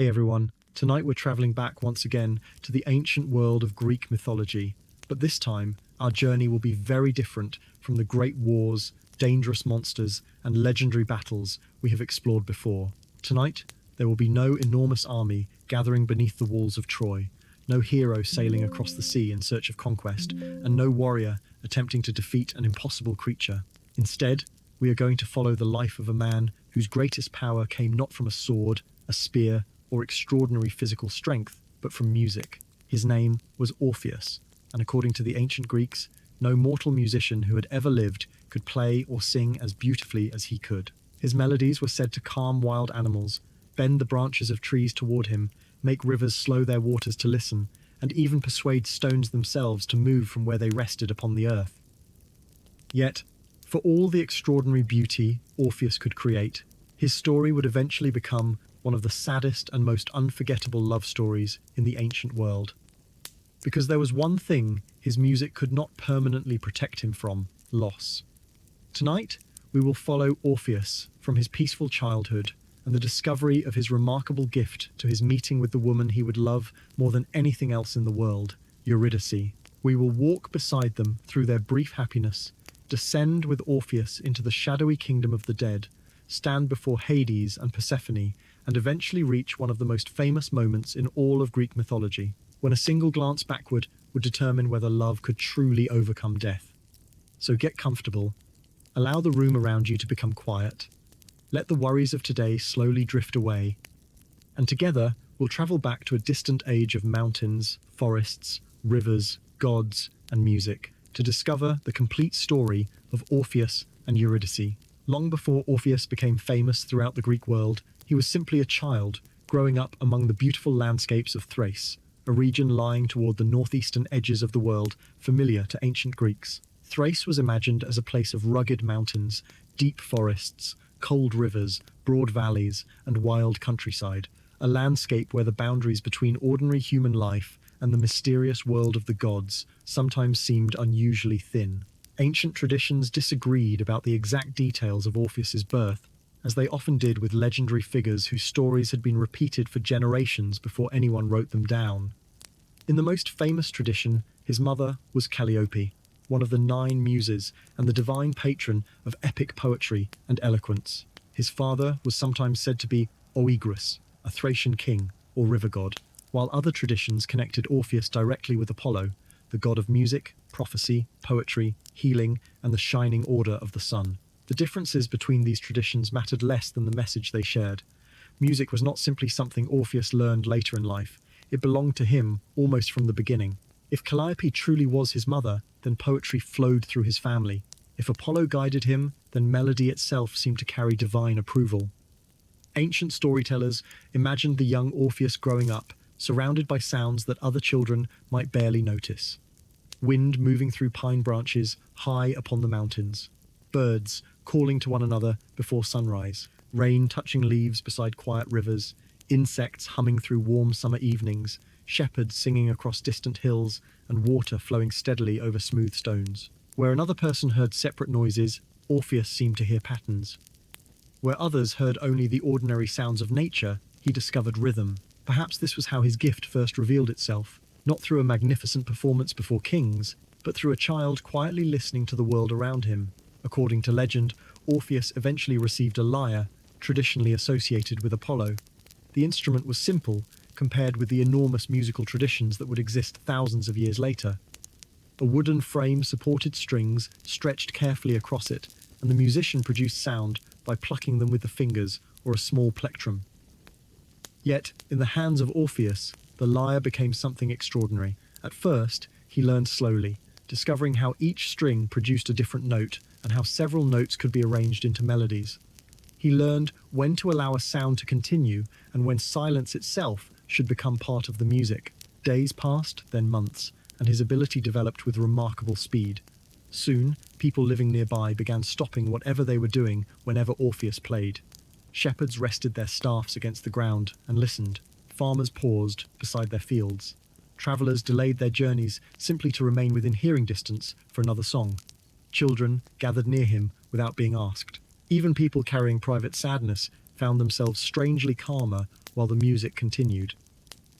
Hey everyone, tonight we're traveling back once again to the ancient world of Greek mythology. But this time, our journey will be very different from the great wars, dangerous monsters, and legendary battles we have explored before. Tonight, there will be no enormous army gathering beneath the walls of Troy, no hero sailing across the sea in search of conquest, and no warrior attempting to defeat an impossible creature. Instead, we are going to follow the life of a man whose greatest power came not from a sword, a spear, or extraordinary physical strength, but from music. His name was Orpheus, and according to the ancient Greeks, no mortal musician who had ever lived could play or sing as beautifully as he could. His melodies were said to calm wild animals, bend the branches of trees toward him, make rivers slow their waters to listen, and even persuade stones themselves to move from where they rested upon the earth. Yet, for all the extraordinary beauty Orpheus could create, his story would eventually become one of the saddest and most unforgettable love stories in the ancient world. Because there was one thing his music could not permanently protect him from: loss. Tonight, we will follow Orpheus from his peaceful childhood and the discovery of his remarkable gift to his meeting with the woman he would love more than anything else in the world, Eurydice. We will walk beside them through their brief happiness, descend with Orpheus into the shadowy kingdom of the dead, stand before Hades and Persephone, and eventually reach one of the most famous moments in all of Greek mythology, when a single glance backward would determine whether love could truly overcome death. So get comfortable, allow the room around you to become quiet, let the worries of today slowly drift away, and together we'll travel back to a distant age of mountains, forests, rivers, gods, and music, to discover the complete story of Orpheus and Eurydice. Long before Orpheus became famous throughout the Greek world, he was simply a child, growing up among the beautiful landscapes of Thrace, a region lying toward the northeastern edges of the world, familiar to ancient Greeks. Thrace was imagined as a place of rugged mountains, deep forests, cold rivers, broad valleys, and wild countryside, a landscape where the boundaries between ordinary human life and the mysterious world of the gods sometimes seemed unusually thin. Ancient traditions disagreed about the exact details of Orpheus's birth, as they often did with legendary figures whose stories had been repeated for generations before anyone wrote them down. In the most famous tradition, his mother was Calliope, one of the 9 Muses and the divine patron of epic poetry and eloquence. His father was sometimes said to be Oeagrus, a Thracian king or river god, while other traditions connected Orpheus directly with Apollo, the god of music, prophecy, poetry, healing, and the shining order of the sun. The differences between these traditions mattered less than the message they shared. Music was not simply something Orpheus learned later in life, it belonged to him almost from the beginning. If Calliope truly was his mother, then poetry flowed through his family. If Apollo guided him, then melody itself seemed to carry divine approval. Ancient storytellers imagined the young Orpheus growing up, surrounded by sounds that other children might barely notice. Wind moving through pine branches high upon the mountains, birds calling to one another before sunrise, rain touching leaves beside quiet rivers, insects humming through warm summer evenings, shepherds singing across distant hills, and water flowing steadily over smooth stones. Where another person heard separate noises, Orpheus seemed to hear patterns. Where others heard only the ordinary sounds of nature, he discovered rhythm. Perhaps this was how his gift first revealed itself, not through a magnificent performance before kings, but through a child quietly listening to the world around him. According to legend, Orpheus eventually received a lyre, traditionally associated with Apollo. The instrument was simple, compared with the enormous musical traditions that would exist thousands of years later. A wooden frame supported strings stretched carefully across it, and the musician produced sound by plucking them with the fingers or a small plectrum. Yet, in the hands of Orpheus, the lyre became something extraordinary. At first, he learned slowly, discovering how each string produced a different note and how several notes could be arranged into melodies. He learned when to allow a sound to continue and when silence itself should become part of the music. Days passed, then months, and his ability developed with remarkable speed. Soon, people living nearby began stopping whatever they were doing whenever Orpheus played. Shepherds rested their staffs against the ground and listened. Farmers paused beside their fields. Travelers delayed their journeys simply to remain within hearing distance for another song. Children gathered near him without being asked. Even people carrying private sadness found themselves strangely calmer while the music continued.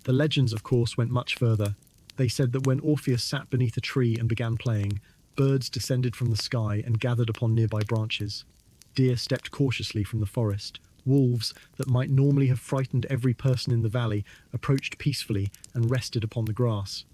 The legends, of course, went much further. They said that when Orpheus sat beneath a tree and began playing, birds descended from the sky and gathered upon nearby branches. Deer stepped cautiously from the forest. Wolves, that might normally have frightened every person in the valley, approached peacefully and rested upon the grass.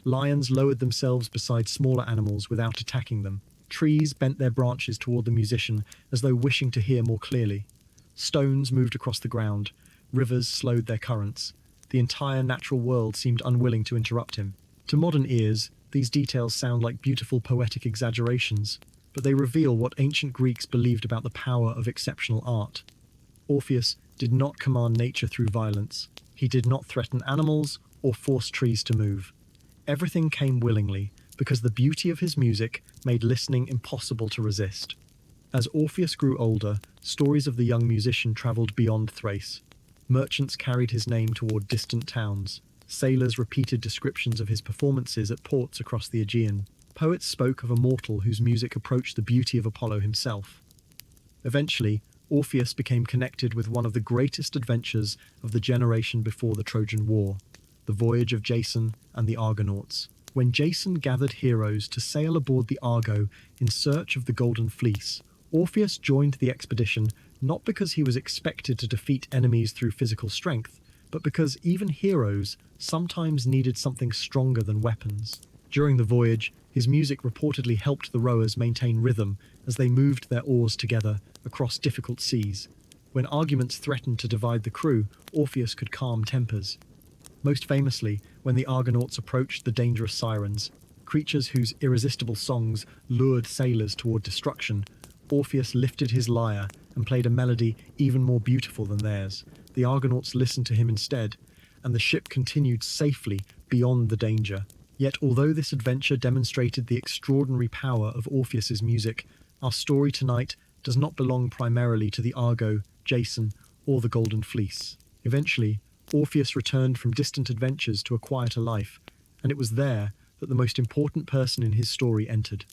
Lions lowered themselves beside smaller animals without attacking them. Trees bent their branches toward the musician as though wishing to hear more clearly. Stones moved across the ground. Rivers slowed their currents. The entire natural world seemed unwilling to interrupt him. To modern ears, these details sound like beautiful poetic exaggerations, but they reveal what ancient Greeks believed about the power of exceptional art. Orpheus did not command nature through violence. He did not threaten animals or force trees to move. Everything came willingly, because the beauty of his music made listening impossible to resist. As Orpheus grew older, stories of the young musician traveled beyond Thrace. Merchants carried his name toward distant towns. Sailors repeated descriptions of his performances at ports across the Aegean. Poets spoke of a mortal whose music approached the beauty of Apollo himself. Eventually, Orpheus became connected with one of the greatest adventures of the generation before the Trojan War, the voyage of Jason and the Argonauts. When Jason gathered heroes to sail aboard the Argo in search of the Golden Fleece, Orpheus joined the expedition not because he was expected to defeat enemies through physical strength, but because even heroes sometimes needed something stronger than weapons. During the voyage, his music reportedly helped the rowers maintain rhythm as they moved their oars together across difficult seas. When arguments threatened to divide the crew, Orpheus could calm tempers. Most famously, when the Argonauts approached the dangerous sirens, creatures whose irresistible songs lured sailors toward destruction, Orpheus lifted his lyre and played a melody even more beautiful than theirs. The Argonauts listened to him instead, and the ship continued safely beyond the danger. Yet, although this adventure demonstrated the extraordinary power of Orpheus's music, our story tonight does not belong primarily to the Argo, Jason, or the Golden Fleece. Eventually, Orpheus returned from distant adventures to a quieter life, and it was there that the most important person in his story entered.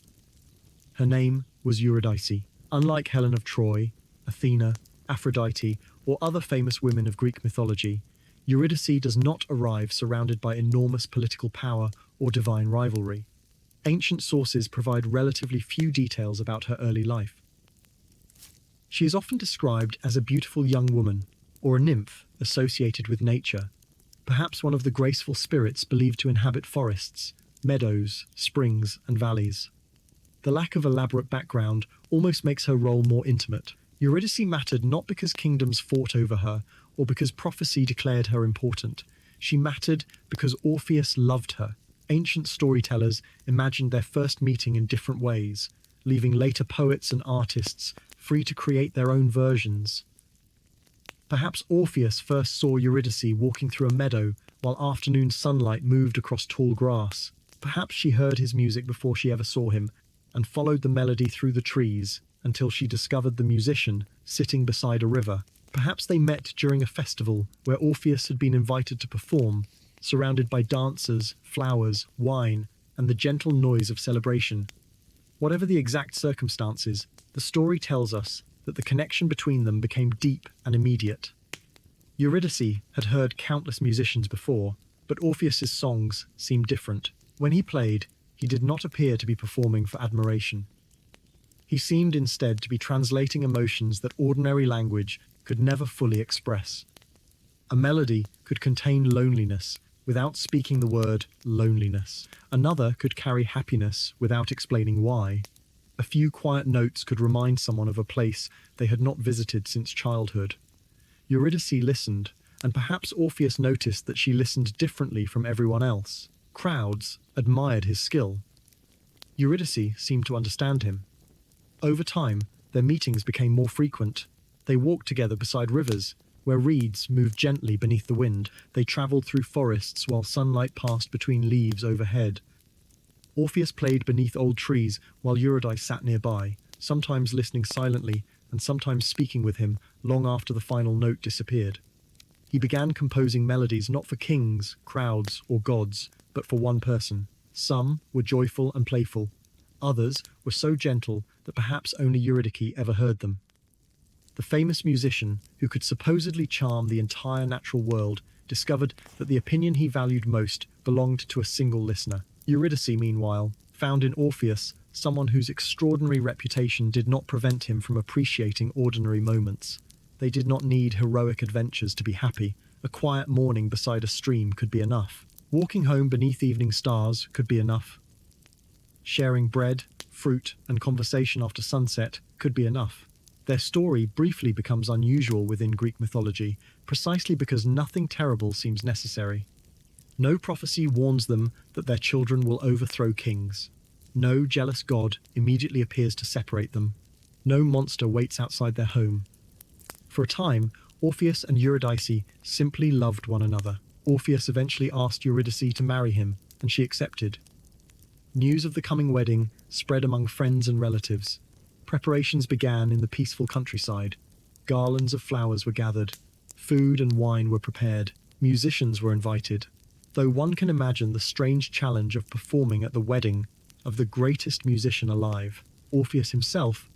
Her name was Eurydice. Unlike Helen of Troy, Athena, Aphrodite, or other famous women of Greek mythology, Eurydice does not arrive surrounded by enormous political power or divine rivalry. Ancient sources provide relatively few details about her early life. She is often described as a beautiful young woman, or a nymph associated with nature, perhaps one of the graceful spirits believed to inhabit forests, meadows, springs, and valleys. The lack of elaborate background almost makes her role more intimate. Eurydice mattered not because kingdoms fought over her or because prophecy declared her important. She mattered because Orpheus loved her. Ancient storytellers imagined their first meeting in different ways, leaving later poets and artists free to create their own versions. Perhaps Orpheus first saw Eurydice walking through a meadow while afternoon sunlight moved across tall grass. Perhaps she heard his music before she ever saw him, and followed the melody through the trees until she discovered the musician sitting beside a river. Perhaps they met during a festival where Orpheus had been invited to perform, surrounded by dancers, flowers, wine, and the gentle noise of celebration. Whatever the exact circumstances, the story tells us that the connection between them became deep and immediate. Eurydice had heard countless musicians before, but Orpheus's songs seemed different. When he played, he did not appear to be performing for admiration. He seemed instead to be translating emotions that ordinary language could never fully express. A melody could contain loneliness without speaking the word loneliness. Another could carry happiness without explaining why. A few quiet notes could remind someone of a place they had not visited since childhood. Eurydice listened, and perhaps Orpheus noticed that she listened differently from everyone else. Crowds admired his skill. Eurydice seemed to understand him. Over time, their meetings became more frequent. They walked together beside rivers, where reeds moved gently beneath the wind. They travelled through forests while sunlight passed between leaves overhead. Orpheus played beneath old trees while Eurydice sat nearby, sometimes listening silently and sometimes speaking with him long after the final note disappeared. He began composing melodies not for kings, crowds, or gods, but for one person. Some were joyful and playful. Others were so gentle that perhaps only Eurydice ever heard them. the famous musician who could supposedly charm the entire natural world, discovered that the opinion he valued most belonged to a single listener. Eurydice, meanwhile, found in Orpheus someone whose extraordinary reputation did not prevent him from appreciating ordinary moments. They did not need heroic adventures to be happy. A quiet morning beside a stream could be enough. Walking home beneath evening stars could be enough. Sharing bread, fruit, and conversation after sunset could be enough. Their story briefly becomes unusual within Greek mythology, precisely because nothing terrible seems necessary. No prophecy warns them that their children will overthrow kings. No jealous god immediately appears to separate them. No monster waits outside their home. For a time, Orpheus and Eurydice simply loved one another. Orpheus eventually asked Eurydice to marry him, and she accepted. News of the coming wedding spread among friends and relatives. Preparations began in the peaceful countryside. Garlands of flowers were gathered. Food and wine were prepared. Musicians were invited. Though one can imagine the strange challenge of performing at the wedding of the greatest musician alive, Orpheus himself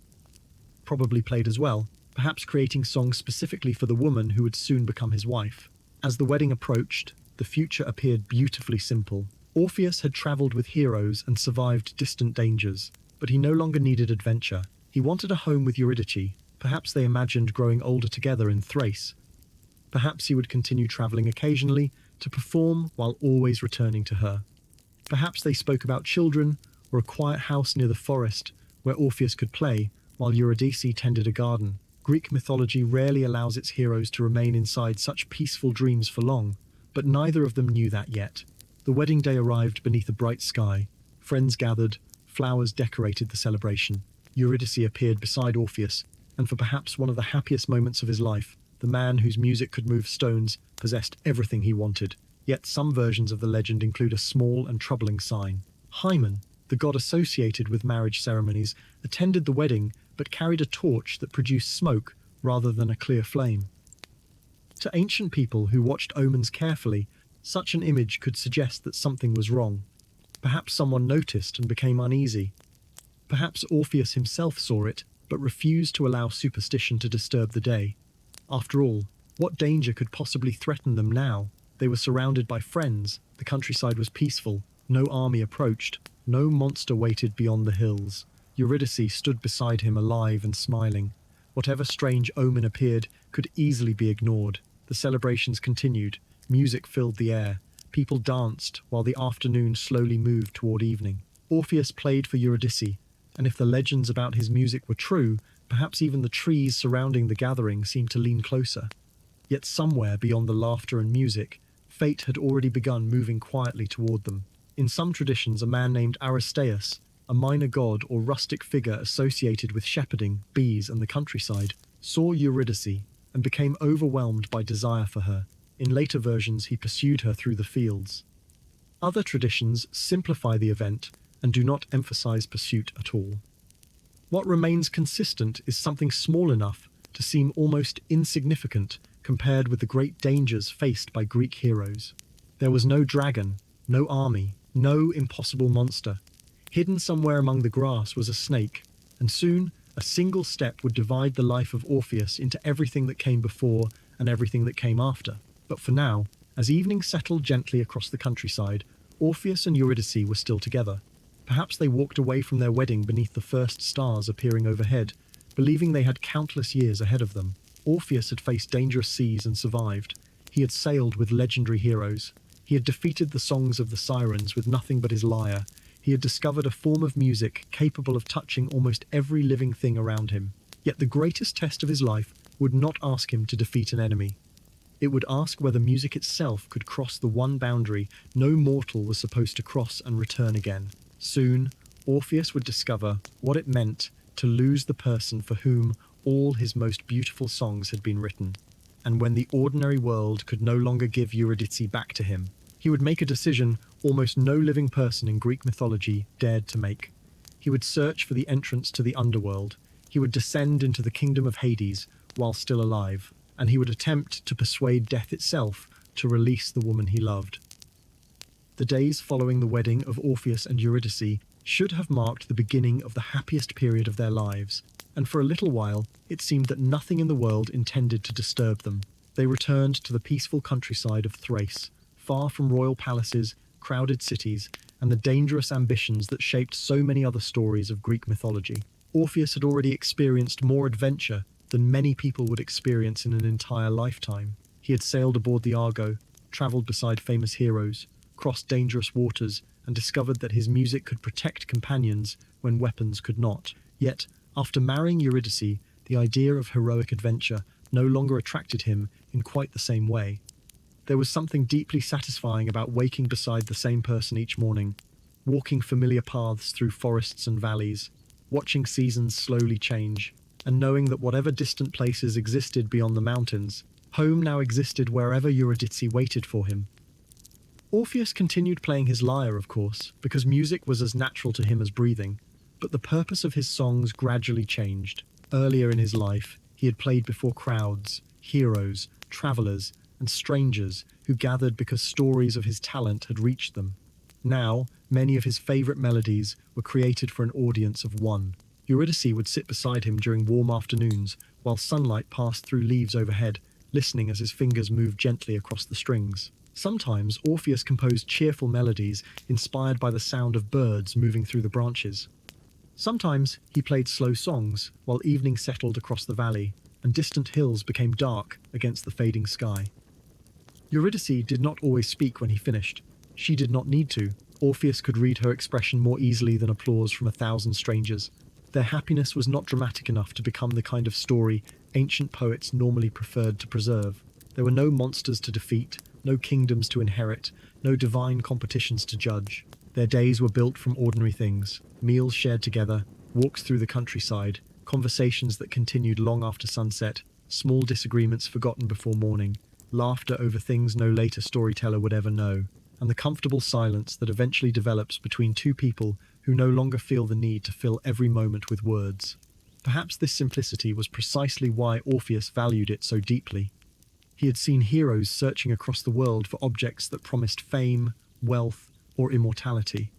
probably played as well, perhaps creating songs specifically for the woman who would soon become his wife. As the wedding approached, the future appeared beautifully simple. Orpheus had traveled with heroes and survived distant dangers, but he no longer needed adventure. He wanted a home with Eurydice. Perhaps they imagined growing older together in Thrace. Perhaps he would continue traveling occasionally to perform while always returning to her. Perhaps they spoke about children or a quiet house near the forest where Orpheus could play while Eurydice tended a garden. Greek mythology rarely allows its heroes to remain inside such peaceful dreams for long, but neither of them knew that yet. The wedding day arrived beneath a bright sky. Friends gathered, flowers decorated the celebration. Eurydice appeared beside Orpheus, and for perhaps one of the happiest moments of his life, the man whose music could move stones possessed everything he wanted. Yet some versions of the legend include a small and troubling sign. Hymen, the god associated with marriage ceremonies, attended the wedding but carried a torch that produced smoke rather than a clear flame. To ancient people who watched omens carefully, such an image could suggest that something was wrong. Perhaps someone noticed and became uneasy. Perhaps Orpheus himself saw it, but refused to allow superstition to disturb the day. After all, what danger could possibly threaten them now? They were surrounded by friends, the countryside was peaceful, no army approached, no monster waited beyond the hills. Eurydice stood beside him alive and smiling. Whatever strange omen appeared could easily be ignored. The celebrations continued, music filled the air, people danced while the afternoon slowly moved toward evening. Orpheus played for Eurydice, and if the legends about his music were true, perhaps even the trees surrounding the gathering seemed to lean closer. Yet somewhere beyond the laughter and music, fate had already begun moving quietly toward them. In some traditions, a man named Aristaeus, a minor god or rustic figure associated with shepherding, bees, and the countryside, saw Eurydice and became overwhelmed by desire for her. In later versions, he pursued her through the fields. Other traditions simplify the event and do not emphasize pursuit at all. What remains consistent is something small enough to seem almost insignificant compared with the great dangers faced by Greek heroes. There was no dragon, no army, no impossible monster. Hidden somewhere among the grass was a snake, and soon a single step would divide the life of Orpheus into everything that came before and everything that came after. But for now, as evening settled gently across the countryside, Orpheus and Eurydice were still together. Perhaps they walked away from their wedding beneath the first stars appearing overhead, believing they had countless years ahead of them. Orpheus had faced dangerous seas and survived. He had sailed with legendary heroes. He had defeated the songs of the sirens with nothing but his lyre. He had discovered a form of music capable of touching almost every living thing around him. Yet the greatest test of his life would not ask him to defeat an enemy. It would ask whether music itself could cross the one boundary no mortal was supposed to cross and return again. Soon, Orpheus would discover what it meant to lose the person for whom all his most beautiful songs had been written. And when the ordinary world could no longer give Eurydice back to him, he would make a decision almost no living person in Greek mythology dared to make. He would search for the entrance to the Underworld. He would descend into the kingdom of Hades while still alive, and he would attempt to persuade death itself to release the woman he loved. The days following the wedding of Orpheus and Eurydice should have marked the beginning of the happiest period of their lives. and for a little while it seemed that nothing in the world intended to disturb them. They returned to the peaceful countryside of Thrace, far from royal palaces, crowded cities, and the dangerous ambitions that shaped so many other stories of Greek mythology. Orpheus had already experienced more adventure than many people would experience in an entire lifetime. He had sailed aboard the Argo, travelled beside famous heroes, crossed dangerous waters, and discovered that his music could protect companions when weapons could not. Yet, after marrying Eurydice, the idea of heroic adventure no longer attracted him in quite the same way. There was something deeply satisfying about waking beside the same person each morning, walking familiar paths through forests and valleys, watching seasons slowly change, and knowing that whatever distant places existed beyond the mountains, home now existed wherever Eurydice waited for him. Orpheus continued playing his lyre, of course, because music was as natural to him as breathing, but the purpose of his songs gradually changed. Earlier in his life, he had played before crowds, heroes, travelers, and strangers who gathered because stories of his talent had reached them. Now, many of his favorite melodies were created for an audience of one. Eurydice would sit beside him during warm afternoons, while sunlight passed through leaves overhead, listening as his fingers moved gently across the strings. Sometimes Orpheus composed cheerful melodies inspired by the sound of birds moving through the branches. Sometimes he played slow songs while evening settled across the valley and distant hills became dark against the fading sky. Eurydice did not always speak when he finished. She did not need to. Orpheus could read her expression more easily than applause from 1,000 strangers. Their happiness was not dramatic enough to become the kind of story ancient poets normally preferred to preserve. There were no monsters to defeat, no kingdoms to inherit, no divine competitions to judge. Their days were built from ordinary things, meals shared together, walks through the countryside, conversations that continued long after sunset, small disagreements forgotten before morning, laughter over things no later storyteller would ever know, and the comfortable silence that eventually develops between two people who no longer feel the need to fill every moment with words. Perhaps this simplicity was precisely why Orpheus valued it so deeply. He had seen heroes searching across the world for objects that promised fame, wealth, or immortality.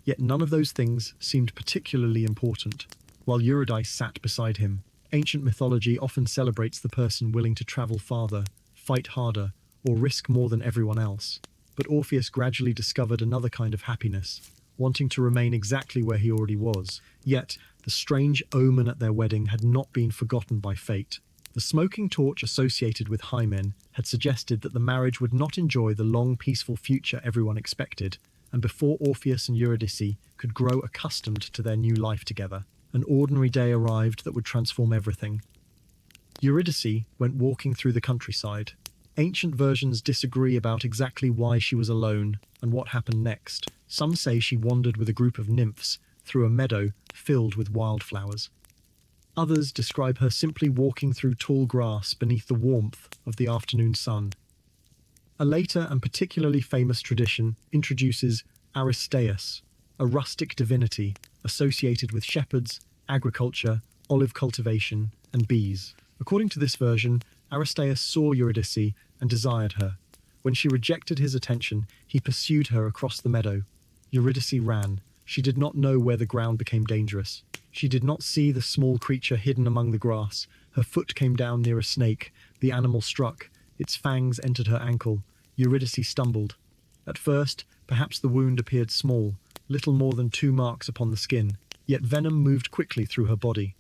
Yet none of those things seemed particularly important. While Eurydice sat beside him, ancient mythology often celebrates the person willing to travel farther, fight harder, or risk more than everyone else. But Orpheus gradually discovered another kind of happiness, wanting to remain exactly where he already was. Yet, the strange omen at their wedding had not been forgotten by fate. The smoking torch associated with Hymen had suggested that the marriage would not enjoy the long, peaceful future everyone expected, and before Orpheus and Eurydice could grow accustomed to their new life together, an ordinary day arrived that would transform everything. Eurydice went walking through the countryside. Ancient versions disagree about exactly why she was alone and what happened next. Some say she wandered with a group of nymphs through a meadow filled with wildflowers. Others describe her simply walking through tall grass beneath the warmth of the afternoon sun. A later and particularly famous tradition introduces Aristeus, a rustic divinity associated with shepherds, agriculture, olive cultivation, and bees. According to this version, Aristeus saw Eurydice and desired her. When she rejected his attention, he pursued her across the meadow. Eurydice ran. She did not know where the ground became dangerous. She did not see the small creature hidden among the grass. Her foot came down near a snake. The animal struck. Its fangs entered her ankle. Eurydice stumbled. At first, perhaps the wound appeared small, little more than 2 marks upon the skin, yet venom moved quickly through her body.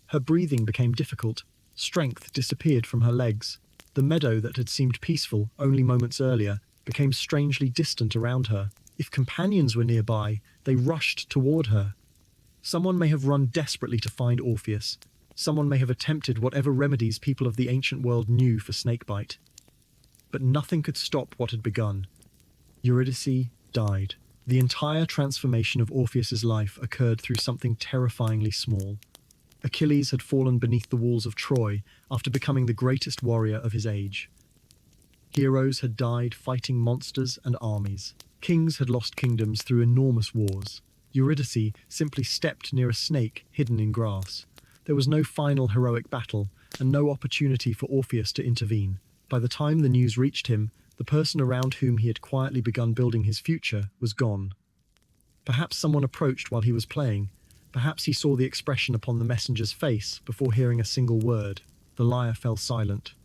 Her breathing became difficult. Strength disappeared from her legs. The meadow that had seemed peaceful only moments earlier became strangely distant around her. If companions were nearby, they rushed toward her. Someone may have run desperately to find Orpheus. Someone may have attempted whatever remedies people of the ancient world knew for snakebite. But nothing could stop what had begun. Eurydice died. The entire transformation of Orpheus's life occurred through something terrifyingly small. Achilles had fallen beneath the walls of Troy after becoming the greatest warrior of his age. Heroes had died fighting monsters and armies. Kings had lost kingdoms through enormous wars. Eurydice simply stepped near a snake hidden in grass. There was no final heroic battle, and no opportunity for Orpheus to intervene. By the time the news reached him, the person around whom he had quietly begun building his future was gone. Perhaps someone approached while he was playing. Perhaps he saw the expression upon the messenger's face before hearing a single word. The lyre fell silent.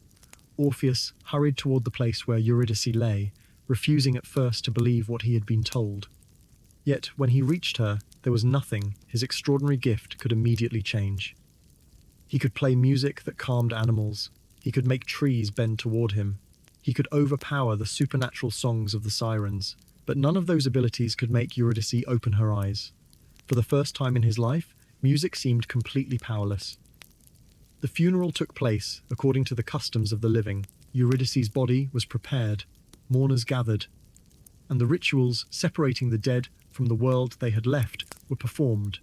Orpheus hurried toward the place where Eurydice lay, refusing at first to believe what he had been told. Yet, when he reached her, there was nothing his extraordinary gift could immediately change. He could play music that calmed animals. He could make trees bend toward him. He could overpower the supernatural songs of the sirens. But none of those abilities could make Eurydice open her eyes. For the first time in his life, music seemed completely powerless. The funeral took place according to the customs of the living. Eurydice's body was prepared. Mourners gathered. And the rituals separating the dead from the world they had left were performed.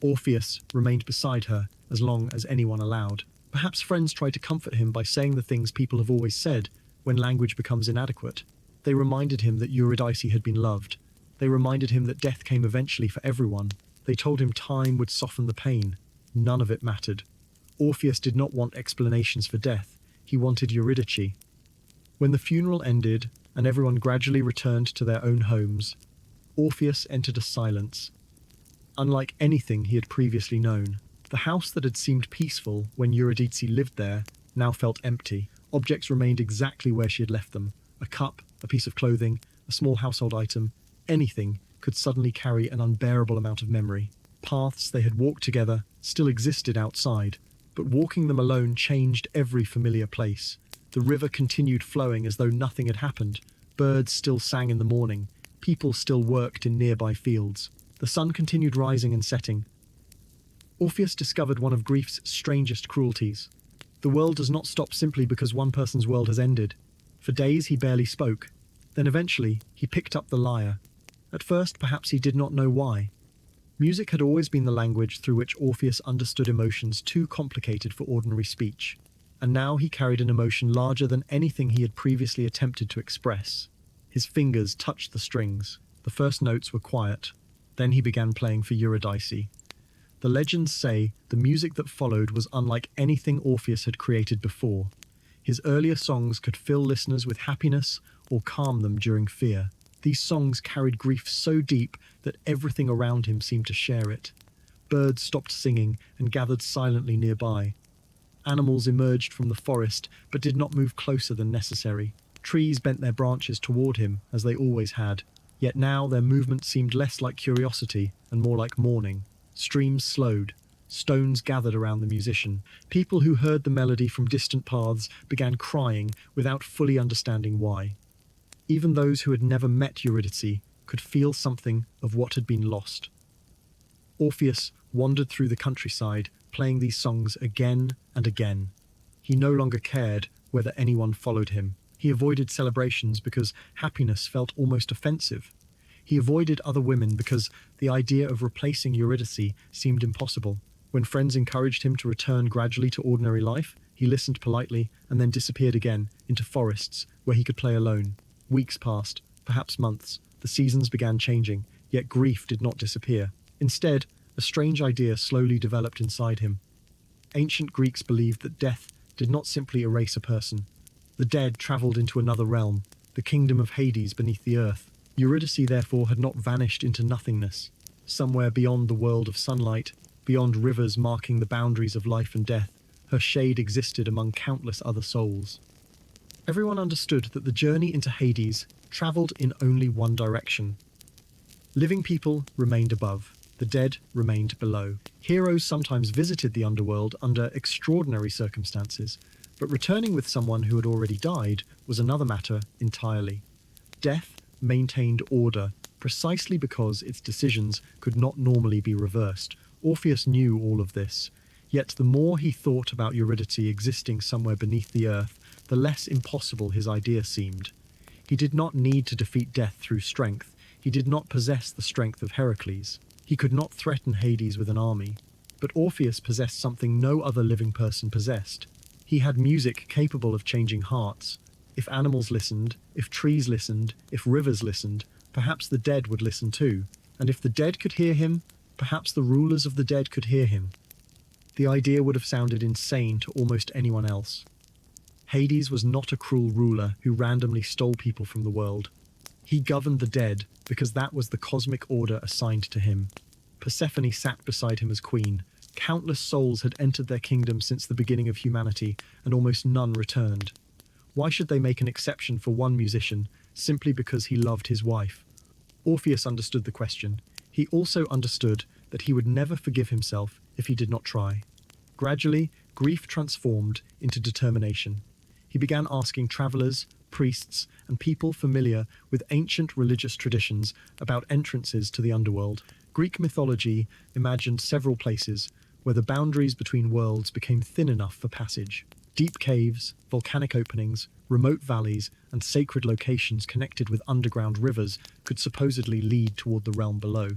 Orpheus remained beside her as long as anyone allowed. Perhaps friends tried to comfort him by saying the things people have always said when language becomes inadequate. They reminded him that Eurydice had been loved. They reminded him that death came eventually for everyone. They told him time would soften the pain. None of it mattered. Orpheus did not want explanations for death. He wanted Eurydice. When the funeral ended and everyone gradually returned to their own homes, Orpheus entered a silence, unlike anything he had previously known. The house that had seemed peaceful when Eurydice lived there now felt empty. Objects remained exactly where she had left them. A cup, a piece of clothing, a small household item, anything could suddenly carry an unbearable amount of memory. Paths they had walked together still existed outside, but walking them alone changed every familiar place. The river continued flowing as though nothing had happened. Birds still sang in the morning. People still worked in nearby fields. The sun continued rising and setting. Orpheus discovered one of grief's strangest cruelties. The world does not stop simply because one person's world has ended. For days he barely spoke. Then eventually he picked up the lyre. At first perhaps he did not know why. Music had always been the language through which Orpheus understood emotions too complicated for ordinary speech. And now he carried an emotion larger than anything he had previously attempted to express. His fingers touched the strings. The first notes were quiet. Then he began playing for Eurydice. The legends say the music that followed was unlike anything Orpheus had created before. His earlier songs could fill listeners with happiness or calm them during fear. These songs carried grief so deep that everything around him seemed to share it. Birds stopped singing and gathered silently nearby. Animals emerged from the forest but did not move closer than necessary. Trees bent their branches toward him as they always had. Yet now their movement seemed less like curiosity and more like mourning. Streams slowed. Stones gathered around the musician. People who heard the melody from distant paths began crying without fully understanding why. Even those who had never met Eurydice could feel something of what had been lost. Orpheus wandered through the countryside, playing these songs again and again. He no longer cared whether anyone followed him. He avoided celebrations because happiness felt almost offensive. He avoided other women because the idea of replacing Eurydice seemed impossible. When friends encouraged him to return gradually to ordinary life, he listened politely and then disappeared again into forests where he could play alone. Weeks passed, perhaps months. The seasons began changing, yet grief did not disappear. Instead, a strange idea slowly developed inside him. Ancient Greeks believed that death did not simply erase a person. The dead traveled into another realm, the kingdom of Hades beneath the earth. Eurydice, therefore, had not vanished into nothingness. Somewhere beyond the world of sunlight, beyond rivers marking the boundaries of life and death, her shade existed among countless other souls. Everyone understood that the journey into Hades traveled in only one direction. Living people remained above, the dead remained below. Heroes sometimes visited the underworld under extraordinary circumstances, but returning with someone who had already died was another matter entirely. Death maintained order, precisely because its decisions could not normally be reversed. Orpheus knew all of this, yet the more he thought about Eurydice existing somewhere beneath the earth, the less impossible his idea seemed. He did not need to defeat death through strength. He did not possess the strength of Heracles. He could not threaten Hades with an army. But Orpheus possessed something no other living person possessed. He had music capable of changing hearts. If animals listened, if trees listened, if rivers listened, perhaps the dead would listen too. And if the dead could hear him, perhaps the rulers of the dead could hear him. The idea would have sounded insane to almost anyone else. Hades was not a cruel ruler who randomly stole people from the world. He governed the dead because that was the cosmic order assigned to him. Persephone sat beside him as queen. Countless souls had entered their kingdom since the beginning of humanity, and almost none returned. Why should they make an exception for one musician, simply because he loved his wife? Orpheus understood the question. He also understood that he would never forgive himself if he did not try. Gradually, grief transformed into determination. He began asking travelers, priests, and people familiar with ancient religious traditions about entrances to the underworld. Greek mythology imagined several places where the boundaries between worlds became thin enough for passage. Deep caves, volcanic openings, remote valleys, and sacred locations connected with underground rivers could supposedly lead toward the realm below.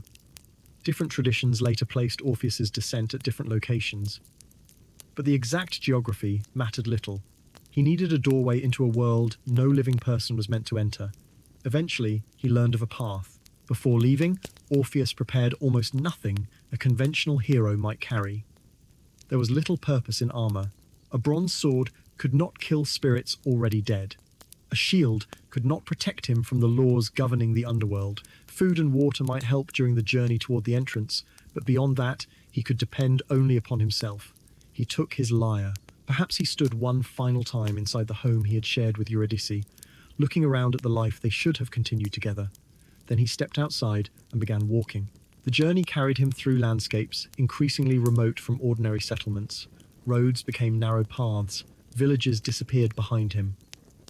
Different traditions later placed Orpheus's descent at different locations, but the exact geography mattered little. He needed a doorway into a world no living person was meant to enter. Eventually, he learned of a path. Before leaving, Orpheus prepared almost nothing a conventional hero might carry. There was little purpose in armor. A bronze sword could not kill spirits already dead. A shield could not protect him from the laws governing the underworld. Food and water might help during the journey toward the entrance, but beyond that, he could depend only upon himself. He took his lyre. Perhaps he stood one final time inside the home he had shared with Eurydice, looking around at the life they should have continued together. Then he stepped outside and began walking. The journey carried him through landscapes increasingly remote from ordinary settlements. Roads became narrow paths. Villages disappeared behind him.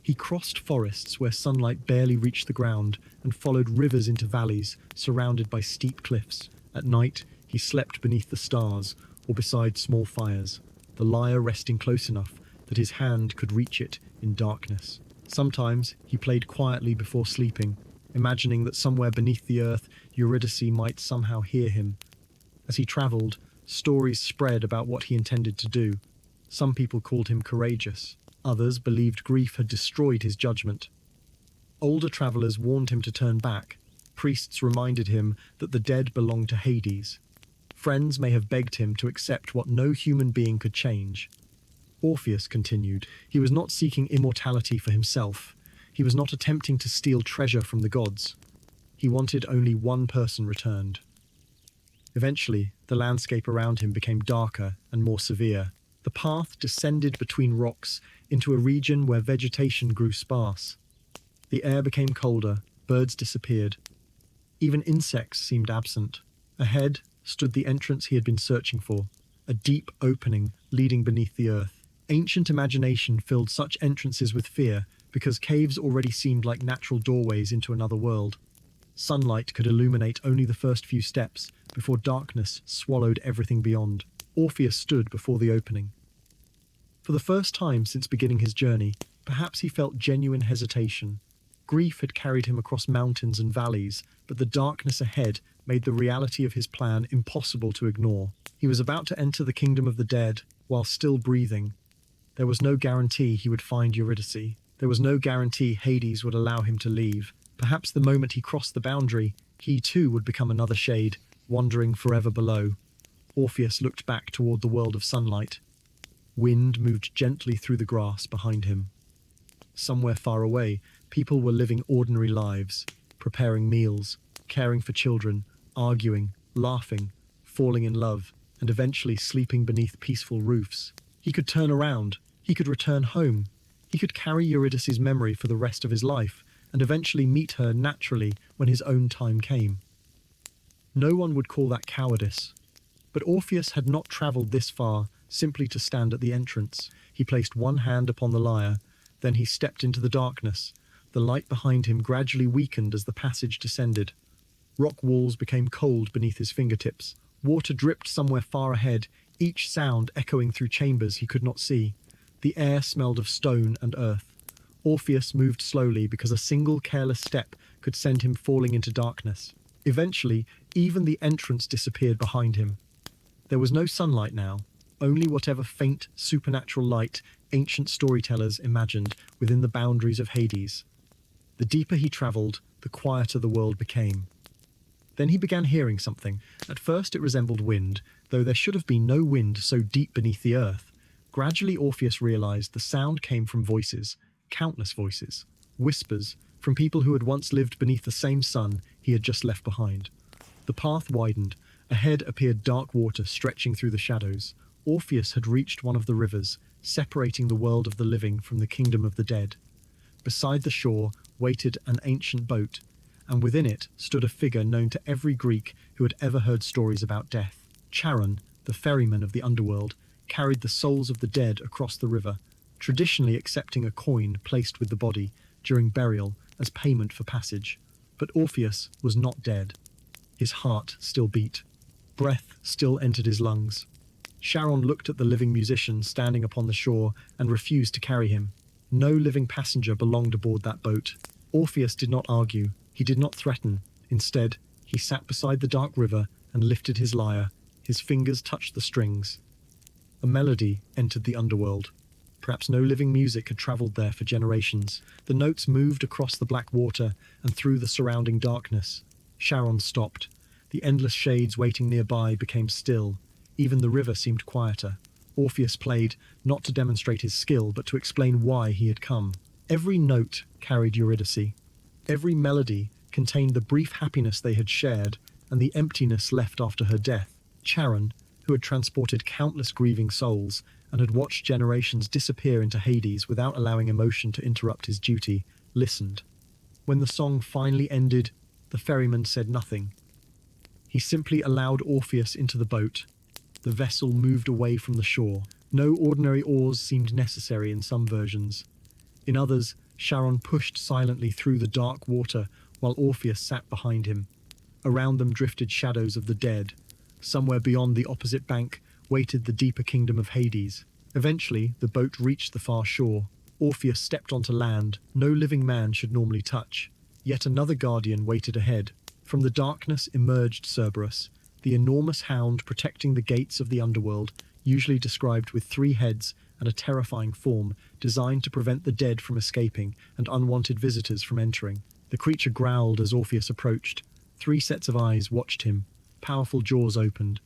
He crossed forests where sunlight barely reached the ground and followed rivers into valleys surrounded by steep cliffs. At night, he slept beneath the stars or beside small fires, the lyre resting close enough that his hand could reach it in darkness. Sometimes he played quietly before sleeping, imagining that somewhere beneath the earth Eurydice might somehow hear him. As he travelled, stories spread about what he intended to do. Some people called him courageous. Others believed grief had destroyed his judgment. Older travellers warned him to turn back. Priests reminded him that the dead belonged to Hades. Friends may have begged him to accept what no human being could change. Orpheus continued. He was not seeking immortality for himself. He was not attempting to steal treasure from the gods. He wanted only one person returned. Eventually, the landscape around him became darker and more severe. The path descended between rocks into a region where vegetation grew sparse. The air became colder, birds disappeared. Even insects seemed absent. Ahead stood the entrance he had been searching for, a deep opening leading beneath the earth. Ancient imagination filled such entrances with fear because caves already seemed like natural doorways into another world. Sunlight could illuminate only the first few steps before darkness swallowed everything beyond. Orpheus stood before the opening. For the first time since beginning his journey, perhaps he felt genuine hesitation. Grief had carried him across mountains and valleys, but the darkness ahead made the reality of his plan impossible to ignore. He was about to enter the kingdom of the dead while still breathing. There was no guarantee he would find Eurydice. There was no guarantee Hades would allow him to leave. Perhaps the moment he crossed the boundary, he too would become another shade, wandering forever below. Orpheus looked back toward the world of sunlight. Wind moved gently through the grass behind him. Somewhere far away, people were living ordinary lives, preparing meals, caring for children, arguing, laughing, falling in love, and eventually sleeping beneath peaceful roofs. He could turn around. He could return home. He could carry Eurydice's memory for the rest of his life, and eventually meet her naturally when his own time came. No one would call that cowardice. But Orpheus had not travelled this far simply to stand at the entrance. He placed one hand upon the lyre, then he stepped into the darkness. The light behind him gradually weakened as the passage descended. Rock walls became cold beneath his fingertips. Water dripped somewhere far ahead, each sound echoing through chambers he could not see. The air smelled of stone and earth. Orpheus moved slowly because a single careless step could send him falling into darkness. Eventually, even the entrance disappeared behind him. There was no sunlight now, only whatever faint, supernatural light ancient storytellers imagined within the boundaries of Hades. The deeper he travelled, the quieter the world became. Then he began hearing something. At first it resembled wind, though there should have been no wind so deep beneath the earth. Gradually Orpheus realized the sound came from voices, countless voices, whispers, from people who had once lived beneath the same sun he had just left behind. The path widened, Ahead appeared dark water stretching through the shadows. Orpheus had reached one of the rivers, separating the world of the living from the kingdom of the dead. Beside the shore waited an ancient boat, and within it stood a figure known to every Greek who had ever heard stories about death. Charon, the ferryman of the underworld, carried the souls of the dead across the river, traditionally accepting a coin placed with the body during burial as payment for passage. But Orpheus was not dead. His heart still beat. Breath still entered his lungs. Charon looked at the living musician standing upon the shore and refused to carry him. No living passenger belonged aboard that boat. Orpheus did not argue. He did not threaten. Instead, he sat beside the dark river and lifted his lyre. His fingers touched the strings. A melody entered the underworld. Perhaps no living music had travelled there for generations. The notes moved across the black water and through the surrounding darkness. Charon stopped. The endless shades waiting nearby became still. Even the river seemed quieter. Orpheus played, not to demonstrate his skill, but to explain why he had come. Every note carried Eurydice. Every melody contained the brief happiness they had shared and the emptiness left after her death. Charon, who had transported countless grieving souls and had watched generations disappear into Hades without allowing emotion to interrupt his duty, listened. When the song finally ended, the ferryman said nothing. He simply allowed Orpheus into the boat. The vessel moved away from the shore. No ordinary oars seemed necessary in some versions. In others, Charon pushed silently through the dark water while Orpheus sat behind him. Around them drifted shadows of the dead. Somewhere beyond the opposite bank waited the deeper kingdom of Hades. Eventually, the boat reached the far shore. Orpheus stepped onto land no living man should normally touch. Yet another guardian waited ahead. From the darkness emerged Cerberus, the enormous hound protecting the gates of the underworld, usually described with 3 heads and a terrifying form designed to prevent the dead from escaping and unwanted visitors from entering. The creature growled as Orpheus approached. 3 sets of eyes watched him. Powerful jaws opened.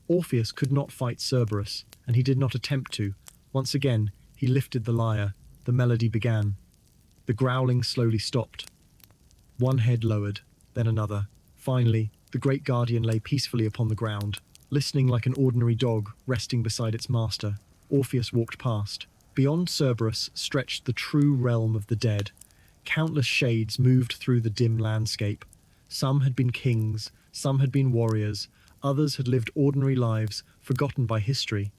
Orpheus could not fight Cerberus, and he did not attempt to. Once again, he lifted the lyre. The melody began. The growling slowly stopped. One head lowered, then another. Finally, the great guardian lay peacefully upon the ground, listening like an ordinary dog resting beside its master. Orpheus walked past. Beyond Cerberus stretched the true realm of the dead. Countless shades moved through the dim landscape. Some had been kings, some had been warriors, others had lived ordinary lives, forgotten by history.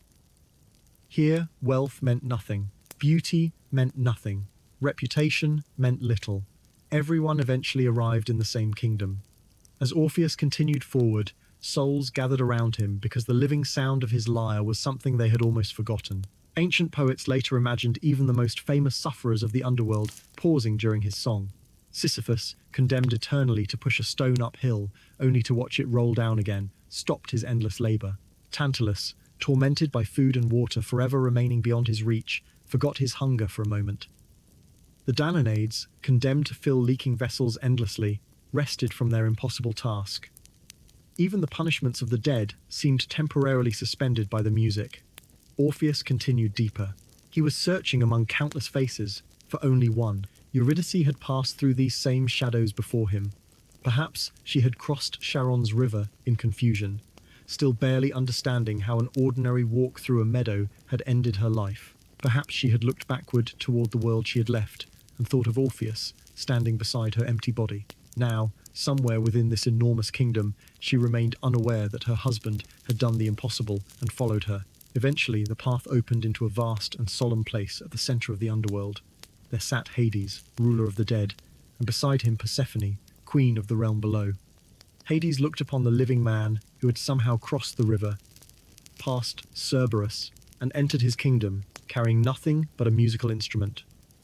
Here, wealth meant nothing. Beauty meant nothing. Reputation meant little. Everyone eventually arrived in the same kingdom. As Orpheus continued forward, souls gathered around him because the living sound of his lyre was something they had almost forgotten. Ancient poets later imagined even the most famous sufferers of the underworld pausing during his song. Sisyphus, condemned eternally to push a stone uphill, only to watch it roll down again, stopped his endless labor. Tantalus, tormented by food and water forever remaining beyond his reach, forgot his hunger for a moment. The Danaides, condemned to fill leaking vessels endlessly, rested from their impossible task. Even the punishments of the dead seemed temporarily suspended by the music. Orpheus continued deeper. He was searching among countless faces for only one. Eurydice had passed through these same shadows before him. Perhaps she had crossed Charon's river in confusion, still barely understanding how an ordinary walk through a meadow had ended her life. Perhaps she had looked backward toward the world she had left and thought of Orpheus standing beside her empty body. Now, somewhere within this enormous kingdom, she remained unaware that her husband had done the impossible and followed her. Eventually, the path opened into a vast and solemn place at the center of the underworld. There sat Hades, ruler of the dead, and beside him Persephone, queen of the realm below. Hades looked upon the living man who had somehow crossed the river, past Cerberus, and entered his kingdom, carrying nothing but a musical instrument.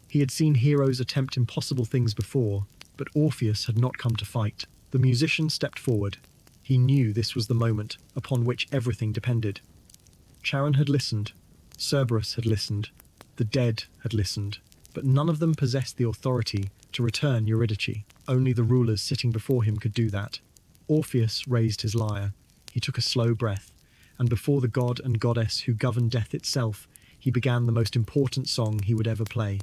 He had seen heroes attempt impossible things before, but Orpheus had not come to fight. The musician stepped forward. He knew this was the moment upon which everything depended. Charon had listened. Cerberus had listened. The dead had listened. But none of them possessed the authority to return Eurydice. Only the rulers sitting before him could do that. Orpheus raised his lyre. He took a slow breath, and before the god and goddess who governed death itself, he began the most important song he would ever play.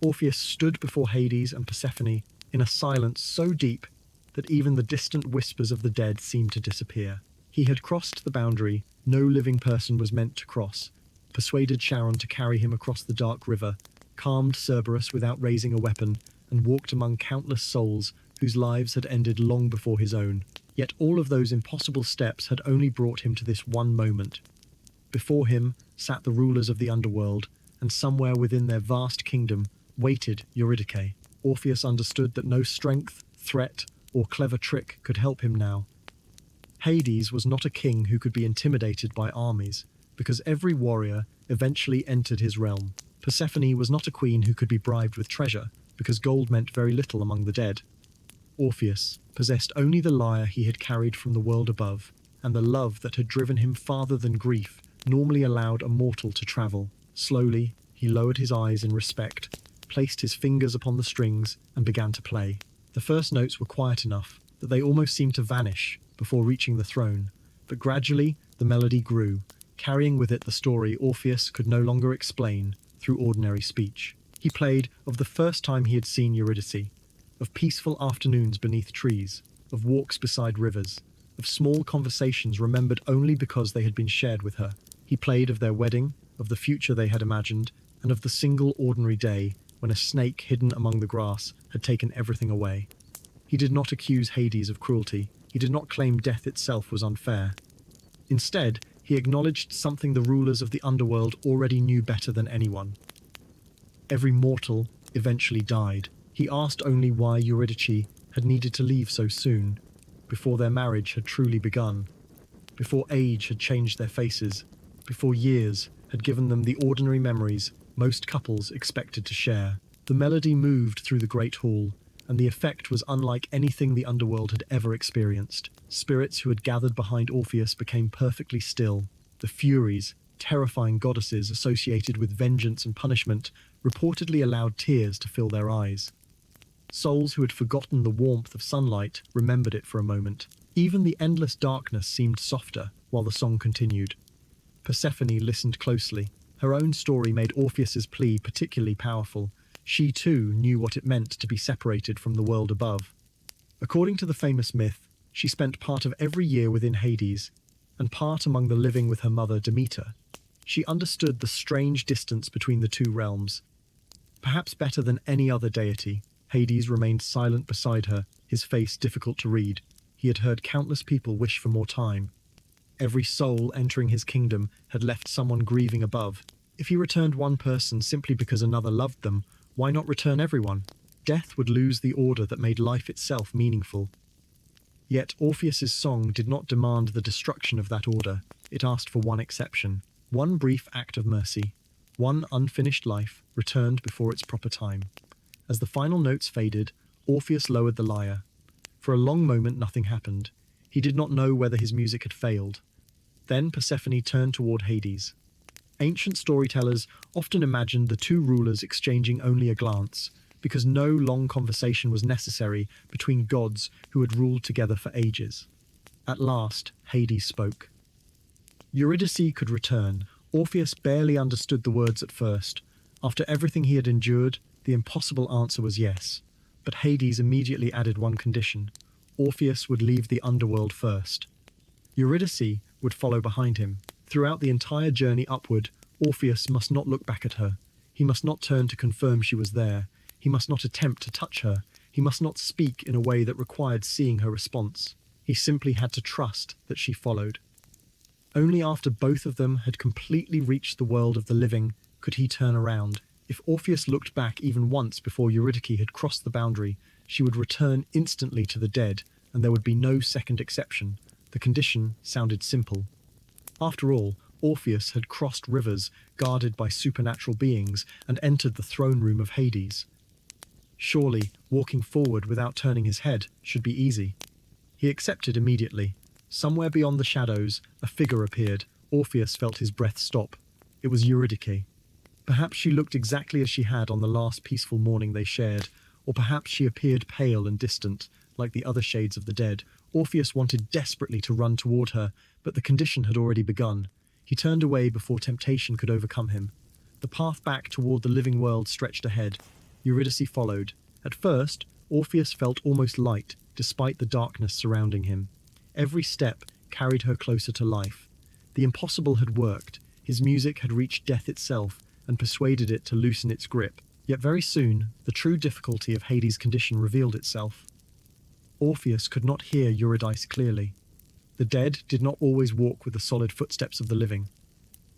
Orpheus stood before Hades and Persephone in a silence so deep that even the distant whispers of the dead seemed to disappear. He had crossed the boundary no living person was meant to cross, persuaded Charon to carry him across the dark river, calmed Cerberus without raising a weapon, and walked among countless souls whose lives had ended long before his own. Yet all of those impossible steps had only brought him to this one moment. Before him sat the rulers of the Underworld, and somewhere within their vast kingdom waited Eurydice. Orpheus understood that no strength, threat, or clever trick could help him now. Hades was not a king who could be intimidated by armies, because every warrior eventually entered his realm. Persephone was not a queen who could be bribed with treasure, because gold meant very little among the dead. Orpheus possessed only the lyre he had carried from the world above, and the love that had driven him farther than grief normally allowed a mortal to travel. Slowly, he lowered his eyes in respect, placed his fingers upon the strings, and began to play. The first notes were quiet enough that they almost seemed to vanish before reaching the throne, but gradually the melody grew, carrying with it the story Orpheus could no longer explain through ordinary speech. He played of the first time he had seen Eurydice, of peaceful afternoons beneath trees, of walks beside rivers, of small conversations remembered only because they had been shared with her. He played of their wedding, of the future they had imagined, and of the single ordinary day when a snake hidden among the grass had taken everything away. He did not accuse Hades of cruelty. He did not claim death itself was unfair. Instead, he acknowledged something the rulers of the underworld already knew better than anyone. Every mortal eventually died. He asked only why Eurydice had needed to leave so soon, before their marriage had truly begun, before age had changed their faces, before years had given them the ordinary memories most couples expected to share. The melody moved through the great hall, and the effect was unlike anything the underworld had ever experienced. Spirits who had gathered behind Orpheus became perfectly still. The Furies, terrifying goddesses associated with vengeance and punishment, reportedly allowed tears to fill their eyes. Souls who had forgotten the warmth of sunlight remembered it for a moment. Even the endless darkness seemed softer while the song continued. Persephone listened closely. Her own story made Orpheus's plea particularly powerful. She too knew what it meant to be separated from the world above. According to the famous myth, she spent part of every year within Hades, and part among the living with her mother Demeter. She understood the strange distance between the two realms. Perhaps better than any other deity, Hades remained silent beside her, his face difficult to read. He had heard countless people wish for more time. Every soul entering his kingdom had left someone grieving above. If he returned one person simply because another loved them, why not return everyone? Death would lose the order that made life itself meaningful. Yet Orpheus's song did not demand the destruction of that order. It asked for one exception, one brief act of mercy, one unfinished life returned before its proper time. As the final notes faded, Orpheus lowered the lyre. For a long moment nothing happened. He did not know whether his music had failed. Then Persephone turned toward Hades. Ancient storytellers often imagined the two rulers exchanging only a glance, because no long conversation was necessary between gods who had ruled together for ages. At last, Hades spoke. Eurydice could return. Orpheus barely understood the words at first. After everything he had endured, the impossible answer was yes. But Hades immediately added one condition. Orpheus would leave the underworld first. Eurydice would follow behind him. Throughout the entire journey upward, Orpheus must not look back at her. He must not turn to confirm she was there. He must not attempt to touch her. He must not speak in a way that required seeing her response. He simply had to trust that she followed. Only after both of them had completely reached the world of the living could he turn around. If Orpheus looked back even once before Eurydice had crossed the boundary, she would return instantly to the dead, and there would be no second exception. The condition sounded simple. After all, Orpheus had crossed rivers guarded by supernatural beings and entered the throne room of Hades. Surely, walking forward without turning his head should be easy. He accepted immediately. Somewhere beyond the shadows, a figure appeared. Orpheus felt his breath stop. It was Eurydice. Perhaps she looked exactly as she had on the last peaceful morning they shared, or perhaps she appeared pale and distant, like the other shades of the dead. Orpheus wanted desperately to run toward her, but the condition had already begun. He turned away before temptation could overcome him. The path back toward the living world stretched ahead. Eurydice followed. At first, Orpheus felt almost light, despite the darkness surrounding him. Every step carried her closer to life. The impossible had worked. His music had reached death itself and persuaded it to loosen its grip. Yet very soon, the true difficulty of Hades' condition revealed itself. Orpheus could not hear Eurydice clearly. The dead did not always walk with the solid footsteps of the living.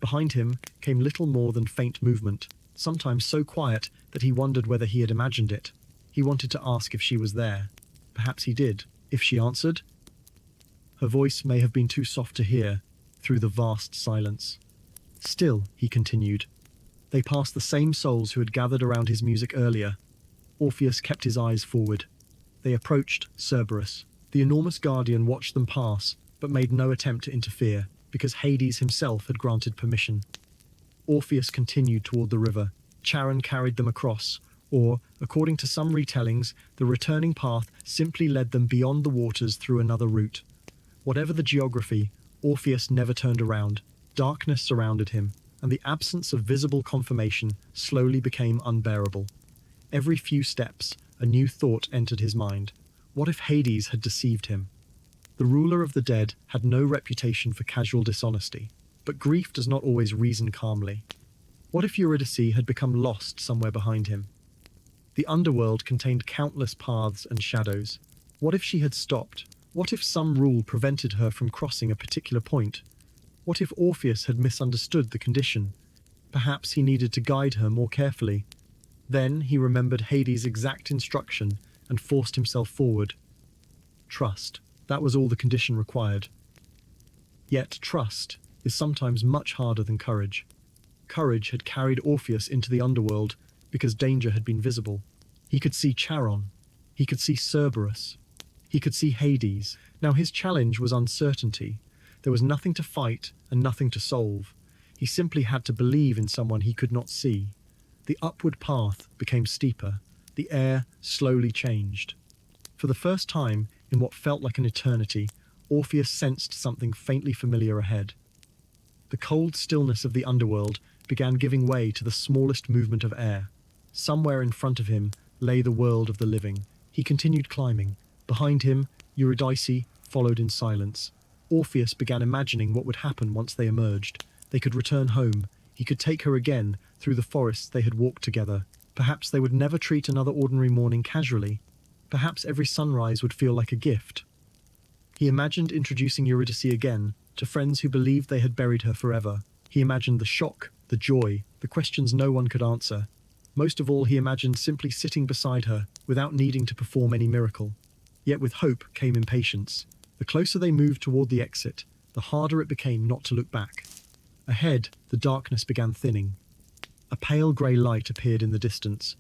Behind him came little more than faint movement, sometimes so quiet that he wondered whether he had imagined it. He wanted to ask if she was there. Perhaps he did. If she answered? Her voice may have been too soft to hear through the vast silence. Still, he continued, they passed the same souls who had gathered around his music earlier. Orpheus kept his eyes forward. They approached Cerberus. The enormous guardian watched them pass, but made no attempt to interfere, because Hades himself had granted permission. Orpheus continued toward the river. Charon carried them across, or, according to some retellings, the returning path simply led them beyond the waters through another route. Whatever the geography, Orpheus never turned around. Darkness surrounded him, and the absence of visible confirmation slowly became unbearable. Every few steps, a new thought entered his mind. What if Hades had deceived him? The ruler of the dead had no reputation for casual dishonesty, but grief does not always reason calmly. What if Eurydice had become lost somewhere behind him? The underworld contained countless paths and shadows. What if she had stopped? What if some rule prevented her from crossing a particular point? What if Orpheus had misunderstood the condition? Perhaps he needed to guide her more carefully. Then he remembered Hades' exact instruction and forced himself forward. Trust. That was all the condition required. Yet trust is sometimes much harder than courage. Courage had carried Orpheus into the underworld because danger had been visible. He could see Charon. He could see Cerberus. He could see Hades. Now his challenge was uncertainty. There was nothing to fight and nothing to solve. He simply had to believe in someone he could not see. The upward path became steeper. The air slowly changed. For the first time, in what felt like an eternity, Orpheus sensed something faintly familiar ahead. The cold stillness of the underworld began giving way to the smallest movement of air. Somewhere in front of him lay the world of the living. He continued climbing. Behind him, Eurydice followed in silence. Orpheus began imagining what would happen once they emerged. They could return home. He could take her again through the forests they had walked together. Perhaps they would never treat another ordinary morning casually. Perhaps every sunrise would feel like a gift. He imagined introducing Eurydice again to friends who believed they had buried her forever. He imagined the shock, the joy, the questions no one could answer. Most of all, he imagined simply sitting beside her without needing to perform any miracle. Yet with hope came impatience. The closer they moved toward the exit, the harder it became not to look back. Ahead, the darkness began thinning. A pale grey light appeared in the distance.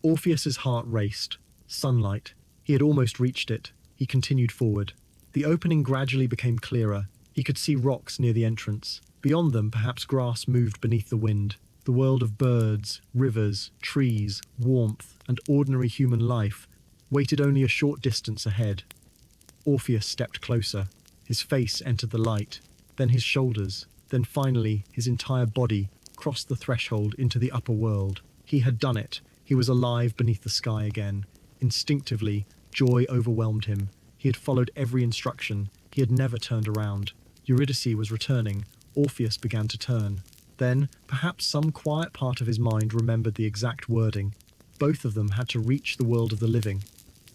Orpheus's heart raced. Sunlight. He had almost reached it. He continued forward. The opening gradually became clearer. He could see rocks near the entrance. Beyond them, perhaps grass moved beneath the wind. The world of birds, rivers, trees, warmth, and ordinary human life waited only a short distance ahead. Orpheus stepped closer. His face entered the light, then his shoulders, then finally his entire body crossed the threshold into the upper world. He had done it. He was alive beneath the sky again. Instinctively, joy overwhelmed him. He had followed every instruction. He had never turned around. Eurydice was returning. Orpheus began to turn. Then, perhaps some quiet part of his mind remembered the exact wording. Both of them had to reach the world of the living.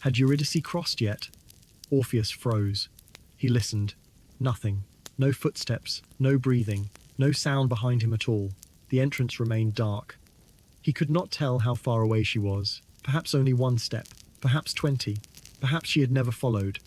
Had Eurydice crossed yet? Orpheus froze. He listened. Nothing. No footsteps, no breathing, no sound behind him at all. The entrance remained dark. He could not tell how far away she was. Perhaps only one step. Perhaps 20. Perhaps she had never followed.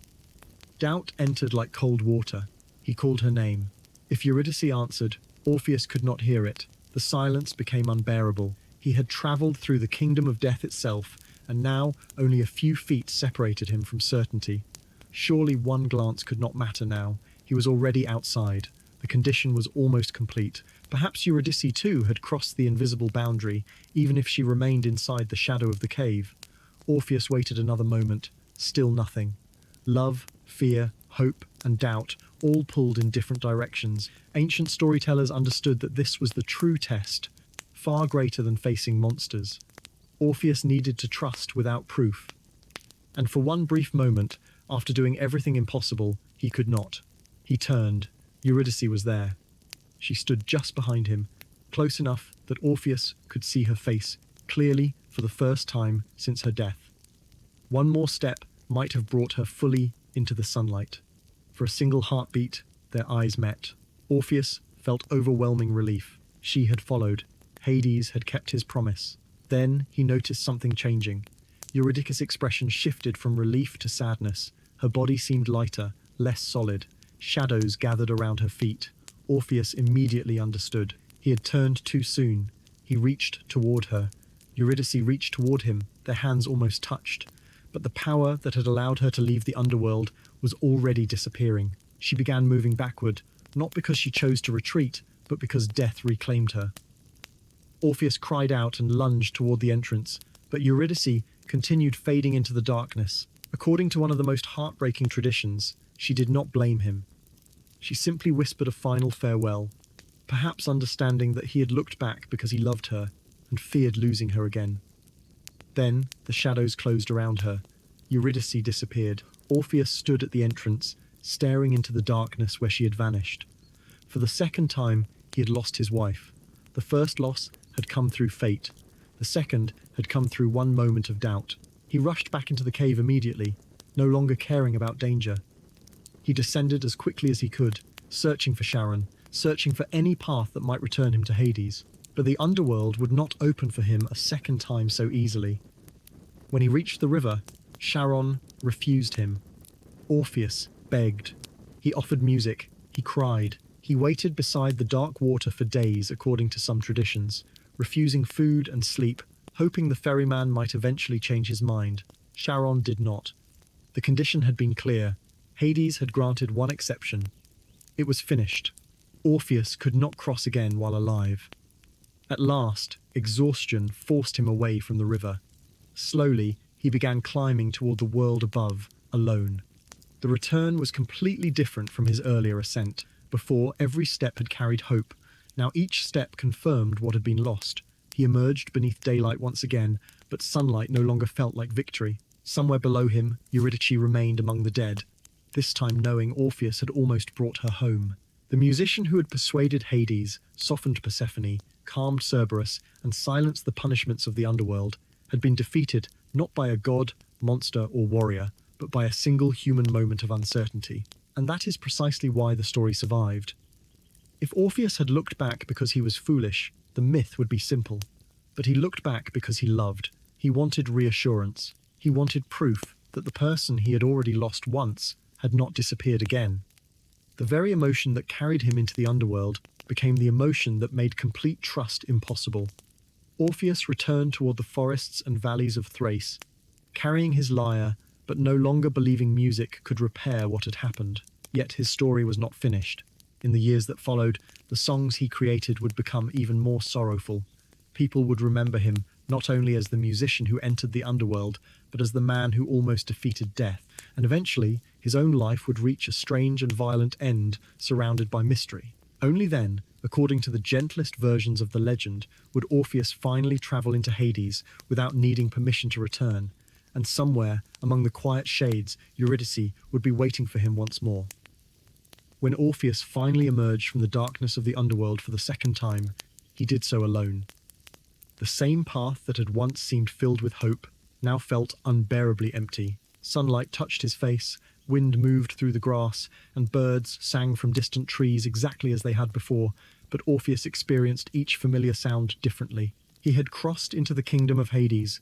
Doubt entered like cold water. He called her name. If Eurydice answered, Orpheus could not hear it. The silence became unbearable. He had travelled through the kingdom of death itself, and now only a few feet separated him from certainty. Surely one glance could not matter now. He was already outside. The condition was almost complete. Perhaps Eurydice too had crossed the invisible boundary, even if she remained inside the shadow of the cave. Orpheus waited another moment. Still nothing. Love, fear, hope, and doubt all pulled in different directions. Ancient storytellers understood that this was the true test, far greater than facing monsters. Orpheus needed to trust without proof. And for one brief moment, after doing everything impossible, he could not. He turned. Eurydice was there. She stood just behind him, close enough that Orpheus could see her face clearly for the first time since her death. One more step might have brought her fully into the sunlight. For a single heartbeat, their eyes met. Orpheus felt overwhelming relief. She had followed. Hades had kept his promise. Then he noticed something changing. Eurydice's expression shifted from relief to sadness. Her body seemed lighter, less solid. Shadows gathered around her feet. Orpheus immediately understood. He had turned too soon. He reached toward her. Eurydice reached toward him, their hands almost touched. But the power that had allowed her to leave the underworld was already disappearing. She began moving backward, not because she chose to retreat, but because death reclaimed her. Orpheus cried out and lunged toward the entrance, but Eurydice continued fading into the darkness. According to one of the most heartbreaking traditions, she did not blame him. She simply whispered a final farewell, perhaps understanding that he had looked back because he loved her and feared losing her again. Then the shadows closed around her. Eurydice disappeared. Orpheus stood at the entrance, staring into the darkness where she had vanished. For the second time, he had lost his wife. The first loss had come through fate. The second had come through one moment of doubt. He rushed back into the cave immediately, no longer caring about danger. He descended as quickly as he could, searching for Charon, searching for any path that might return him to Hades. But the underworld would not open for him a second time so easily. When he reached the river, Charon refused him. Orpheus begged. He offered music. He cried. He waited beside the dark water for days, according to some traditions, refusing food and sleep, hoping the ferryman might eventually change his mind. Charon did not. The condition had been clear. Hades had granted one exception. It was finished. Orpheus could not cross again while alive. At last, exhaustion forced him away from the river. Slowly, he began climbing toward the world above, alone. The return was completely different from his earlier ascent. Before, every step had carried hope. Now each step confirmed what had been lost. He emerged beneath daylight once again, but sunlight no longer felt like victory. Somewhere below him, Eurydice remained among the dead, this time knowing Orpheus had almost brought her home. The musician who had persuaded Hades, softened Persephone, calmed Cerberus, and silenced the punishments of the underworld, had been defeated not by a god, monster, or warrior, but by a single human moment of uncertainty. And that is precisely why the story survived. If Orpheus had looked back because he was foolish, the myth would be simple. But he looked back because he loved. He wanted reassurance. He wanted proof that the person he had already lost once had not disappeared again. The very emotion that carried him into the underworld became the emotion that made complete trust impossible. Orpheus returned toward the forests and valleys of Thrace, carrying his lyre, but no longer believing music could repair what had happened. Yet his story was not finished. In the years that followed, the songs he created would become even more sorrowful. People would remember him not only as the musician who entered the underworld, but as the man who almost defeated death. And eventually, his own life would reach a strange and violent end, surrounded by mystery. Only then, according to the gentlest versions of the legend, would Orpheus finally travel into Hades without needing permission to return. And somewhere, among the quiet shades, Eurydice would be waiting for him once more. When Orpheus finally emerged from the darkness of the underworld for the second time, he did so alone. The same path that had once seemed filled with hope now felt unbearably empty. Sunlight touched his face, wind moved through the grass, and birds sang from distant trees exactly as they had before, but Orpheus experienced each familiar sound differently. He had crossed into the kingdom of Hades,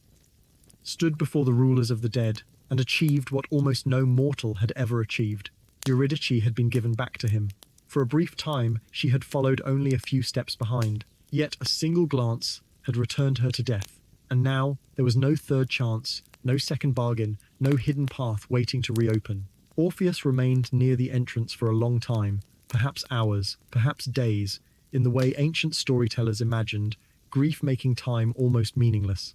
stood before the rulers of the dead, and achieved what almost no mortal had ever achieved. Eurydice had been given back to him. For a brief time, she had followed only a few steps behind, yet a single glance had returned her to death, and now there was no third chance, no second bargain, no hidden path waiting to reopen. Orpheus remained near the entrance for a long time, perhaps hours, perhaps days, in the way ancient storytellers imagined, grief making time almost meaningless.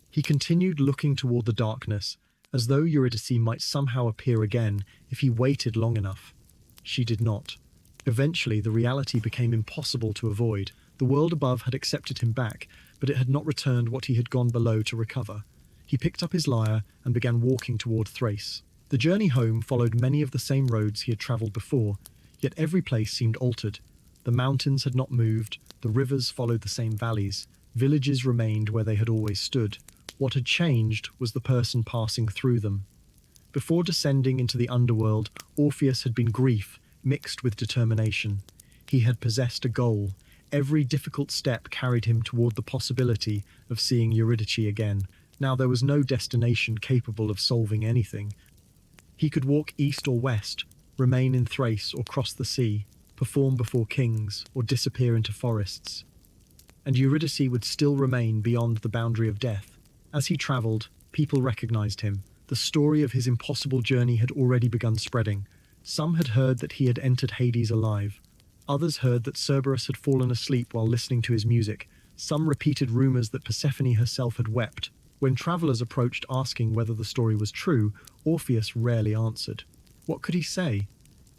He continued looking toward the darkness, as though Eurydice might somehow appear again if he waited long enough. She did not. Eventually, the reality became impossible to avoid. The world above had accepted him back, but it had not returned what he had gone below to recover. He picked up his lyre and began walking toward Thrace. The journey home followed many of the same roads he had travelled before, yet every place seemed altered. The mountains had not moved, the rivers followed the same valleys, villages remained where they had always stood. What had changed was the person passing through them. Before descending into the underworld, Orpheus had been grief mixed with determination. He had possessed a goal. Every difficult step carried him toward the possibility of seeing Eurydice again. Now there was no destination capable of solving anything. He could walk east or west, remain in Thrace or cross the sea, perform before kings or disappear into forests. And Eurydice would still remain beyond the boundary of death. As he travelled, people recognized him. The story of his impossible journey had already begun spreading. Some had heard that he had entered Hades alive. Others heard that Cerberus had fallen asleep while listening to his music. Some repeated rumors that Persephone herself had wept. When travelers approached asking whether the story was true, Orpheus rarely answered. What could he say?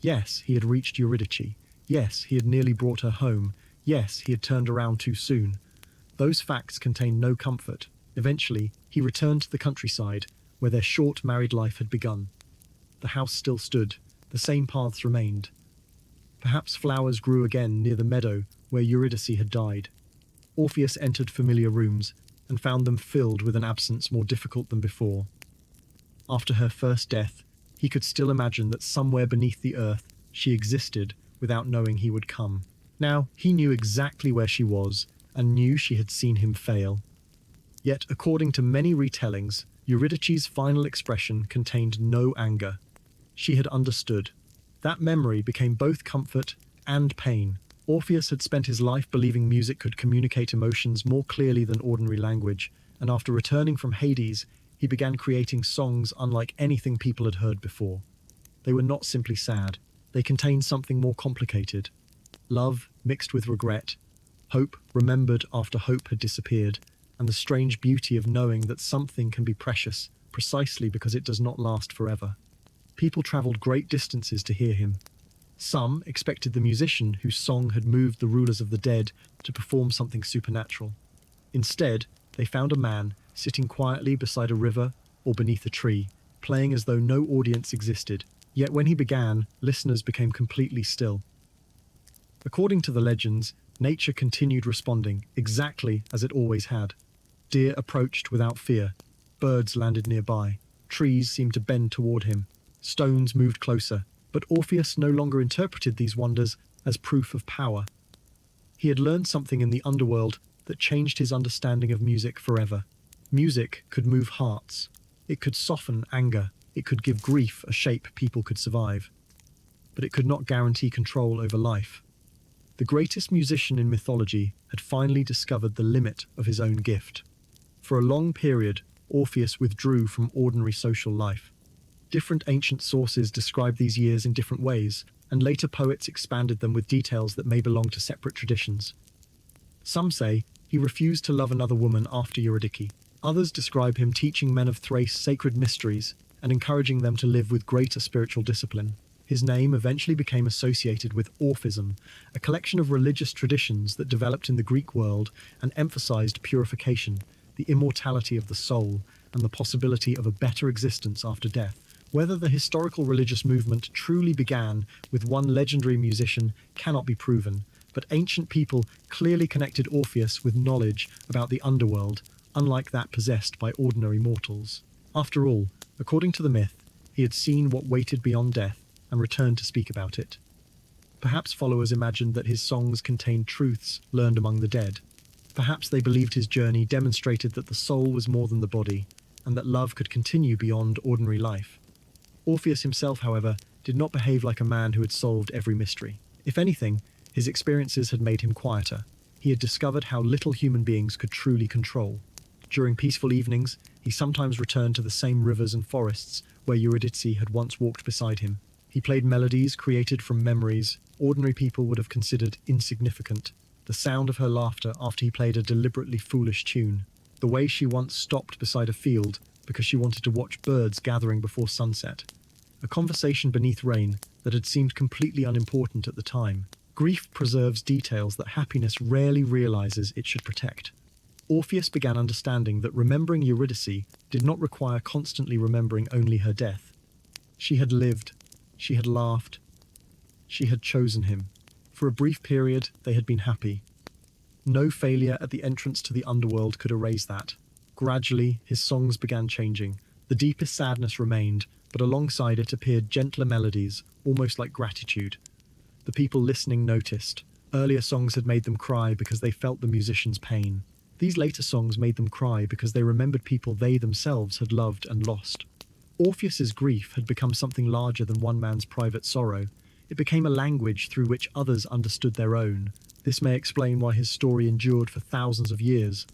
Yes, he had reached Eurydice. Yes, he had nearly brought her home. Yes, he had turned around too soon. Those facts contained no comfort. Eventually, he returned to the countryside, where their short married life had begun. The house still stood. The same paths remained. Perhaps flowers grew again near the meadow where Eurydice had died. Orpheus entered familiar rooms and found them filled with an absence more difficult than before. After her first death, he could still imagine that somewhere beneath the earth she existed without knowing he would come. Now he knew exactly where she was and knew she had seen him fail. Yet, according to many retellings, Eurydice's final expression contained no anger. She had understood. That memory became both comfort and pain. Orpheus had spent his life believing music could communicate emotions more clearly than ordinary language, and after returning from Hades, he began creating songs unlike anything people had heard before. They were not simply sad. They contained something more complicated. Love mixed with regret, hope remembered after hope had disappeared, and the strange beauty of knowing that something can be precious precisely because it does not last forever. People travelled great distances to hear him. Some expected the musician whose song had moved the rulers of the dead to perform something supernatural. Instead, they found a man sitting quietly beside a river or beneath a tree, playing as though no audience existed. Yet when he began, listeners became completely still. According to the legends, nature continued responding exactly as it always had. Deer approached without fear. Birds landed nearby. Trees seemed to bend toward him. Stones moved closer. But Orpheus no longer interpreted these wonders as proof of power. He had learned something in the underworld that changed his understanding of music forever. Music could move hearts. It could soften anger. It could give grief a shape people could survive. But it could not guarantee control over life. The greatest musician in mythology had finally discovered the limit of his own gift. For a long period, Orpheus withdrew from ordinary social life. Different ancient sources describe these years in different ways, and later poets expanded them with details that may belong to separate traditions. Some say he refused to love another woman after Eurydice. Others describe him teaching men of Thrace sacred mysteries and encouraging them to live with greater spiritual discipline. His name eventually became associated with Orphism, a collection of religious traditions that developed in the Greek world and emphasized purification, the immortality of the soul, and the possibility of a better existence after death. Whether the historical religious movement truly began with one legendary musician cannot be proven, but ancient people clearly connected Orpheus with knowledge about the underworld, unlike that possessed by ordinary mortals. After all, according to the myth, he had seen what waited beyond death and returned to speak about it. Perhaps followers imagined that his songs contained truths learned among the dead. Perhaps they believed his journey demonstrated that the soul was more than the body, and that love could continue beyond ordinary life. Orpheus himself, however, did not behave like a man who had solved every mystery. If anything, his experiences had made him quieter. He had discovered how little human beings could truly control. During peaceful evenings, he sometimes returned to the same rivers and forests where Eurydice had once walked beside him. He played melodies created from memories ordinary people would have considered insignificant. The sound of her laughter after he played a deliberately foolish tune. The way she once stopped beside a field because she wanted to watch birds gathering before sunset. A conversation beneath rain that had seemed completely unimportant at the time. Grief preserves details that happiness rarely realizes it should protect. Orpheus began understanding that remembering Eurydice did not require constantly remembering only her death. She had lived, she had laughed, she had chosen him. For a brief period, they had been happy. No failure at the entrance to the underworld could erase that. Gradually, his songs began changing. The deepest sadness remained, but alongside it appeared gentler melodies, almost like gratitude. The people listening noticed. Earlier songs had made them cry because they felt the musician's pain. These later songs made them cry because they remembered people they themselves had loved and lost. Orpheus's grief had become something larger than one man's private sorrow. It became a language through which others understood their own. This may explain why his story endured for thousands of years.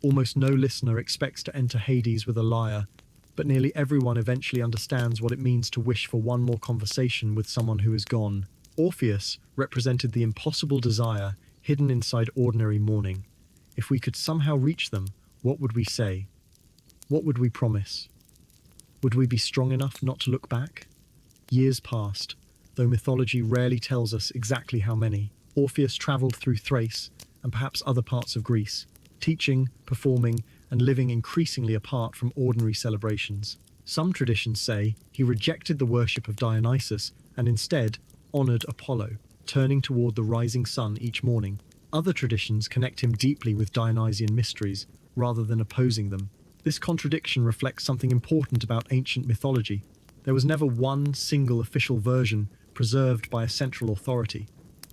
Almost no listener expects to enter Hades with a lyre, but nearly everyone eventually understands what it means to wish for one more conversation with someone who is gone. Orpheus represented the impossible desire hidden inside ordinary mourning. If we could somehow reach them, what would we say? What would we promise? Would we be strong enough not to look back? Years passed, though mythology rarely tells us exactly how many. Orpheus travelled through Thrace and perhaps other parts of Greece, teaching, performing, and living increasingly apart from ordinary celebrations. Some traditions say he rejected the worship of Dionysus and instead honoured Apollo, turning toward the rising sun each morning. Other traditions connect him deeply with Dionysian mysteries, rather than opposing them. This contradiction reflects something important about ancient mythology. There was never one single official version preserved by a central authority.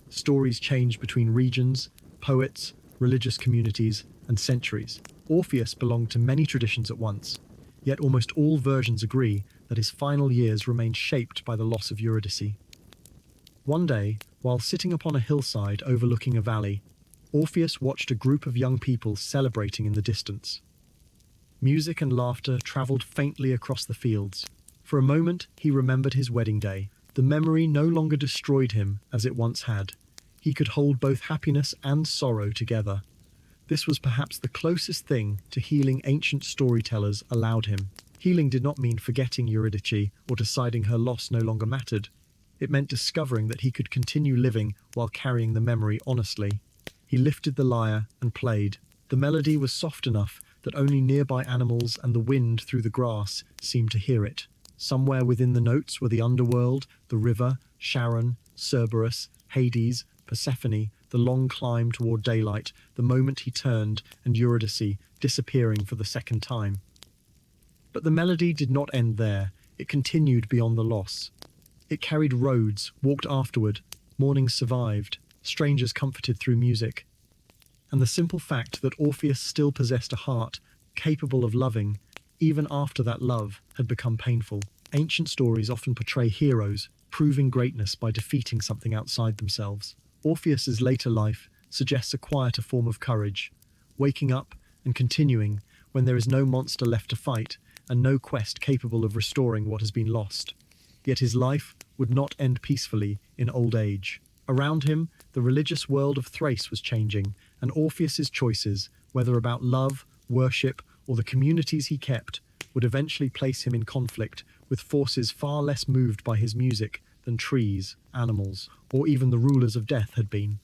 Stories changed between regions, poets, religious communities, and centuries. Orpheus belonged to many traditions at once, yet almost all versions agree that his final years remained shaped by the loss of Eurydice. One day, while sitting upon a hillside overlooking a valley, Orpheus watched a group of young people celebrating in the distance. Music and laughter travelled faintly across the fields. For a moment, he remembered his wedding day. The memory no longer destroyed him as it once had. He could hold both happiness and sorrow together. This was perhaps the closest thing to healing ancient storytellers allowed him. Healing did not mean forgetting Eurydice or deciding her loss no longer mattered. It meant discovering that he could continue living while carrying the memory honestly. He lifted the lyre and played. The melody was soft enough that only nearby animals and the wind through the grass seemed to hear it. Somewhere within the notes were the underworld, the river, Charon, Cerberus, Hades, Persephone, the long climb toward daylight, the moment he turned, and Eurydice disappearing for the second time. But the melody did not end there. It continued beyond the loss. It carried roads, walked afterward, mornings survived, strangers comforted through music. And the simple fact that Orpheus still possessed a heart capable of loving, even after that love had become painful. Ancient stories often portray heroes proving greatness by defeating something outside themselves. Orpheus's later life suggests a quieter form of courage, waking up and continuing when there is no monster left to fight and no quest capable of restoring what has been lost. Yet his life would not end peacefully in old age. Around him, the religious world of Thrace was changing, and Orpheus's choices, whether about love, worship, or the communities he kept, would eventually place him in conflict with forces far less moved by his music than trees, animals, or even the rulers of death had been.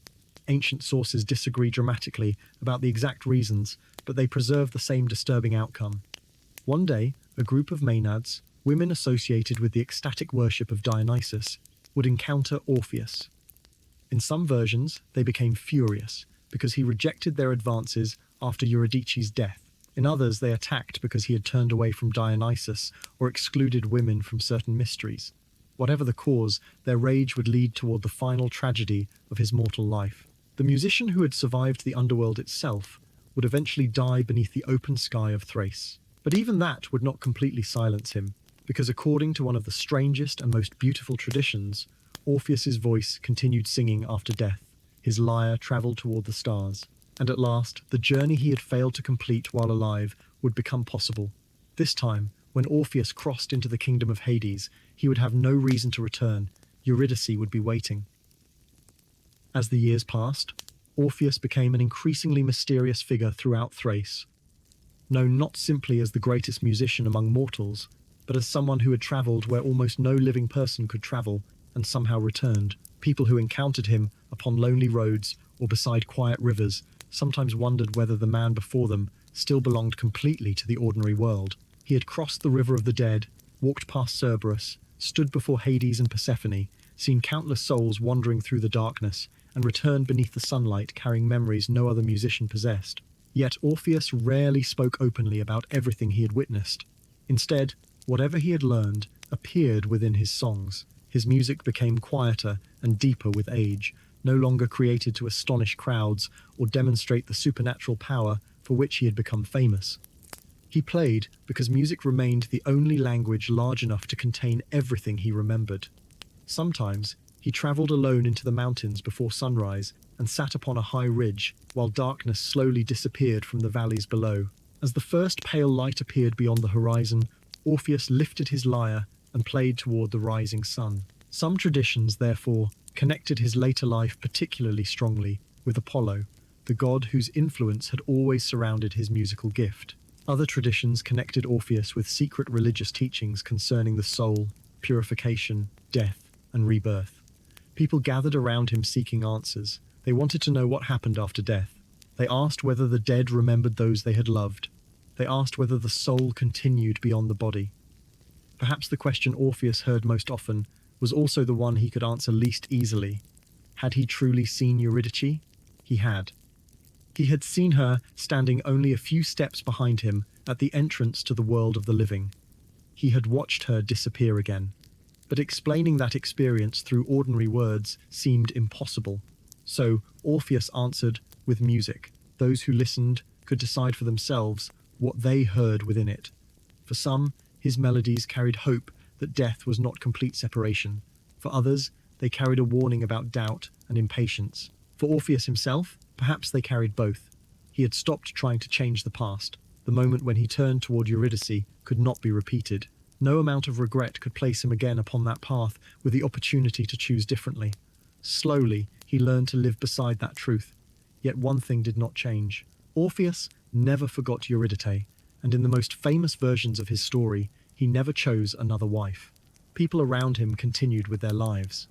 Ancient sources disagree dramatically about the exact reasons, but they preserve the same disturbing outcome. One day, a group of Maenads, women associated with the ecstatic worship of Dionysus, would encounter Orpheus. In some versions, they became furious because he rejected their advances after Eurydice's death. In others, they attacked because he had turned away from Dionysus or excluded women from certain mysteries. Whatever the cause, their rage would lead toward the final tragedy of his mortal life. The musician who had survived the underworld itself would eventually die beneath the open sky of Thrace. But even that would not completely silence him, because according to one of the strangest and most beautiful traditions, Orpheus's voice continued singing after death. His lyre travelled toward the stars, and at last, the journey he had failed to complete while alive would become possible. This time, when Orpheus crossed into the kingdom of Hades, he would have no reason to return. Eurydice would be waiting. As the years passed, Orpheus became an increasingly mysterious figure throughout Thrace. Known not simply as the greatest musician among mortals, but as someone who had travelled where almost no living person could travel and somehow returned. People who encountered him upon lonely roads or beside quiet rivers sometimes wondered whether the man before them still belonged completely to the ordinary world. He had crossed the river of the dead, walked past Cerberus, stood before Hades and Persephone, seen countless souls wandering through the darkness, and returned beneath the sunlight carrying memories no other musician possessed. Yet Orpheus rarely spoke openly about everything he had witnessed. Instead, whatever he had learned appeared within his songs. His music became quieter and deeper with age, no longer created to astonish crowds or demonstrate the supernatural power for which he had become famous. He played because music remained the only language large enough to contain everything he remembered. Sometimes, he travelled alone into the mountains before sunrise and sat upon a high ridge while darkness slowly disappeared from the valleys below. As the first pale light appeared beyond the horizon, Orpheus lifted his lyre and played toward the rising sun. Some traditions, therefore, connected his later life particularly strongly with Apollo, the god whose influence had always surrounded his musical gift. Other traditions connected Orpheus with secret religious teachings concerning the soul, purification, death, and rebirth. People gathered around him seeking answers. They wanted to know what happened after death. They asked whether the dead remembered those they had loved. They asked whether the soul continued beyond the body. Perhaps the question Orpheus heard most often was also the one he could answer least easily. Had he truly seen Eurydice? He had. He had seen her standing only a few steps behind him at the entrance to the world of the living. He had watched her disappear again. But explaining that experience through ordinary words seemed impossible. So Orpheus answered with music. Those who listened could decide for themselves what they heard within it. For some, his melodies carried hope that death was not complete separation. For others, they carried a warning about doubt and impatience. For Orpheus himself, perhaps they carried both. He had stopped trying to change the past. The moment when he turned toward Eurydice could not be repeated. No amount of regret could place him again upon that path with the opportunity to choose differently. Slowly, he learned to live beside that truth. Yet one thing did not change. Orpheus never forgot Eurydice, and in the most famous versions of his story, he never chose another wife. People around him continued with their lives.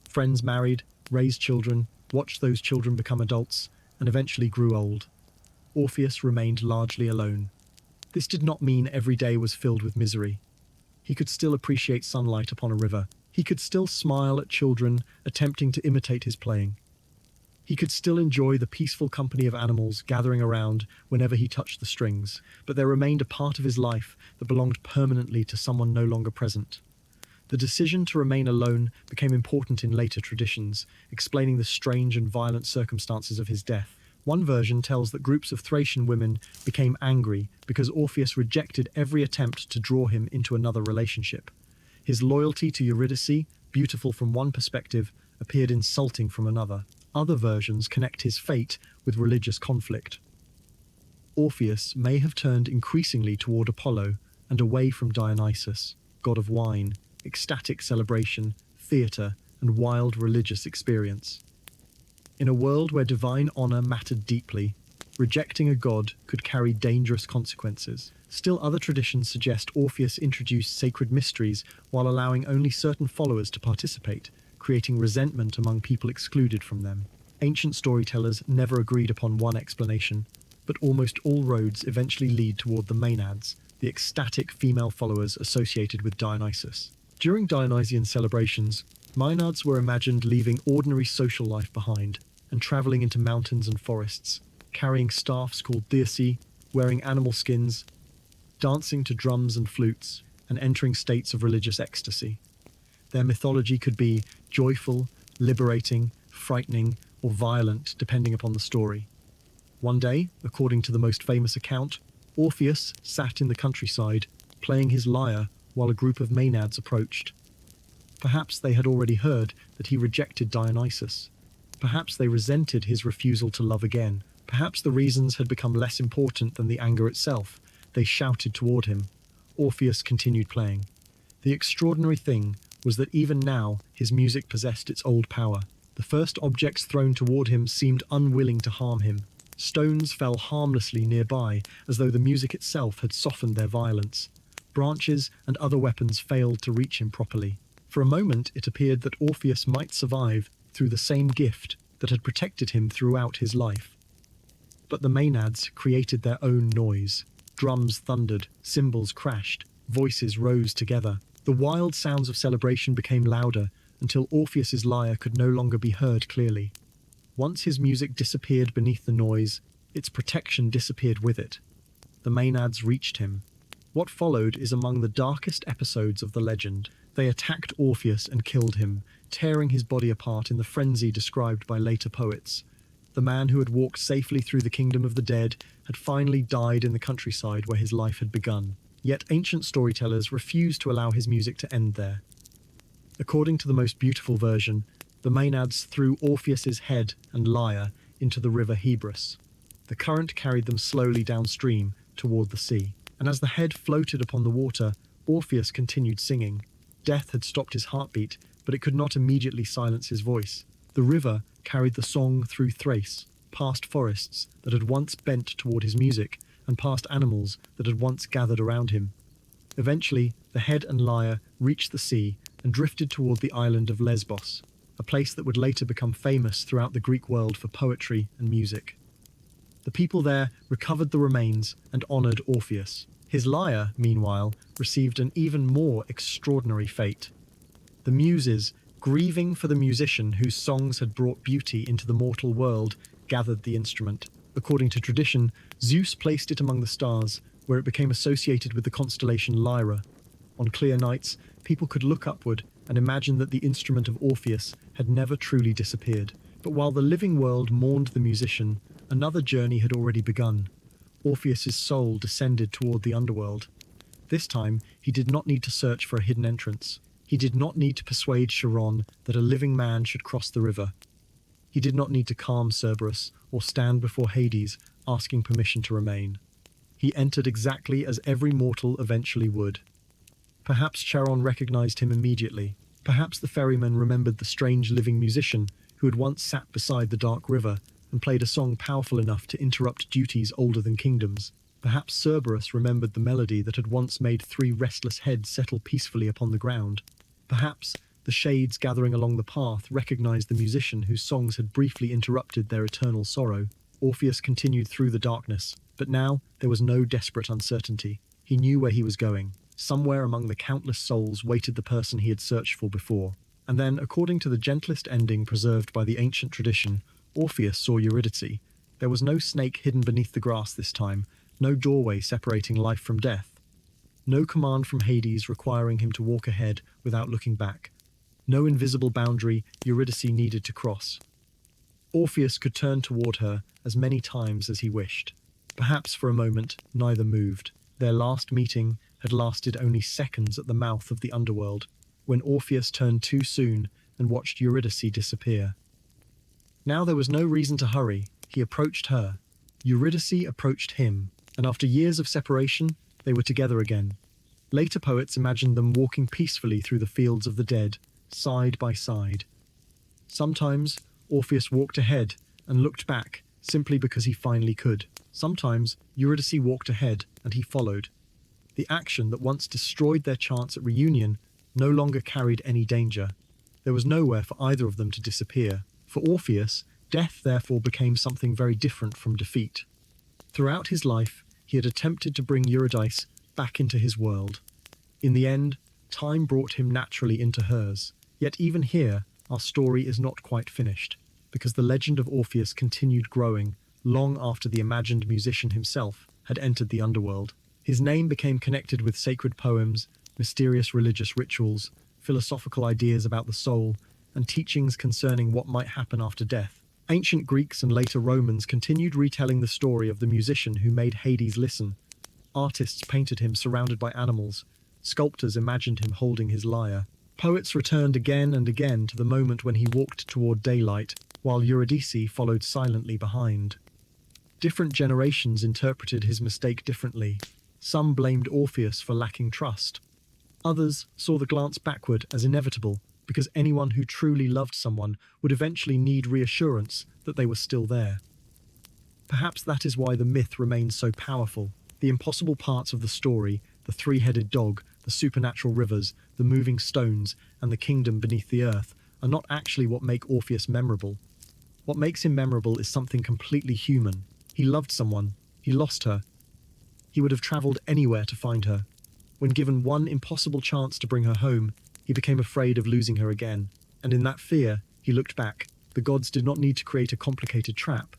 Friends married, raised children, watched those children become adults, and eventually grew old. Orpheus remained largely alone. This did not mean every day was filled with misery. He could still appreciate sunlight upon a river. He could still smile at children attempting to imitate his playing. He could still enjoy the peaceful company of animals gathering around whenever he touched the strings, but there remained a part of his life that belonged permanently to someone no longer present. The decision to remain alone became important in later traditions, explaining the strange and violent circumstances of his death. One version tells that groups of Thracian women became angry because Orpheus rejected every attempt to draw him into another relationship. His loyalty to Eurydice, beautiful from one perspective, appeared insulting from another. Other versions connect his fate with religious conflict. Orpheus may have turned increasingly toward Apollo and away from Dionysus, god of wine, ecstatic celebration, theatre, and wild religious experience. In a world where divine honor mattered deeply, rejecting a god could carry dangerous consequences. Still, other traditions suggest Orpheus introduced sacred mysteries while allowing only certain followers to participate, creating resentment among people excluded from them. Ancient storytellers never agreed upon one explanation, but almost all roads eventually lead toward the Maenads, the ecstatic female followers associated with Dionysus. During Dionysian celebrations, Maenads were imagined leaving ordinary social life behind and traveling into mountains and forests, carrying staffs called thyrsi, wearing animal skins, dancing to drums and flutes, and entering states of religious ecstasy. Their mythology could be joyful, liberating, frightening, or violent, depending upon the story. One day, according to the most famous account, Orpheus sat in the countryside, playing his lyre while a group of Maenads approached. Perhaps they had already heard that he rejected Dionysus. Perhaps they resented his refusal to love again. Perhaps the reasons had become less important than the anger itself. They shouted toward him. Orpheus continued playing. The extraordinary thing was that even now his music possessed its old power. The first objects thrown toward him seemed unwilling to harm him. Stones fell harmlessly nearby, as though the music itself had softened their violence. Branches and other weapons failed to reach him properly. For a moment it appeared that Orpheus might survive through the same gift that had protected him throughout his life. But the Maenads created their own noise. Drums thundered, cymbals crashed, voices rose together. The wild sounds of celebration became louder until Orpheus's lyre could no longer be heard clearly. Once his music disappeared beneath the noise, its protection disappeared with it. The Maenads reached him. What followed is among the darkest episodes of the legend. They attacked Orpheus and killed him, tearing his body apart in the frenzy described by later poets. The man who had walked safely through the kingdom of the dead had finally died in the countryside where his life had begun. Yet ancient storytellers refused to allow his music to end there. According to the most beautiful version, the Maenads threw Orpheus's head and lyre into the river Hebrus. The current carried them slowly downstream toward the sea, and as the head floated upon the water, Orpheus continued singing. Death had stopped his heartbeat, but it could not immediately silence his voice. The river carried the song through Thrace, past forests that had once bent toward his music, and past animals that had once gathered around him. Eventually, the head and lyre reached the sea and drifted toward the island of Lesbos, a place that would later become famous throughout the Greek world for poetry and music. The people there recovered the remains and honored Orpheus. His lyre, meanwhile, received an even more extraordinary fate. The Muses, grieving for the musician whose songs had brought beauty into the mortal world, gathered the instrument. According to tradition, Zeus placed it among the stars, where it became associated with the constellation Lyra. On clear nights, people could look upward and imagine that the instrument of Orpheus had never truly disappeared. But while the living world mourned the musician, another journey had already begun. Orpheus's soul descended toward the underworld. This time, he did not need to search for a hidden entrance. He did not need to persuade Chiron that a living man should cross the river. He did not need to calm Cerberus or stand before Hades asking permission to remain. He entered exactly as every mortal eventually would. Perhaps Charon recognized him immediately. Perhaps the ferryman remembered the strange living musician who had once sat beside the dark river and played a song powerful enough to interrupt duties older than kingdoms. Perhaps Cerberus remembered the melody that had once made three restless heads settle peacefully upon the ground. Perhaps the shades gathering along the path recognized the musician whose songs had briefly interrupted their eternal sorrow. Orpheus continued through the darkness, but now there was no desperate uncertainty. He knew where he was going. Somewhere among the countless souls waited the person he had searched for before. And then, according to the gentlest ending preserved by the ancient tradition, Orpheus saw Eurydice. There was no snake hidden beneath the grass this time, no doorway separating life from death. No command from Hades requiring him to walk ahead without looking back. No invisible boundary Eurydice needed to cross. Orpheus could turn toward her as many times as he wished. Perhaps for a moment, neither moved. Their last meeting had lasted only seconds at the mouth of the underworld, when Orpheus turned too soon and watched Eurydice disappear. Now there was no reason to hurry. He approached her. Eurydice approached him, and after years of separation, they were together again. Later poets imagined them walking peacefully through the fields of the dead, side by side. Sometimes, Orpheus walked ahead and looked back simply because he finally could. Sometimes, Eurydice walked ahead and he followed. The action that once destroyed their chance at reunion no longer carried any danger. There was nowhere for either of them to disappear. For Orpheus, death therefore became something very different from defeat. Throughout his life, he had attempted to bring Eurydice back into his world. In the end, time brought him naturally into hers. Yet even here, our story is not quite finished, because the legend of Orpheus continued growing long after the imagined musician himself had entered the underworld. His name became connected with sacred poems, mysterious religious rituals, philosophical ideas about the soul, and teachings concerning what might happen after death. Ancient Greeks and later Romans continued retelling the story of the musician who made Hades listen. Artists painted him surrounded by animals. Sculptors imagined him holding his lyre. Poets returned again and again to the moment when he walked toward daylight, while Eurydice followed silently behind. Different generations interpreted his mistake differently. Some blamed Orpheus for lacking trust. Others saw the glance backward as inevitable, because anyone who truly loved someone would eventually need reassurance that they were still there. Perhaps that is why the myth remains so powerful. The impossible parts of the story, the three-headed dog, the supernatural rivers, the moving stones, and the kingdom beneath the earth, are not actually what make Orpheus memorable. What makes him memorable is something completely human. He loved someone. He lost her. He would have travelled anywhere to find her. When given one impossible chance to bring her home, he became afraid of losing her again. And in that fear, he looked back. The gods did not need to create a complicated trap.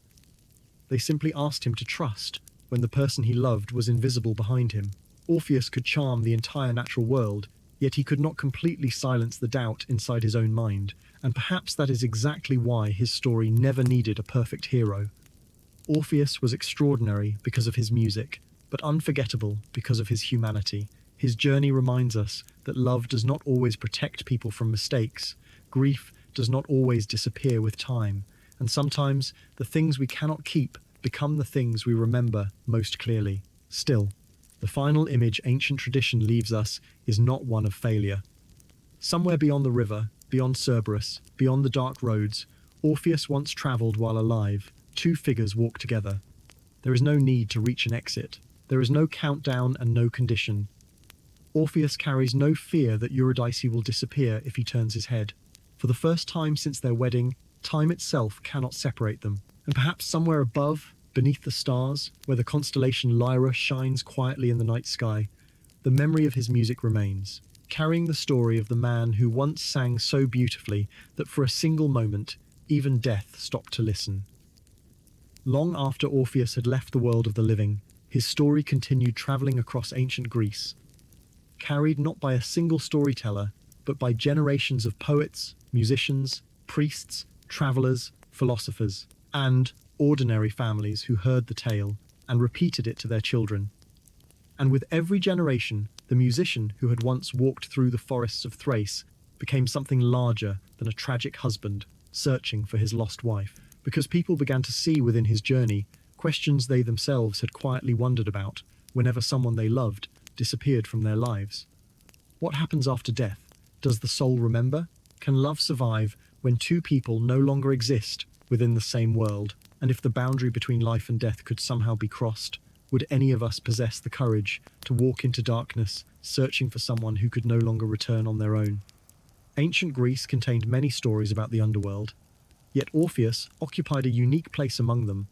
They simply asked him to trust when the person he loved was invisible behind him. Orpheus could charm the entire natural world, yet he could not completely silence the doubt inside his own mind, and perhaps that is exactly why his story never needed a perfect hero. Orpheus was extraordinary because of his music, but unforgettable because of his humanity. His journey reminds us that love does not always protect people from mistakes, grief does not always disappear with time, and sometimes the things we cannot keep become the things we remember most clearly. Still, the final image ancient tradition leaves us is not one of failure. Somewhere beyond the river, beyond Cerberus, beyond the dark roads, Orpheus once travelled while alive. Two figures walk together. There is no need to reach an exit. There is no countdown and no condition. Orpheus carries no fear that Eurydice will disappear if he turns his head. For the first time since their wedding, time itself cannot separate them. And perhaps somewhere above, beneath the stars, where the constellation Lyra shines quietly in the night sky, the memory of his music remains, carrying the story of the man who once sang so beautifully that for a single moment, even death stopped to listen. Long after Orpheus had left the world of the living, his story continued travelling across ancient Greece, carried not by a single storyteller, but by generations of poets, musicians, priests, travellers, philosophers, and ordinary families who heard the tale and repeated it to their children. And with every generation, the musician who had once walked through the forests of Thrace became something larger than a tragic husband searching for his lost wife, because people began to see within his journey questions they themselves had quietly wondered about whenever someone they loved disappeared from their lives. What happens after death? Does the soul remember? Can love survive when two people no longer exist within the same world? And if the boundary between life and death could somehow be crossed, would any of us possess the courage to walk into darkness, searching for someone who could no longer return on their own? Ancient Greece contained many stories about the underworld, yet Orpheus occupied a unique place among them,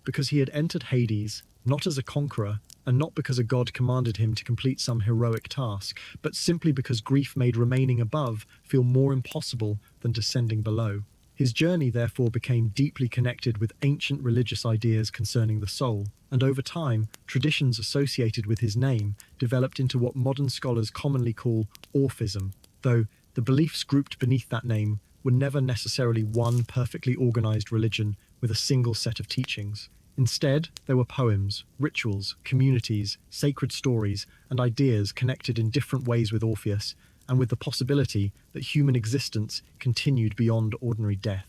because he had entered Hades not as a conqueror, and not because a god commanded him to complete some heroic task, but simply because grief made remaining above feel more impossible than descending below. His journey therefore became deeply connected with ancient religious ideas concerning the soul, and over time, traditions associated with his name developed into what modern scholars commonly call Orphism, though the beliefs grouped beneath that name were never necessarily one perfectly organized religion with a single set of teachings. Instead, there were poems, rituals, communities, sacred stories, and ideas connected in different ways with Orpheus, and with the possibility that human existence continued beyond ordinary death.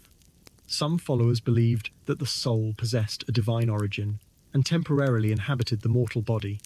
Some followers believed that the soul possessed a divine origin and temporarily inhabited the mortal body,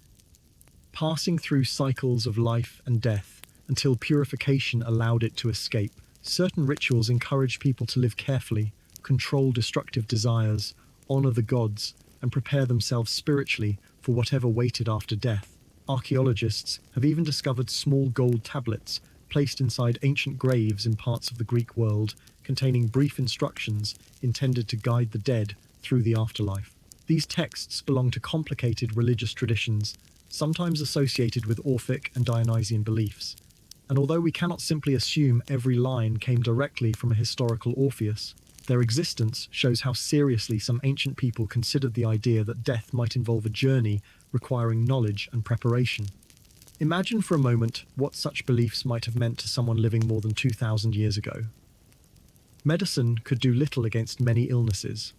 passing through cycles of life and death until purification allowed it to escape. Certain rituals encouraged people to live carefully, control destructive desires, honor the gods, and prepare themselves spiritually for whatever waited after death. Archaeologists have even discovered small gold tablets placed inside ancient graves in parts of the Greek world, containing brief instructions intended to guide the dead through the afterlife. These texts belong to complicated religious traditions, sometimes associated with Orphic and Dionysian beliefs. And although we cannot simply assume every line came directly from a historical Orpheus, their existence shows how seriously some ancient people considered the idea that death might involve a journey requiring knowledge and preparation. Imagine for a moment what such beliefs might have meant to someone living more than 2,000 years ago. Medicine could do little against many illnesses.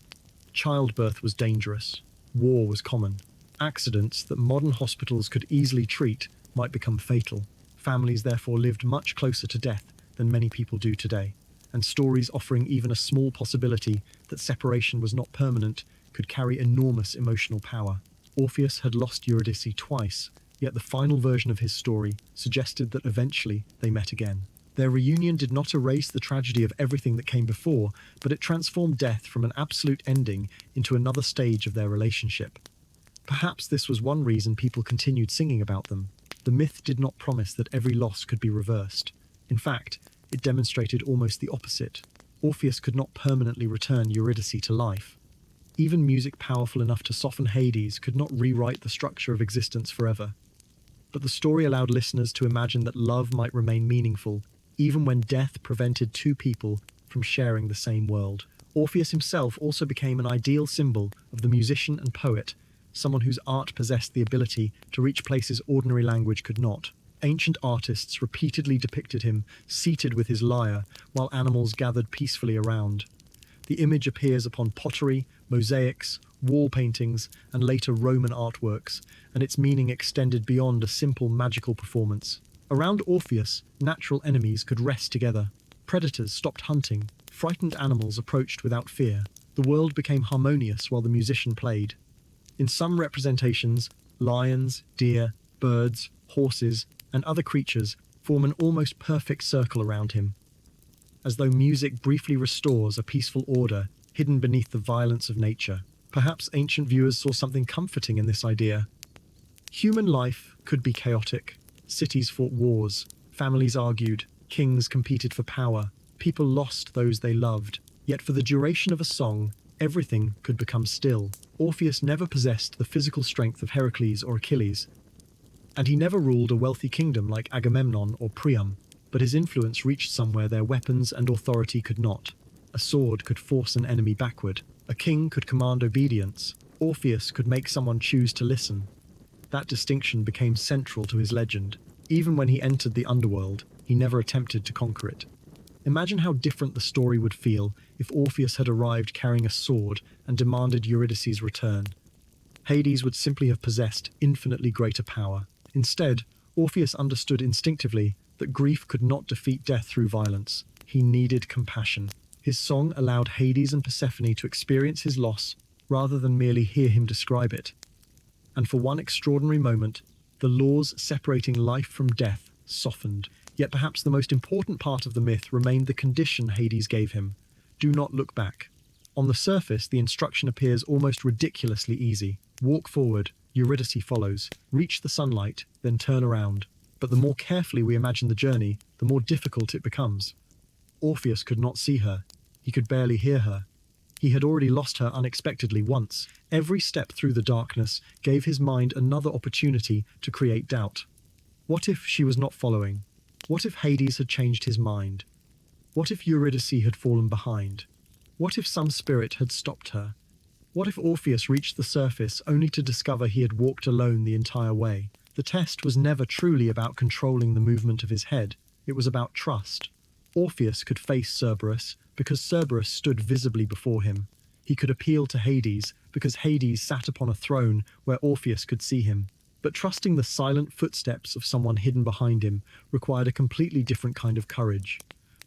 Childbirth was dangerous. War was common. Accidents that modern hospitals could easily treat might become fatal. Families therefore lived much closer to death than many people do today, and stories offering even a small possibility that separation was not permanent could carry enormous emotional power. Orpheus had lost Eurydice twice, yet the final version of his story suggested that eventually they met again. Their reunion did not erase the tragedy of everything that came before, but it transformed death from an absolute ending into another stage of their relationship. Perhaps this was one reason people continued singing about them. The myth did not promise that every loss could be reversed. In fact, it demonstrated almost the opposite. Orpheus could not permanently return Eurydice to life. Even music powerful enough to soften Hades could not rewrite the structure of existence forever. But the story allowed listeners to imagine that love might remain meaningful, even when death prevented two people from sharing the same world. Orpheus himself also became an ideal symbol of the musician and poet, someone whose art possessed the ability to reach places ordinary language could not. Ancient artists repeatedly depicted him seated with his lyre, while animals gathered peacefully around. The image appears upon pottery, mosaics, wall paintings, and later Roman artworks, and its meaning extended beyond a simple magical performance. Around Orpheus, natural enemies could rest together. Predators stopped hunting, frightened animals approached without fear. The world became harmonious while the musician played. In some representations, lions, deer, birds, horses, and other creatures form an almost perfect circle around him, as though music briefly restores a peaceful order hidden beneath the violence of nature. Perhaps ancient viewers saw something comforting in this idea. Human life could be chaotic. Cities fought wars, families argued, kings competed for power, people lost those they loved. Yet for the duration of a song, everything could become still. Orpheus never possessed the physical strength of Heracles or Achilles, and he never ruled a wealthy kingdom like Agamemnon or Priam, but his influence reached somewhere their weapons and authority could not. A sword could force an enemy backward. A king could command obedience. Orpheus could make someone choose to listen. That distinction became central to his legend. Even when he entered the Underworld, he never attempted to conquer it. Imagine how different the story would feel if Orpheus had arrived carrying a sword and demanded Eurydice's return. Hades would simply have possessed infinitely greater power. Instead, Orpheus understood instinctively that grief could not defeat death through violence. He needed compassion. His song allowed Hades and Persephone to experience his loss rather than merely hear him describe it. And for one extraordinary moment, the laws separating life from death softened. Yet perhaps the most important part of the myth remained the condition Hades gave him. Do not look back. On the surface, the instruction appears almost ridiculously easy. Walk forward, Eurydice follows, reach the sunlight, then turn around. But the more carefully we imagine the journey, the more difficult it becomes. Orpheus could not see her. He could barely hear her. He had already lost her unexpectedly once. Every step through the darkness gave his mind another opportunity to create doubt. What if she was not following? What if Hades had changed his mind? What if Eurydice had fallen behind? What if some spirit had stopped her? What if Orpheus reached the surface only to discover he had walked alone the entire way? The test was never truly about controlling the movement of his head. It was about trust. Orpheus could face Cerberus because Cerberus stood visibly before him. He could appeal to Hades because Hades sat upon a throne where Orpheus could see him. But trusting the silent footsteps of someone hidden behind him required a completely different kind of courage.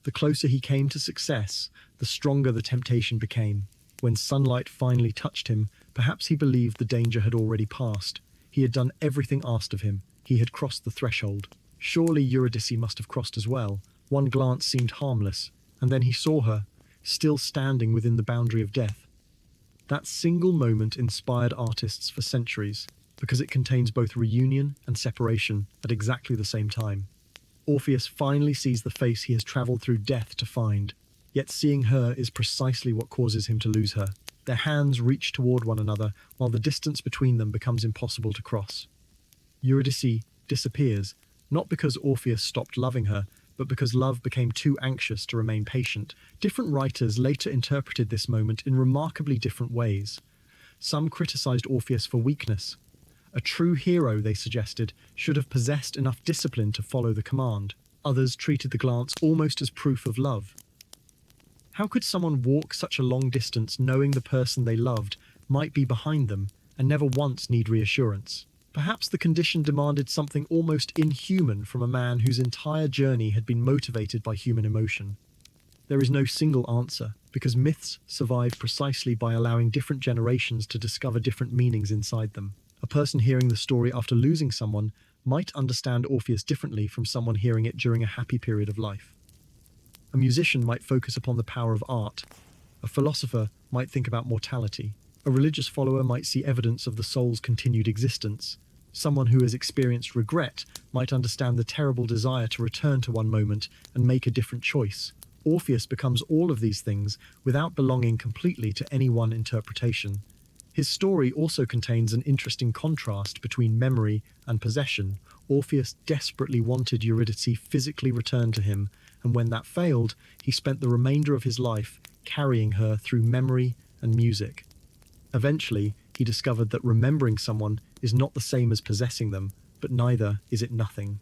The closer he came to success, the stronger the temptation became. When sunlight finally touched him, perhaps he believed the danger had already passed. He had done everything asked of him. He had crossed the threshold. Surely Eurydice must have crossed as well. One glance seemed harmless, and then he saw her, still standing within the boundary of death. That single moment inspired artists for centuries, because it contains both reunion and separation at exactly the same time. Orpheus finally sees the face he has traveled through death to find, yet seeing her is precisely what causes him to lose her. Their hands reach toward one another, while the distance between them becomes impossible to cross. Eurydice disappears, not because Orpheus stopped loving her, but because love became too anxious to remain patient. Different writers later interpreted this moment in remarkably different ways. Some criticized Orpheus for weakness. A true hero, they suggested, should have possessed enough discipline to follow the command. Others treated the glance almost as proof of love. How could someone walk such a long distance knowing the person they loved might be behind them and never once need reassurance? Perhaps the condition demanded something almost inhuman from a man whose entire journey had been motivated by human emotion. There is no single answer, because myths survive precisely by allowing different generations to discover different meanings inside them. A person hearing the story after losing someone might understand Orpheus differently from someone hearing it during a happy period of life. A musician might focus upon the power of art. A philosopher might think about mortality. A religious follower might see evidence of the soul's continued existence. Someone who has experienced regret might understand the terrible desire to return to one moment and make a different choice. Orpheus becomes all of these things without belonging completely to any one interpretation. His story also contains an interesting contrast between memory and possession. Orpheus desperately wanted Eurydice physically returned to him, and when that failed, he spent the remainder of his life carrying her through memory and music. Eventually, he discovered that remembering someone is not the same as possessing them, but neither is it nothing.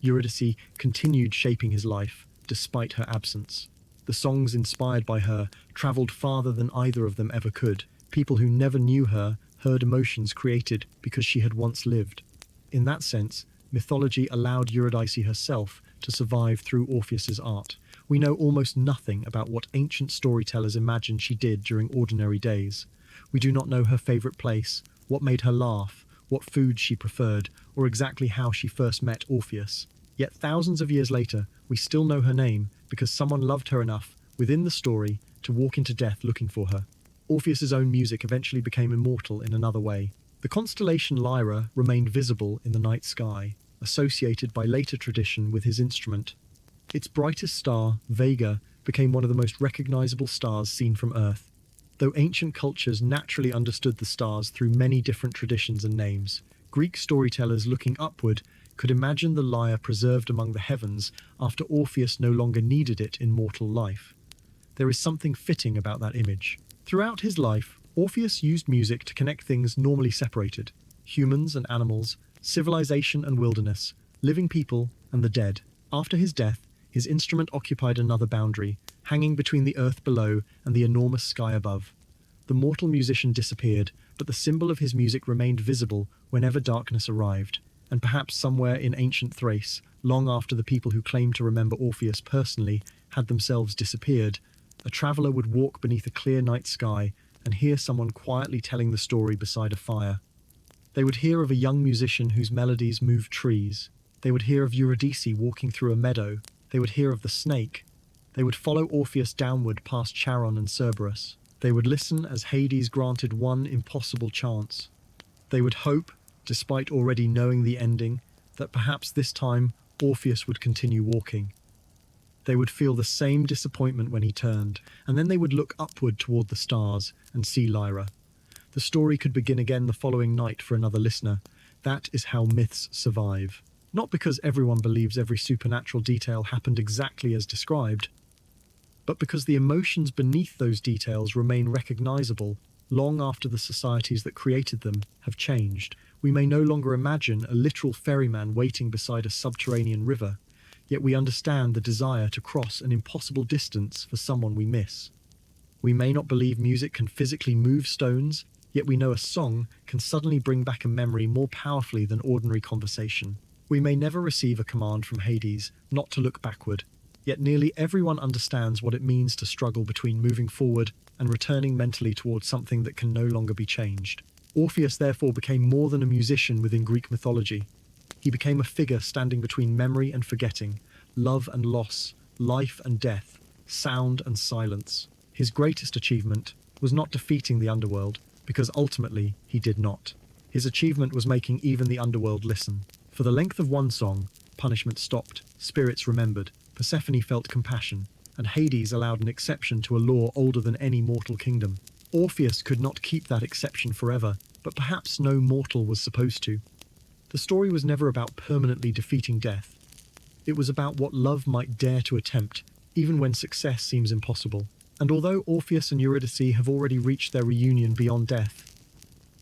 Eurydice continued shaping his life, despite her absence. The songs inspired by her traveled farther than either of them ever could. People who never knew her heard emotions created because she had once lived. In that sense, mythology allowed Eurydice herself to survive through Orpheus's art. We know almost nothing about what ancient storytellers imagined she did during ordinary days. We do not know her favorite place, what made her laugh, what food she preferred, or exactly how she first met Orpheus. Yet thousands of years later, we still know her name because someone loved her enough within the story to walk into death looking for her. Orpheus's own music eventually became immortal in another way. The constellation Lyra remained visible in the night sky, associated by later tradition with his instrument. Its brightest star, Vega, became one of the most recognizable stars seen from Earth. Though ancient cultures naturally understood the stars through many different traditions and names, Greek storytellers looking upward could imagine the lyre preserved among the heavens after Orpheus no longer needed it in mortal life. There is something fitting about that image. Throughout his life, Orpheus used music to connect things normally separated: humans and animals, civilization and wilderness, living people and the dead. After his death, his instrument occupied another boundary, hanging between the earth below and the enormous sky above. The mortal musician disappeared, but the symbol of his music remained visible whenever darkness arrived. And perhaps somewhere in ancient Thrace, long after the people who claimed to remember Orpheus personally had themselves disappeared, a traveller would walk beneath a clear night sky and hear someone quietly telling the story beside a fire. They would hear of a young musician whose melodies moved trees. They would hear of Eurydice walking through a meadow. They would hear of the snake. They would follow Orpheus downward past Charon and Cerberus. They would listen as Hades granted one impossible chance. They would hope, despite already knowing the ending, that perhaps this time Orpheus would continue walking. They would feel the same disappointment when he turned, and then they would look upward toward the stars and see Lyra. The story could begin again the following night for another listener. That is how myths survive. Not because everyone believes every supernatural detail happened exactly as described, but because the emotions beneath those details remain recognizable long after the societies that created them have changed. We may no longer imagine a literal ferryman waiting beside a subterranean river, yet we understand the desire to cross an impossible distance for someone we miss. We may not believe music can physically move stones, yet we know a song can suddenly bring back a memory more powerfully than ordinary conversation. We may never receive a command from Hades not to look backward, yet nearly everyone understands what it means to struggle between moving forward and returning mentally towards something that can no longer be changed. Orpheus therefore became more than a musician within Greek mythology. He became a figure standing between memory and forgetting, love and loss, life and death, sound and silence. His greatest achievement was not defeating the Underworld, because ultimately he did not. His achievement was making even the Underworld listen. For the length of one song, punishment stopped, spirits remembered, Persephone felt compassion, and Hades allowed an exception to a law older than any mortal kingdom. Orpheus could not keep that exception forever, but perhaps no mortal was supposed to. The story was never about permanently defeating death. It was about what love might dare to attempt, even when success seems impossible. And although Orpheus and Eurydice have already reached their reunion beyond death,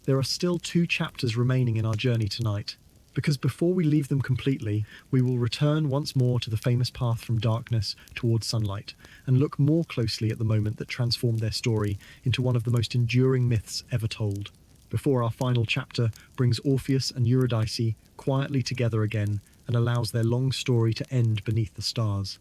there are still 2 chapters remaining in our journey tonight, because before we leave them completely, we will return once more to the famous path from darkness towards sunlight, and look more closely at the moment that transformed their story into one of the most enduring myths ever told. Before our final chapter brings Orpheus and Eurydice quietly together again and allows their long story to end beneath the stars.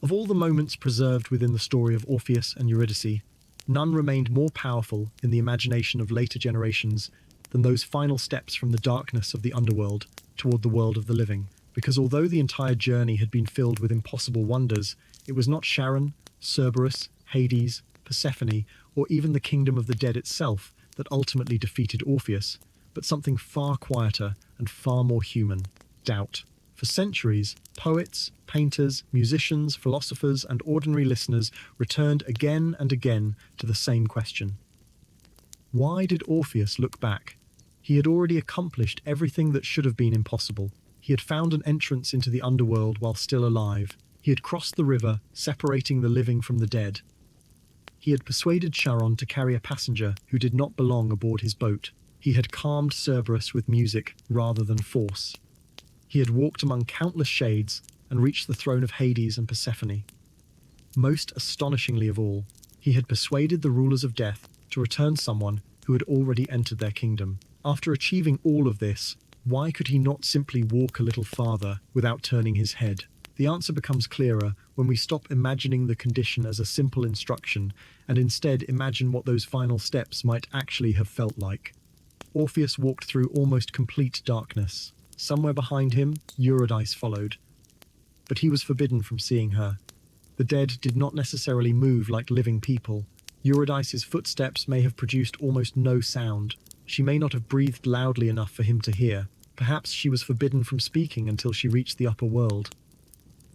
Of all the moments preserved within the story of Orpheus and Eurydice, none remained more powerful in the imagination of later generations than those final steps from the darkness of the underworld toward the world of the living. Because although the entire journey had been filled with impossible wonders, it was not Charon, Cerberus, Hades, Persephone, or even the kingdom of the dead itself that ultimately defeated Orpheus, but something far quieter and far more human: doubt. For centuries, Poets, painters, musicians, philosophers, and ordinary listeners returned again and again to the same question. Why did Orpheus look back? He had already accomplished everything that should have been impossible. He had found an entrance into the underworld while still alive. He had crossed the river, separating the living from the dead. He had persuaded Charon to carry a passenger who did not belong aboard his boat. He had calmed Cerberus with music rather than force. He had walked among countless shades and reached the throne of Hades and Persephone. Most astonishingly of all, he had persuaded the rulers of death to return someone who had already entered their kingdom. After achieving all of this, why could he not simply walk a little farther without turning his head? The answer becomes clearer when we stop imagining the condition as a simple instruction and instead imagine what those final steps might actually have felt like. Orpheus walked through almost complete darkness. Somewhere behind him, Eurydice followed. But he was forbidden from seeing her. The dead did not necessarily move like living people. Eurydice's footsteps may have produced almost no sound. She may not have breathed loudly enough for him to hear. Perhaps she was forbidden from speaking until she reached the upper world.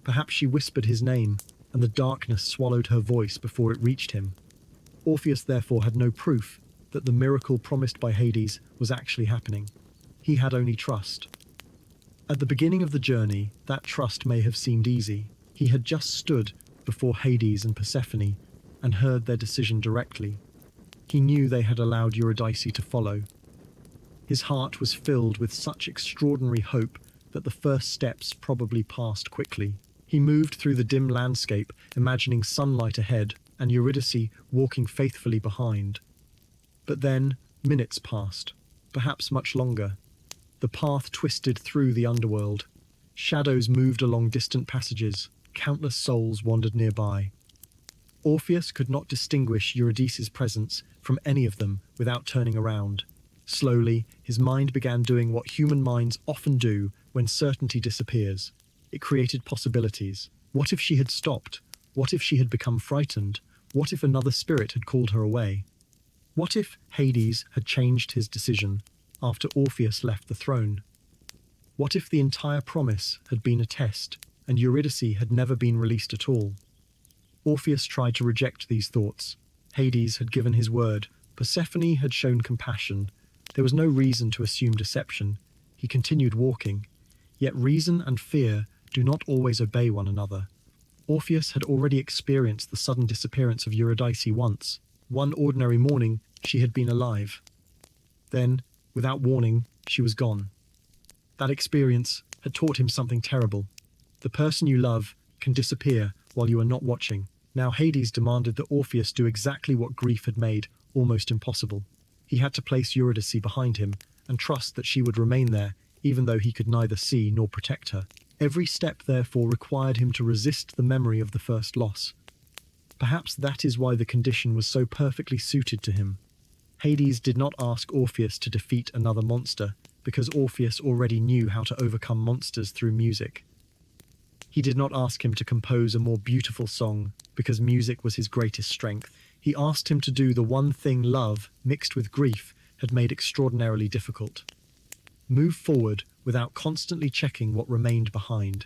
Perhaps she whispered his name, and the darkness swallowed her voice before it reached him. Orpheus therefore had no proof that the miracle promised by Hades was actually happening. He had only trust. At the beginning of the journey, that trust may have seemed easy. He had just stood before Hades and Persephone and heard their decision directly. He knew they had allowed Eurydice to follow. His heart was filled with such extraordinary hope that the first steps probably passed quickly. He moved through the dim landscape, imagining sunlight ahead and Eurydice walking faithfully behind. But then, minutes passed, perhaps much longer. The path twisted through the underworld. Shadows moved along distant passages. Countless souls wandered nearby. Orpheus could not distinguish Eurydice's presence from any of them without turning around. Slowly, his mind began doing what human minds often do when certainty disappears. It created possibilities. What if she had stopped? What if she had become frightened? What if another spirit had called her away? What if Hades had changed his decision after Orpheus left the throne? What if the entire promise had been a test and Eurydice had never been released at all? Orpheus tried to reject these thoughts. Hades had given his word. Persephone had shown compassion. There was no reason to assume deception. He continued walking. Yet reason and fear do not always obey one another. Orpheus had already experienced the sudden disappearance of Eurydice once. One ordinary morning, she had been alive. Then, without warning, she was gone. That experience had taught him something terrible. The person you love can disappear while you are not watching. Now Hades demanded that Orpheus do exactly what grief had made almost impossible. He had to place Eurydice behind him and trust that she would remain there, even though he could neither see nor protect her. Every step, therefore, required him to resist the memory of the first loss. Perhaps that is why the condition was so perfectly suited to him. Hades did not ask Orpheus to defeat another monster, because Orpheus already knew how to overcome monsters through music. He did not ask him to compose a more beautiful song, because music was his greatest strength. He asked him to do the one thing love, mixed with grief, had made extraordinarily difficult. Move forward without constantly checking what remained behind.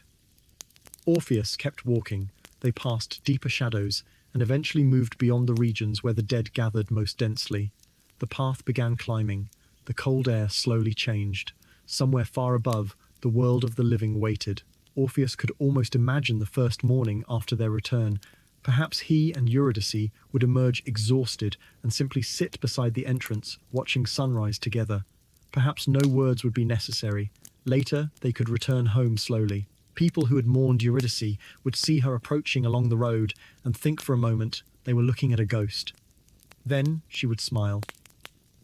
Orpheus kept walking. They passed deeper shadows and eventually moved beyond the regions where the dead gathered most densely. The path began climbing. The cold air slowly changed. Somewhere far above, the world of the living waited. Orpheus could almost imagine the first morning after their return. Perhaps he and Eurydice would emerge exhausted and simply sit beside the entrance, watching sunrise together. Perhaps no words would be necessary. Later, they could return home slowly. People who had mourned Eurydice would see her approaching along the road and think for a moment they were looking at a ghost. Then she would smile.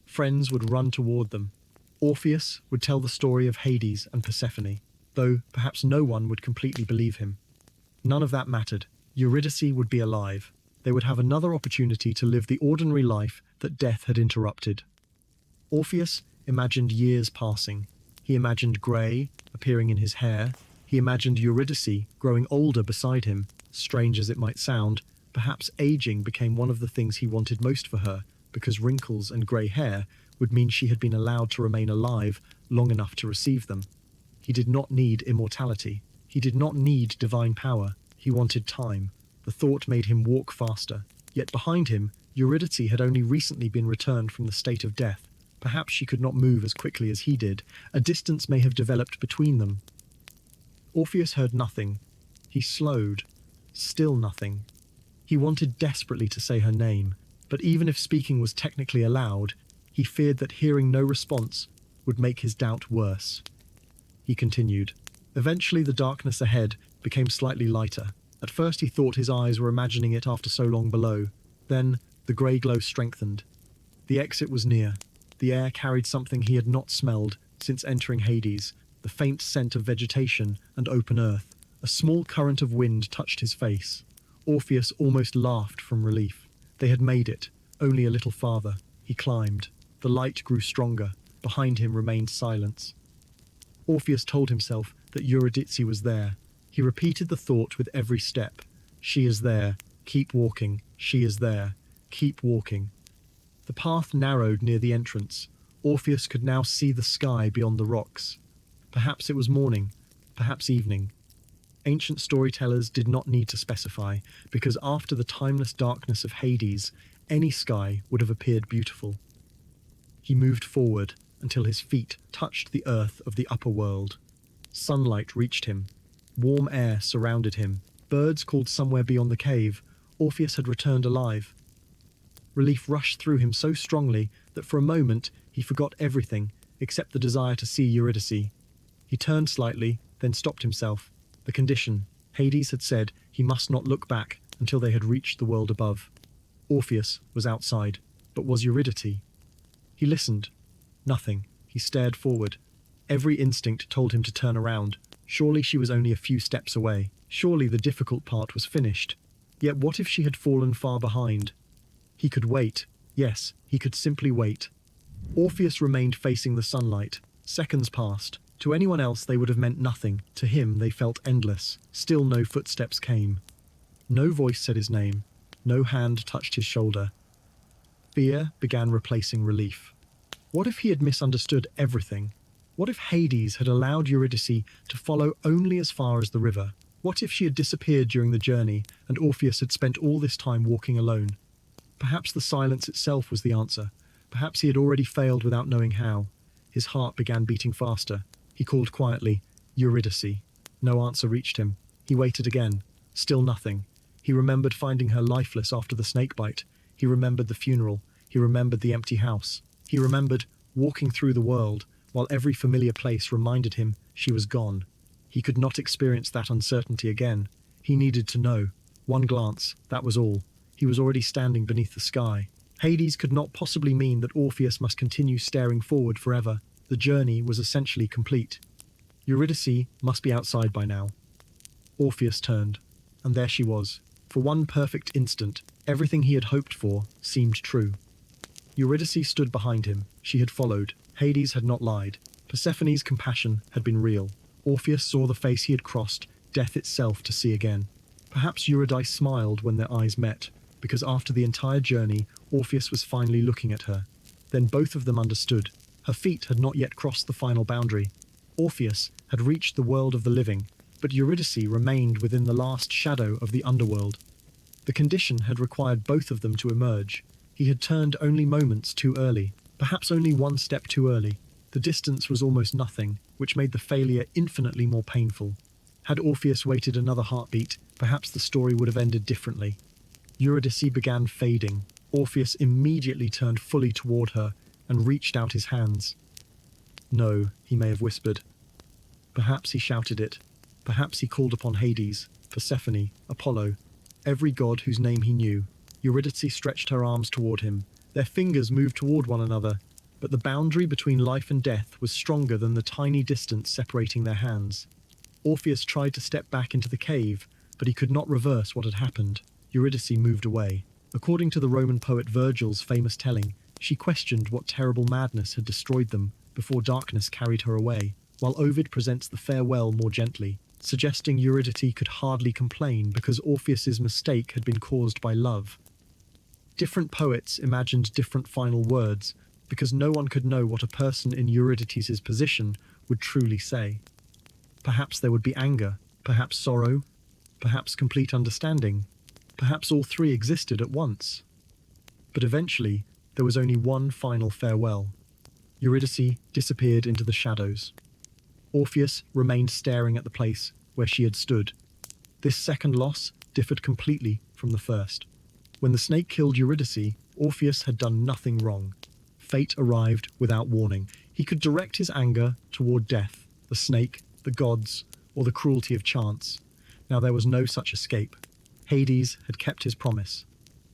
Friends would run toward them. Orpheus would tell the story of Hades and Persephone, though perhaps no one would completely believe him. None of that mattered. Eurydice would be alive. They would have another opportunity to live the ordinary life that death had interrupted. Orpheus imagined years passing. He imagined grey appearing in his hair. He imagined Eurydice growing older beside him. Strange as it might sound, perhaps aging became one of the things he wanted most for her, because wrinkles and grey hair would mean she had been allowed to remain alive long enough to receive them. He did not need immortality. He did not need divine power. He wanted time. The thought made him walk faster. Yet behind him, Eurydice had only recently been returned from the state of death. Perhaps she could not move as quickly as he did. A distance may have developed between them. Orpheus heard nothing. He slowed. Still nothing. He wanted desperately to say her name, but even if speaking was technically allowed, he feared that hearing no response would make his doubt worse. He continued. Eventually the darkness ahead became slightly lighter. At first he thought his eyes were imagining it after so long below. Then the grey glow strengthened. The exit was near. The air carried something he had not smelled since entering Hades, the faint scent of vegetation and open earth. A small current of wind touched his face. Orpheus almost laughed from relief. They had made it, only a little farther. He climbed. The light grew stronger. Behind him remained silence. Orpheus told himself that Eurydice was there. He repeated the thought with every step. She is there. Keep walking. She is there. Keep walking. The path narrowed near the entrance. Orpheus could now see the sky beyond the rocks. Perhaps it was morning, perhaps evening. Ancient storytellers did not need to specify, because after the timeless darkness of Hades, any sky would have appeared beautiful. He moved forward until his feet touched the earth of the upper world. Sunlight reached him. Warm air surrounded him. Birds called somewhere beyond the cave. Orpheus had returned alive. Relief rushed through him so strongly that for a moment he forgot everything except the desire to see Eurydice. He turned slightly, then stopped himself. The condition. Hades had said he must not look back until they had reached the world above. Orpheus was outside, but was Eurydice? He listened. Nothing. He stared forward. Every instinct told him to turn around. Surely she was only a few steps away. Surely the difficult part was finished. Yet what if she had fallen far behind? He could wait. Yes, he could simply wait. Orpheus remained facing the sunlight. Seconds passed. To anyone else they would have meant nothing. To him they felt endless. Still no footsteps came. No voice said his name. No hand touched his shoulder. Fear began replacing relief. What if he had misunderstood everything? What if Hades had allowed Eurydice to follow only as far as the river? What if she had disappeared during the journey and Orpheus had spent all this time walking alone? Perhaps the silence itself was the answer. Perhaps he had already failed without knowing how. His heart began beating faster. He called quietly, Eurydice. No answer reached him. He waited again. Still nothing. He remembered finding her lifeless after the snakebite. He remembered the funeral. He remembered the empty house. He remembered walking through the world, while every familiar place reminded him she was gone. He could not experience that uncertainty again. He needed to know. One glance, that was all. He was already standing beneath the sky. Hades could not possibly mean that Orpheus must continue staring forward forever. The journey was essentially complete. Eurydice must be outside by now. Orpheus turned, and there she was. For one perfect instant, everything he had hoped for seemed true. Eurydice stood behind him. She had followed. Hades had not lied. Persephone's compassion had been real. Orpheus saw the face he had crossed, death itself to see again. Perhaps Eurydice smiled when their eyes met, because after the entire journey, Orpheus was finally looking at her. Then both of them understood. Her feet had not yet crossed the final boundary. Orpheus had reached the world of the living, but Eurydice remained within the last shadow of the underworld. The condition had required both of them to emerge. He had turned only moments too early, perhaps only one step too early. The distance was almost nothing, which made the failure infinitely more painful. Had Orpheus waited another heartbeat, perhaps the story would have ended differently. Eurydice began fading. Orpheus immediately turned fully toward her and reached out his hands. No, he may have whispered. Perhaps he shouted it. Perhaps he called upon Hades, Persephone, Apollo, every god whose name he knew. Eurydice stretched her arms toward him. Their fingers moved toward one another, but the boundary between life and death was stronger than the tiny distance separating their hands. Orpheus tried to step back into the cave, but he could not reverse what had happened. Eurydice moved away. According to the Roman poet Virgil's famous telling, she questioned what terrible madness had destroyed them before darkness carried her away, while Ovid presents the farewell more gently, suggesting Eurydice could hardly complain because Orpheus's mistake had been caused by love. Different poets imagined different final words, because no one could know what a person in Eurydice's position would truly say. Perhaps there would be anger, Perhaps sorrow, perhaps complete understanding, perhaps all three existed at once. But eventually, there was only one final farewell. Eurydice disappeared into the shadows. Orpheus remained staring at the place where she had stood. This second loss differed completely from the first. When the snake killed Eurydice, Orpheus had done nothing wrong. Fate arrived without warning. He could direct his anger toward death, the snake, the gods, or the cruelty of chance. Now there was no such escape. Hades had kept his promise.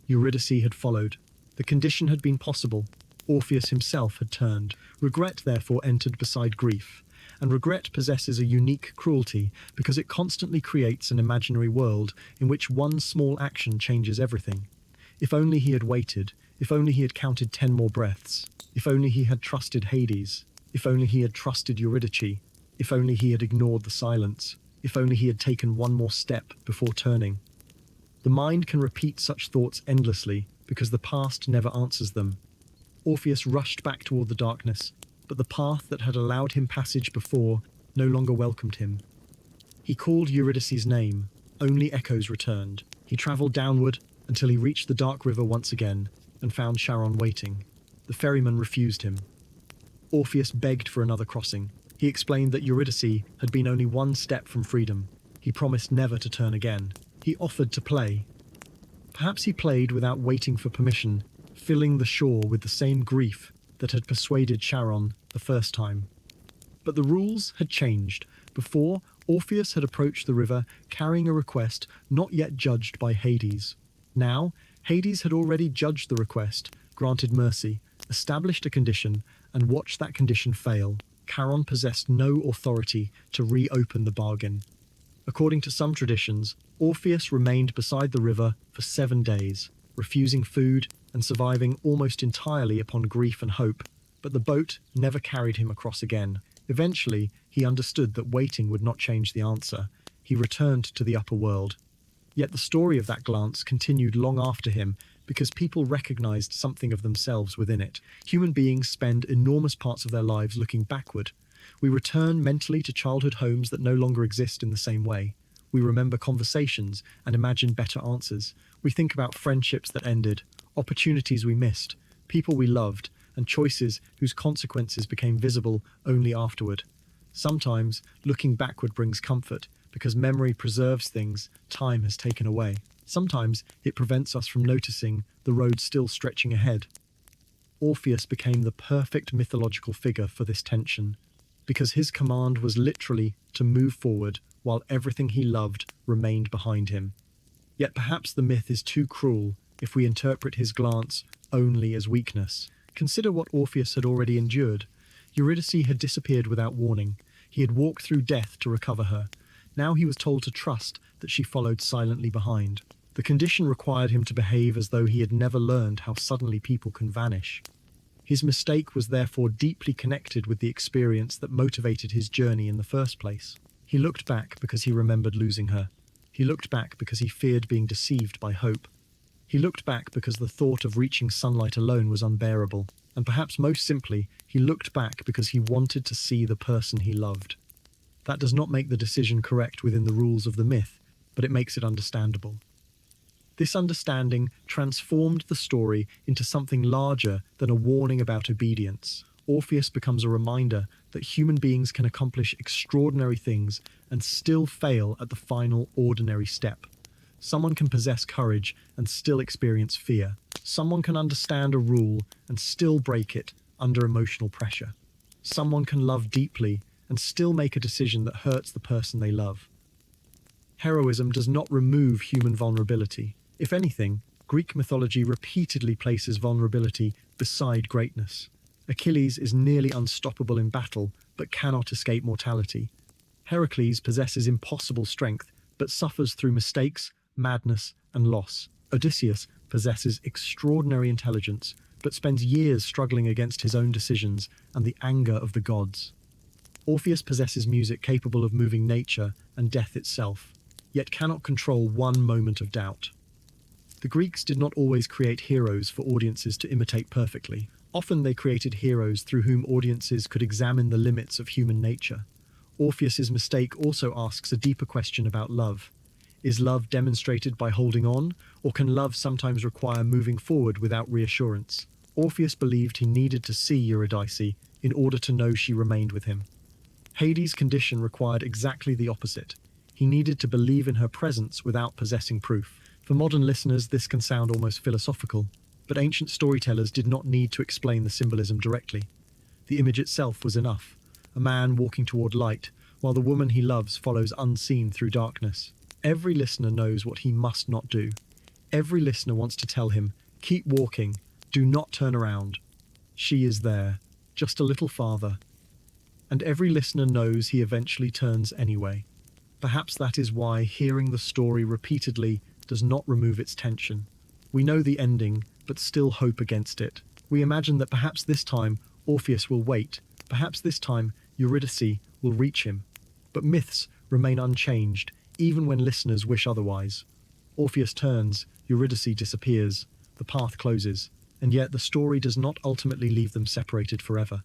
Eurydice had followed. The condition had been possible. Orpheus himself had turned. Regret therefore entered beside grief. And regret possesses a unique cruelty because it constantly creates an imaginary world in which one small action changes everything. If only he had waited, if only he had counted 10 more breaths, if only he had trusted Hades, if only he had trusted Eurydice, if only he had ignored the silence, if only he had taken one more step before turning. The mind can repeat such thoughts endlessly because the past never answers them. Orpheus rushed back toward the darkness, but the path that had allowed him passage before no longer welcomed him. He called Eurydice's name. Only echoes returned. He travelled downward until he reached the dark river once again and found Charon waiting. The ferryman refused him. Orpheus begged for another crossing. He explained that Eurydice had been only one step from freedom. He promised never to turn again. He offered to play. Perhaps he played without waiting for permission, filling the shore with the same grief that had persuaded Charon the first time. But the rules had changed. Before, Orpheus had approached the river carrying a request not yet judged by Hades. Now, Hades had already judged the request, granted mercy, established a condition, and watched that condition fail. Charon possessed no authority to reopen the bargain. According to some traditions, Orpheus remained beside the river for 7 days, refusing food and surviving almost entirely upon grief and hope, but the boat never carried him across again. Eventually, he understood that waiting would not change the answer. He returned to the upper world. Yet the story of that glance continued long after him because people recognized something of themselves within it. Human beings spend enormous parts of their lives looking backward. We return mentally to childhood homes that no longer exist in the same way. We remember conversations and imagine better answers. We think about friendships that ended, opportunities we missed, people we loved, and choices whose consequences became visible only afterward. Sometimes, looking backward brings comfort, because memory preserves things time has taken away. Sometimes, it prevents us from noticing the road still stretching ahead. Orpheus became the perfect mythological figure for this tension, because his command was literally to move forward while everything he loved remained behind him. Yet perhaps the myth is too cruel if we interpret his glance only as weakness. Consider what Orpheus had already endured. Eurydice had disappeared without warning. He had walked through death to recover her. Now he was told to trust that she followed silently behind. The condition required him to behave as though he had never learned how suddenly people can vanish. His mistake was therefore deeply connected with the experience that motivated his journey in the first place. He looked back because he remembered losing her. He looked back because he feared being deceived by hope. He looked back because the thought of reaching sunlight alone was unbearable. And perhaps most simply, he looked back because he wanted to see the person he loved. That does not make the decision correct within the rules of the myth, but it makes it understandable. This understanding transformed the story into something larger than a warning about obedience. Orpheus becomes a reminder that human beings can accomplish extraordinary things and still fail at the final ordinary step. Someone can possess courage and still experience fear. Someone can understand a rule and still break it under emotional pressure. Someone can love deeply and still make a decision that hurts the person they love. Heroism does not remove human vulnerability. If anything, Greek mythology repeatedly places vulnerability beside greatness. Achilles is nearly unstoppable in battle, but cannot escape mortality. Heracles possesses impossible strength, but suffers through mistakes, madness, and loss. Odysseus possesses extraordinary intelligence, but spends years struggling against his own decisions and the anger of the gods. Orpheus possesses music capable of moving nature and death itself, yet cannot control one moment of doubt. The Greeks did not always create heroes for audiences to imitate perfectly. Often they created heroes through whom audiences could examine the limits of human nature. Orpheus's mistake also asks a deeper question about love. Is love demonstrated by holding on, or can love sometimes require moving forward without reassurance? Orpheus believed he needed to see Eurydice in order to know she remained with him. Hades' condition required exactly the opposite. He needed to believe in her presence without possessing proof. For modern listeners, this can sound almost philosophical, but ancient storytellers did not need to explain the symbolism directly. The image itself was enough. A man walking toward light, while the woman he loves follows unseen through darkness. Every listener knows what he must not do. Every listener wants to tell him, keep walking, do not turn around. She is there, just a little farther. And every listener knows he eventually turns anyway. Perhaps that is why hearing the story repeatedly does not remove its tension. We know the ending, but still hope against it. We imagine that perhaps this time Orpheus will wait, perhaps this time Eurydice will reach him. But myths remain unchanged, even when listeners wish otherwise. Orpheus turns, Eurydice disappears, the path closes, and yet the story does not ultimately leave them separated forever.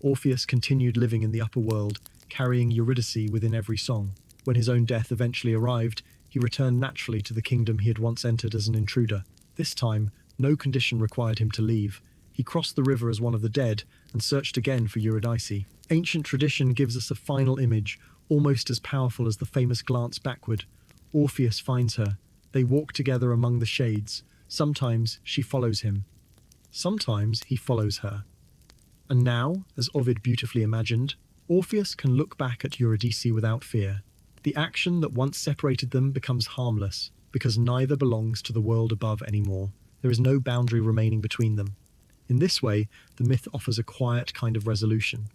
Orpheus continued living in the upper world, carrying Eurydice within every song. When his own death eventually arrived, he returned naturally to the kingdom he had once entered as an intruder. This time, no condition required him to leave. He crossed the river as one of the dead and searched again for Eurydice. Ancient tradition gives us a final image, almost as powerful as the famous glance backward. Orpheus finds her. They walk together among the shades. Sometimes she follows him. Sometimes he follows her. And now, as Ovid beautifully imagined, Orpheus can look back at Eurydice without fear. The action that once separated them becomes harmless, because neither belongs to the world above anymore. There is no boundary remaining between them. In this way, the myth offers a quiet kind of resolution.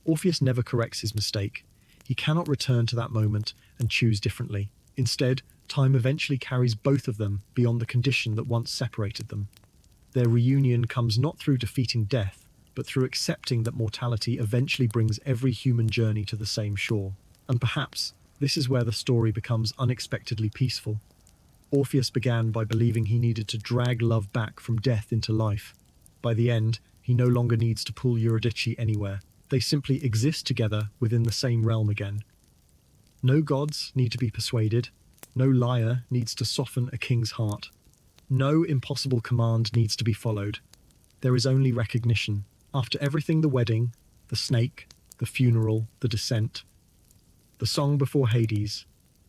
Orpheus never corrects his mistake. He cannot return to that moment and choose differently. Instead, time eventually carries both of them beyond the condition that once separated them. Their reunion comes not through defeating death, but through accepting that mortality eventually brings every human journey to the same shore. And perhaps this is where the story becomes unexpectedly peaceful. Orpheus began by believing he needed to drag love back from death into life. By the end, he no longer needs to pull Eurydice anywhere. They simply exist together within the same realm again. No gods need to be persuaded. No lyre needs to soften a king's heart. No impossible command needs to be followed. There is only recognition. After everything, the wedding, the snake, the funeral, the descent, the song before Hades,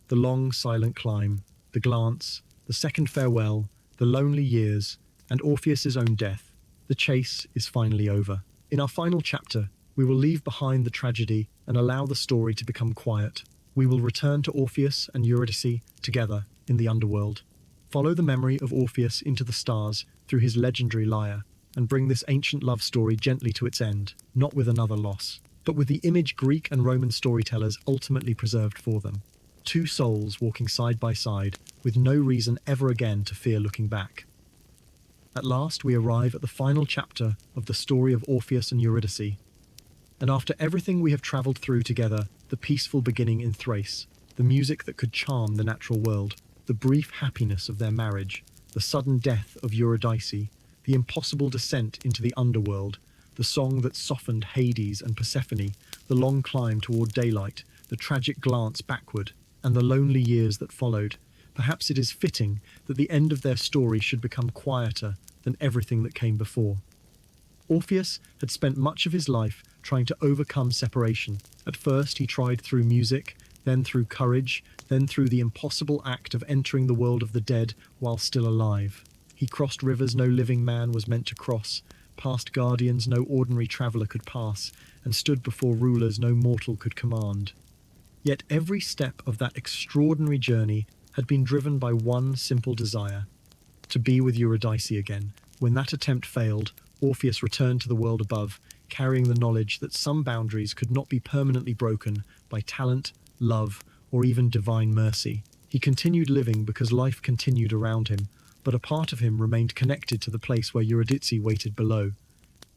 the long silent climb, the glance, the second farewell, the lonely years, and Orpheus's own death, the chase is finally over. In our final chapter, we will leave behind the tragedy and allow the story to become quiet. We will return to Orpheus and Eurydice together in the Underworld. Follow the memory of Orpheus into the stars through his legendary lyre, and bring this ancient love story gently to its end, not with another loss, but with the image Greek and Roman storytellers ultimately preserved for them. Two souls walking side by side, with no reason ever again to fear looking back. At last we arrive at the final chapter of the story of Orpheus and Eurydice. And after everything we have travelled through together, the peaceful beginning in Thrace, the music that could charm the natural world, the brief happiness of their marriage, the sudden death of Eurydice, the impossible descent into the underworld, the song that softened Hades and Persephone, the long climb toward daylight, the tragic glance backward, and the lonely years that followed, perhaps it is fitting that the end of their story should become quieter than everything that came before. Orpheus had spent much of his life trying to overcome separation. At first he tried through music, then through courage, then through the impossible act of entering the world of the dead while still alive. He crossed rivers no living man was meant to cross, past guardians no ordinary traveller could pass, and stood before rulers no mortal could command. Yet every step of that extraordinary journey had been driven by one simple desire: to be with Eurydice again. When that attempt failed, Orpheus returned to the world above, carrying the knowledge that some boundaries could not be permanently broken by talent, love, or even divine mercy. He continued living because life continued around him, but a part of him remained connected to the place where Eurydice waited below.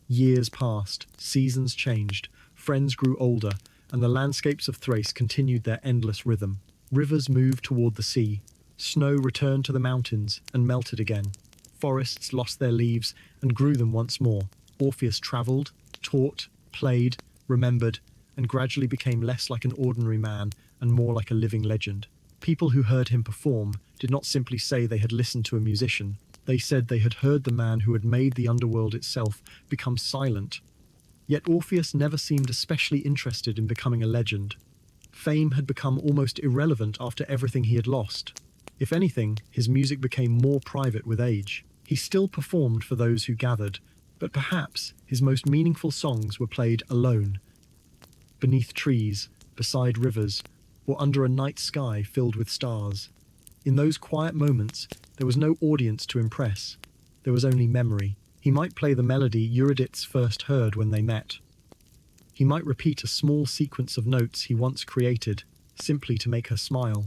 Years passed, seasons changed, friends grew older, and the landscapes of Thrace continued their endless rhythm. Rivers moved toward the sea, snow returned to the mountains and melted again. Forests lost their leaves and grew them once more. Orpheus travelled, taught, played, remembered, and gradually became less like an ordinary man and more like a living legend. People who heard him perform did not simply say they had listened to a musician. They said they had heard the man who had made the underworld itself become silent. Yet Orpheus never seemed especially interested in becoming a legend. Fame had become almost irrelevant after everything he had lost. If anything, his music became more private with age. He still performed for those who gathered, but perhaps his most meaningful songs were played alone, beneath trees, beside rivers, or under a night sky filled with stars. In those quiet moments, there was no audience to impress. There was only memory. He might play the melody Eurydice first heard when they met. He might repeat a small sequence of notes he once created, simply to make her smile.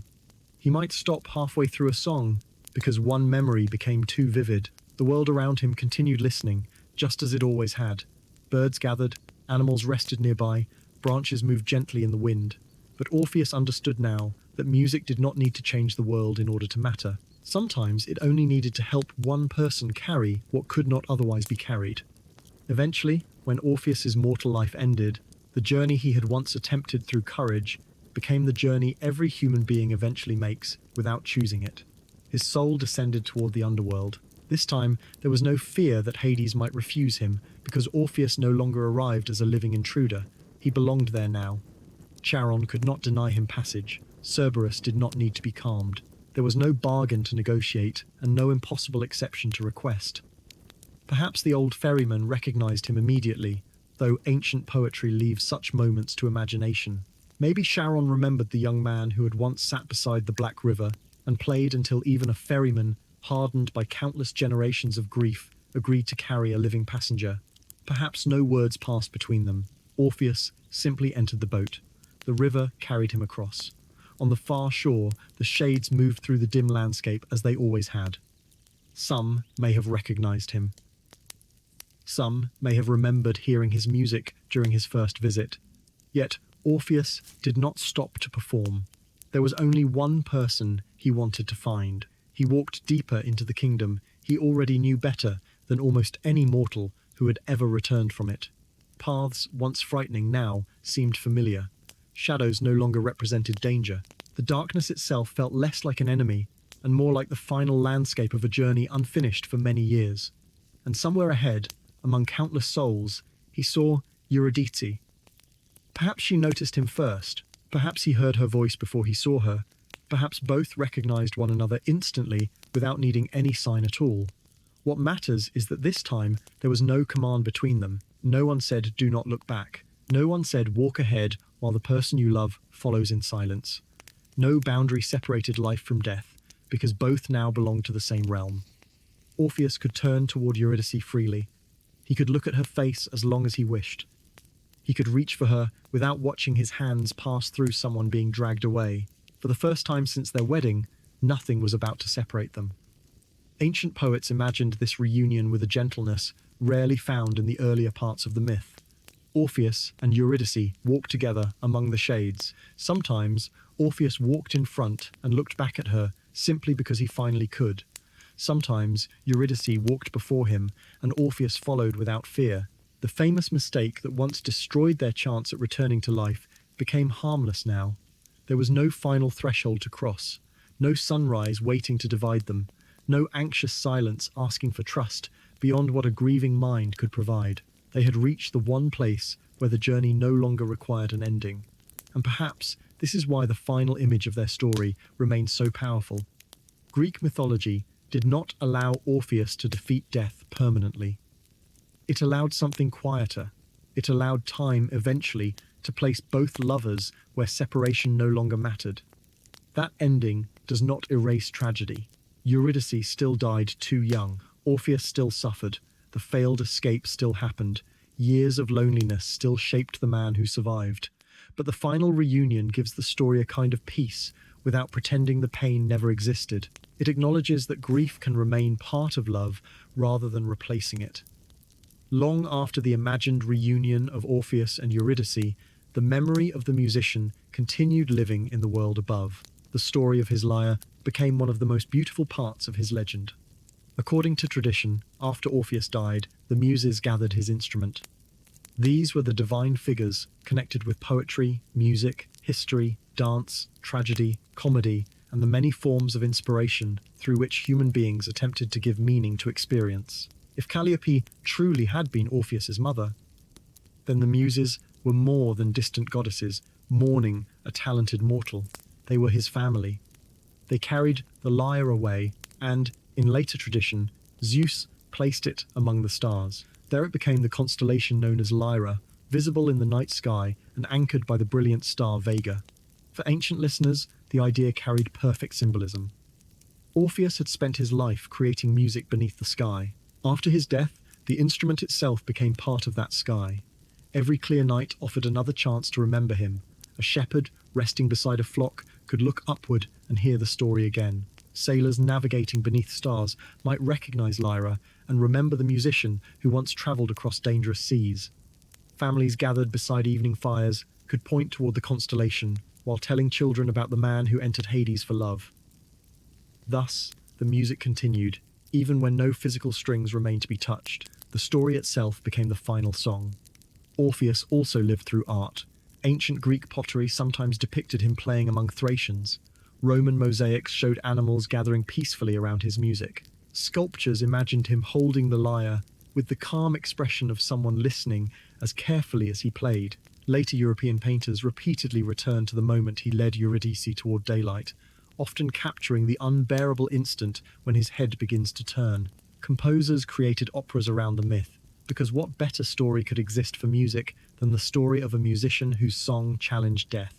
He might stop halfway through a song, because one memory became too vivid. The world around him continued listening, just as it always had. Birds gathered, animals rested nearby, branches moved gently in the wind. But Orpheus understood now that music did not need to change the world in order to matter. Sometimes it only needed to help one person carry what could not otherwise be carried. Eventually, when Orpheus's mortal life ended, the journey he had once attempted through courage became the journey every human being eventually makes without choosing it. His soul descended toward the underworld. This time, there was no fear that Hades might refuse him, because Orpheus no longer arrived as a living intruder. He belonged there now. Charon could not deny him passage. Cerberus did not need to be calmed. There was no bargain to negotiate, and no impossible exception to request. Perhaps the old ferryman recognized him immediately, though ancient poetry leaves such moments to imagination. Maybe Charon remembered the young man who had once sat beside the Black River and played until even a ferryman, hardened by countless generations of grief, agreed to carry a living passenger. Perhaps no words passed between them. Orpheus simply entered the boat. The river carried him across. On the far shore, the shades moved through the dim landscape as they always had. Some may have recognized him. Some may have remembered hearing his music during his first visit. Yet Orpheus did not stop to perform. There was only one person he wanted to find. He walked deeper into the kingdom he already knew better than almost any mortal who had ever returned from it. Paths once frightening now seemed familiar. Shadows no longer represented danger. The darkness itself felt less like an enemy and more like the final landscape of a journey unfinished for many years. And somewhere ahead, among countless souls, he saw Eurydice. Perhaps she noticed him first. Perhaps he heard her voice before he saw her. Perhaps both recognized one another instantly without needing any sign at all. What matters is that this time there was no command between them. No one said, "Do not look back." No one said, "Walk ahead while the person you love follows in silence." No boundary separated life from death, because both now belonged to the same realm. Orpheus could turn toward Eurydice freely. He could look at her face as long as he wished. He could reach for her without watching his hands pass through someone being dragged away. For the first time since their wedding, nothing was about to separate them. Ancient poets imagined this reunion with a gentleness rarely found in the earlier parts of the myth. Orpheus and Eurydice walked together among the shades. Sometimes, Orpheus walked in front and looked back at her simply because he finally could. Sometimes, Eurydice walked before him and Orpheus followed without fear. The famous mistake that once destroyed their chance at returning to life became harmless now. There was no final threshold to cross, no sunrise waiting to divide them, no anxious silence asking for trust beyond what a grieving mind could provide. They had reached the one place where the journey no longer required an ending. And perhaps this is why the final image of their story remains so powerful. Greek mythology did not allow Orpheus to defeat death permanently. It allowed something quieter. It allowed time eventually to place both lovers where separation no longer mattered. That ending does not erase tragedy. Eurydice still died too young. Orpheus still suffered. The failed escape still happened. Years of loneliness still shaped the man who survived. But the final reunion gives the story a kind of peace without pretending the pain never existed. It acknowledges that grief can remain part of love rather than replacing it. Long after the imagined reunion of Orpheus and Eurydice, the memory of the musician continued living in the world above. The story of his lyre became one of the most beautiful parts of his legend. According to tradition, after Orpheus died, the Muses gathered his instrument. These were the divine figures connected with poetry, music, history, dance, tragedy, comedy, and the many forms of inspiration through which human beings attempted to give meaning to experience. If Calliope truly had been Orpheus's mother, then the Muses were more than distant goddesses mourning a talented mortal. They were his family. They carried the lyre away, and, in later tradition, Zeus placed it among the stars. There it became the constellation known as Lyra, visible in the night sky and anchored by the brilliant star Vega. For ancient listeners, the idea carried perfect symbolism. Orpheus had spent his life creating music beneath the sky. After his death, the instrument itself became part of that sky. Every clear night offered another chance to remember him. A shepherd, resting beside a flock, could look upward and hear the story again. Sailors navigating beneath stars might recognize Lyra and remember the musician who once traveled across dangerous seas. Families gathered beside evening fires could point toward the constellation while telling children about the man who entered Hades for love. Thus, the music continued, even when no physical strings remained to be touched. The story itself became the final song. Orpheus also lived through art. Ancient Greek pottery sometimes depicted him playing among Thracians. Roman mosaics showed animals gathering peacefully around his music. Sculptures imagined him holding the lyre, with the calm expression of someone listening as carefully as he played. Later European painters repeatedly returned to the moment he led Eurydice toward daylight, often capturing the unbearable instant when his head begins to turn. Composers created operas around the myth, because what better story could exist for music than the story of a musician whose song challenged death?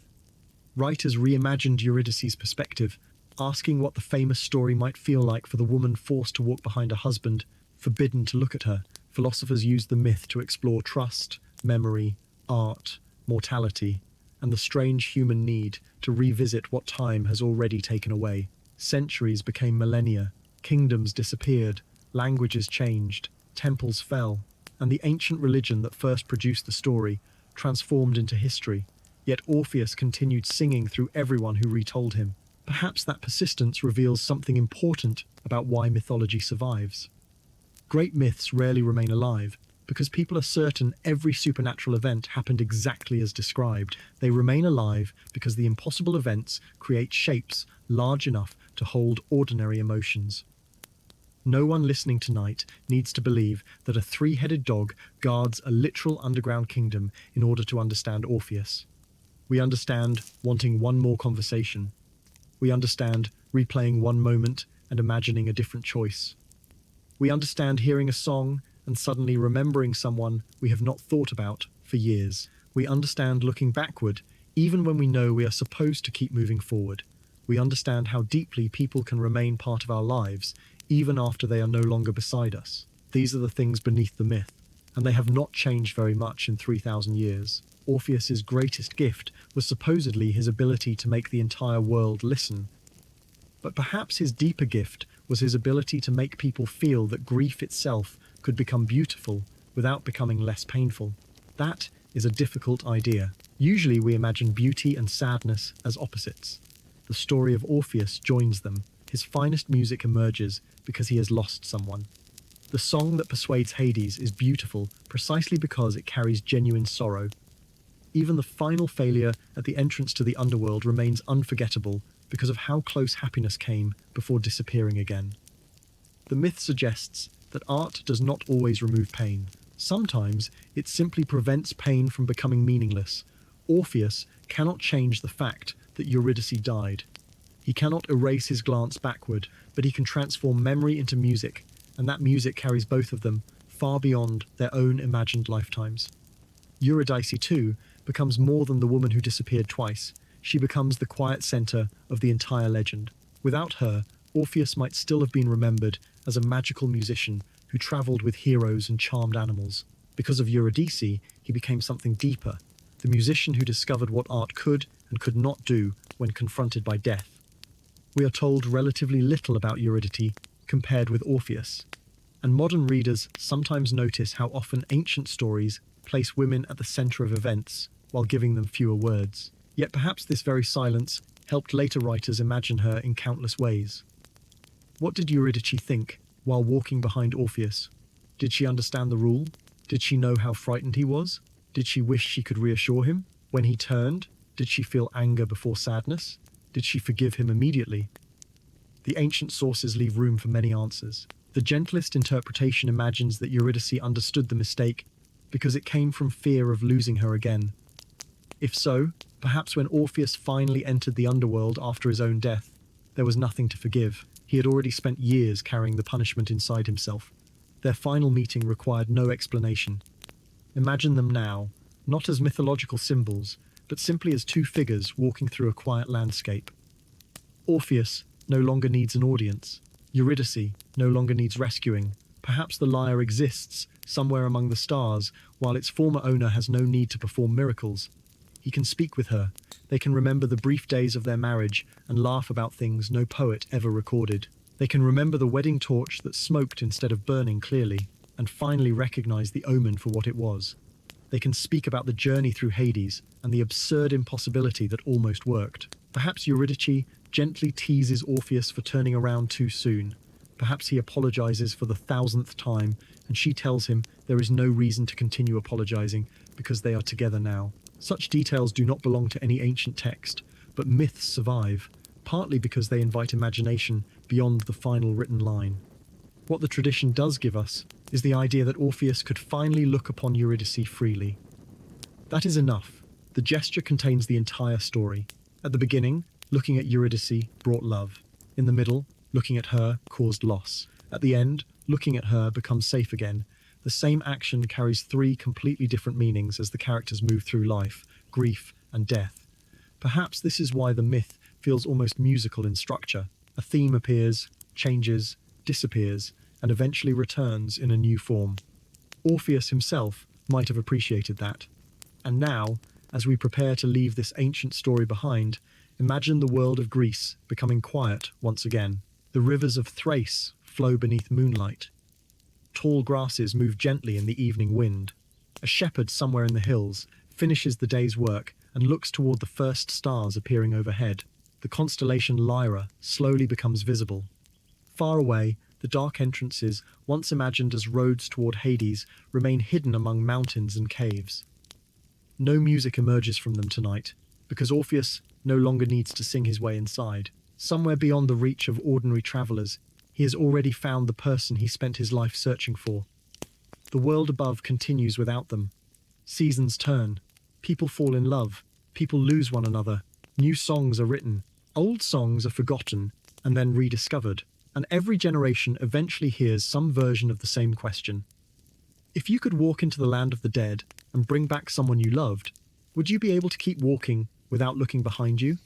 Writers reimagined Eurydice's perspective, asking what the famous story might feel like for the woman forced to walk behind a husband, forbidden to look at her. Philosophers used the myth to explore trust, memory, art, mortality, and the strange human need to revisit what time has already taken away. Centuries became millennia, kingdoms disappeared, languages changed, temples fell, and the ancient religion that first produced the story transformed into history. Yet Orpheus continued singing through everyone who retold him. Perhaps that persistence reveals something important about why mythology survives. Great myths rarely remain alive, because people are certain every supernatural event happened exactly as described. They remain alive because the impossible events create shapes large enough to hold ordinary emotions. No one listening tonight needs to believe that a three-headed dog guards a literal underground kingdom in order to understand Orpheus. We understand wanting one more conversation. We understand replaying one moment and imagining a different choice. We understand hearing a song and suddenly remembering someone we have not thought about for years. We understand looking backward, even when we know we are supposed to keep moving forward. We understand how deeply people can remain part of our lives, even after they are no longer beside us. These are the things beneath the myth, and they have not changed very much in 3,000 years. Orpheus's greatest gift was supposedly his ability to make the entire world listen. But perhaps his deeper gift was his ability to make people feel that grief itself could become beautiful without becoming less painful. That is a difficult idea. Usually we imagine beauty and sadness as opposites. The story of Orpheus joins them. His finest music emerges because he has lost someone. The song that persuades Hades is beautiful precisely because it carries genuine sorrow. Even the final failure at the entrance to the Underworld remains unforgettable because of how close happiness came before disappearing again. The myth suggests that art does not always remove pain. Sometimes it simply prevents pain from becoming meaningless. Orpheus cannot change the fact that Eurydice died. He cannot erase his glance backward, but he can transform memory into music, and that music carries both of them far beyond their own imagined lifetimes. Eurydice, too, becomes more than the woman who disappeared twice. She becomes the quiet center of the entire legend. Without her, Orpheus might still have been remembered as a magical musician who traveled with heroes and charmed animals. Because of Eurydice, he became something deeper, the musician who discovered what art could and could not do when confronted by death. We are told relatively little about Eurydice compared with Orpheus, and modern readers sometimes notice how often ancient stories place women at the center of events while giving them fewer words. Yet perhaps this very silence helped later writers imagine her in countless ways. What did Eurydice think while walking behind Orpheus? Did she understand the rule? Did she know how frightened he was? Did she wish she could reassure him? When he turned, did she feel anger before sadness? Did she forgive him immediately? The ancient sources leave room for many answers. The gentlest interpretation imagines that Eurydice understood the mistake because it came from fear of losing her again. If so, perhaps when Orpheus finally entered the underworld after his own death, there was nothing to forgive. He had already spent years carrying the punishment inside himself. Their final meeting required no explanation. Imagine them now, not as mythological symbols, but simply as two figures walking through a quiet landscape. Orpheus no longer needs an audience. Eurydice no longer needs rescuing. Perhaps the lyre exists somewhere among the stars, while its former owner has no need to perform miracles. He can speak with her. They can remember the brief days of their marriage and laugh about things no poet ever recorded. They can remember the wedding torch that smoked instead of burning clearly, and finally recognize the omen for what it was. They can speak about the journey through Hades and the absurd impossibility that almost worked. Perhaps Eurydice gently teases Orpheus for turning around too soon. Perhaps he apologizes for the 1000th time, and she tells him there is no reason to continue apologizing because they are together now. Such details do not belong to any ancient text, but myths survive, partly because they invite imagination beyond the final written line. What the tradition does give us is the idea that Orpheus could finally look upon Eurydice freely. That is enough. The gesture contains the entire story. At the beginning, looking at Eurydice brought love. In the middle, looking at her caused loss. At the end, looking at her becomes safe again. The same action carries three completely different meanings as the characters move through life, grief, and death. Perhaps this is why the myth feels almost musical in structure. A theme appears, changes, disappears, and eventually returns in a new form. Orpheus himself might have appreciated that. And now, as we prepare to leave this ancient story behind, imagine the world of Greece becoming quiet once again. The rivers of Thrace flow beneath moonlight. Tall grasses move gently in the evening wind. A shepherd somewhere in the hills finishes the day's work and looks toward the first stars appearing overhead. The constellation Lyra slowly becomes visible. Far away, the dark entrances, once imagined as roads toward Hades, remain hidden among mountains and caves. No music emerges from them tonight, because Orpheus no longer needs to sing his way inside. Somewhere beyond the reach of ordinary travelers, he has already found the person he spent his life searching for. The world above continues without them. Seasons turn. People fall in love. People lose one another. New songs are written. Old songs are forgotten and then rediscovered. And every generation eventually hears some version of the same question. If you could walk into the land of the dead and bring back someone you loved, would you be able to keep walking without looking behind you?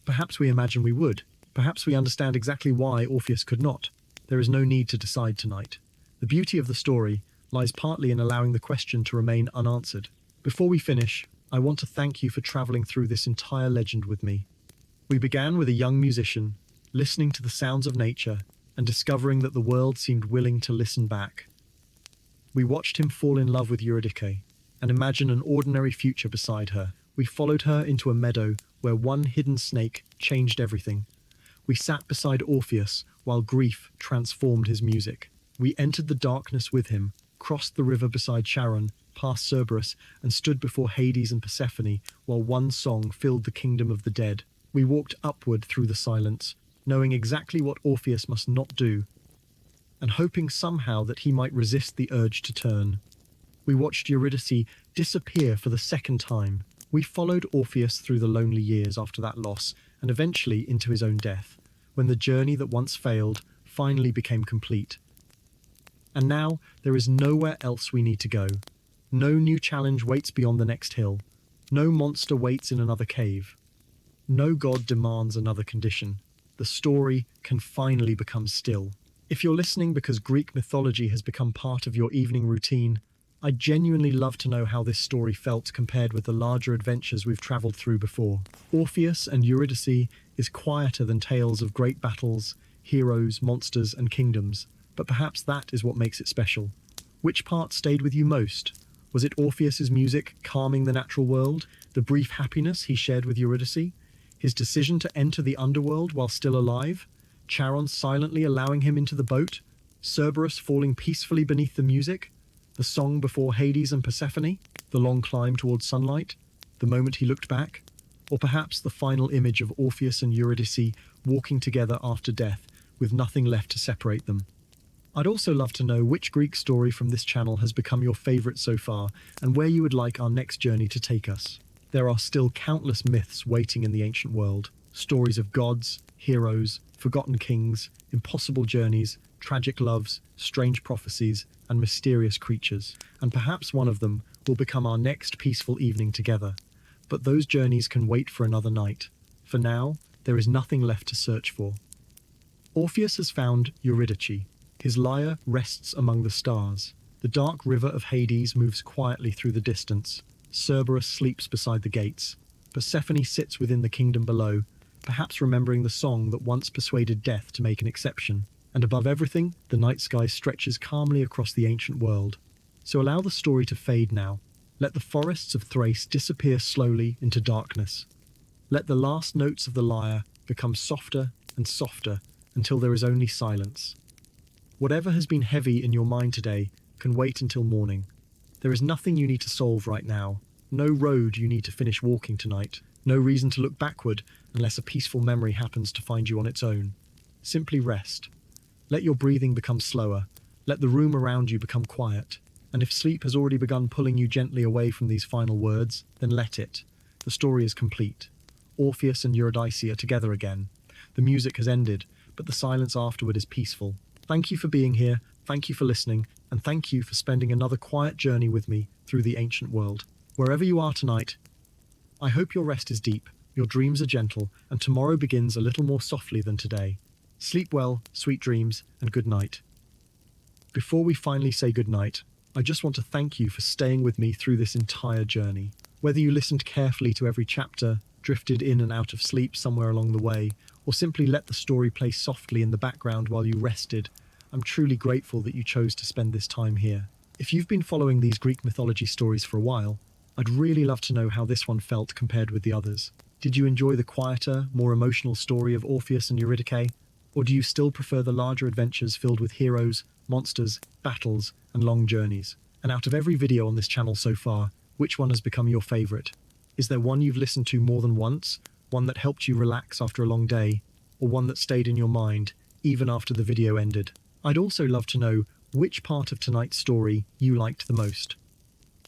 Perhaps we imagine we would. Perhaps we understand exactly why Orpheus could not. There is no need to decide tonight. The beauty of the story lies partly in allowing the question to remain unanswered. Before we finish, I want to thank you for traveling through this entire legend with me. We began with a young musician, listening to the sounds of nature and discovering that the world seemed willing to listen back. We watched him fall in love with Eurydice and imagine an ordinary future beside her. We followed her into a meadow where one hidden snake changed everything. We sat beside Orpheus while grief transformed his music. We entered the darkness with him, crossed the river beside Charon, past Cerberus, and stood before Hades and Persephone while one song filled the kingdom of the dead. We walked upward through the silence, knowing exactly what Orpheus must not do, and hoping somehow that he might resist the urge to turn. We watched Eurydice disappear for the second time. We followed Orpheus through the lonely years after that loss, and eventually into his own death, when the journey that once failed finally became complete. And now there is nowhere else we need to go. No new challenge waits beyond the next hill. No monster waits in another cave. No god demands another condition. The story can finally become still. If you're listening because Greek mythology has become part of your evening routine, I'd genuinely love to know how this story felt compared with the larger adventures we've traveled through before. Orpheus and Eurydice is quieter than tales of great battles, heroes, monsters, and kingdoms, but perhaps that is what makes it special. Which part stayed with you most? Was it Orpheus's music calming the natural world, the brief happiness he shared with Eurydice, his decision to enter the underworld while still alive, Charon silently allowing him into the boat, Cerberus falling peacefully beneath the music, the song before Hades and Persephone? The long climb towards sunlight? The moment he looked back? Or perhaps the final image of Orpheus and Eurydice walking together after death, with nothing left to separate them? I'd also love to know which Greek story from this channel has become your favorite so far, and where you would like our next journey to take us. There are still countless myths waiting in the ancient world. Stories of gods, heroes, forgotten kings, impossible journeys, tragic loves, strange prophecies, and mysterious creatures. And perhaps one of them will become our next peaceful evening together. But those journeys can wait for another night. For now, there is nothing left to search for. Orpheus has found Eurydice. His lyre rests among the stars. The dark river of Hades moves quietly through the distance. Cerberus sleeps beside the gates. Persephone sits within the kingdom below, perhaps remembering the song that once persuaded death to make an exception. And above everything, the night sky stretches calmly across the ancient world. So allow the story to fade now. Let the forests of Thrace disappear slowly into darkness. Let the last notes of the lyre become softer and softer until there is only silence. Whatever has been heavy in your mind today can wait until morning. There is nothing you need to solve right now. No road you need to finish walking tonight. No reason to look backward unless a peaceful memory happens to find you on its own. Simply rest. Let your breathing become slower. Let the room around you become quiet. And if sleep has already begun pulling you gently away from these final words, then let it. The story is complete. Orpheus and Eurydice are together again. The music has ended, but the silence afterward is peaceful. Thank you for being here, thank you for listening, and thank you for spending another quiet journey with me through the ancient world. Wherever you are tonight, I hope your rest is deep, your dreams are gentle, and tomorrow begins a little more softly than today. Sleep well, sweet dreams, and good night. Before we finally say good night, I just want to thank you for staying with me through this entire journey. Whether you listened carefully to every chapter, drifted in and out of sleep somewhere along the way, or simply let the story play softly in the background while you rested, I'm truly grateful that you chose to spend this time here. If you've been following these Greek mythology stories for a while, I'd really love to know how this one felt compared with the others. Did you enjoy the quieter, more emotional story of Orpheus and Eurydice? Or do you still prefer the larger adventures filled with heroes, monsters, battles, and long journeys? And out of every video on this channel so far, which one has become your favorite? Is there one you've listened to more than once? One that helped you relax after a long day? Or one that stayed in your mind, even after the video ended? I'd also love to know which part of tonight's story you liked the most.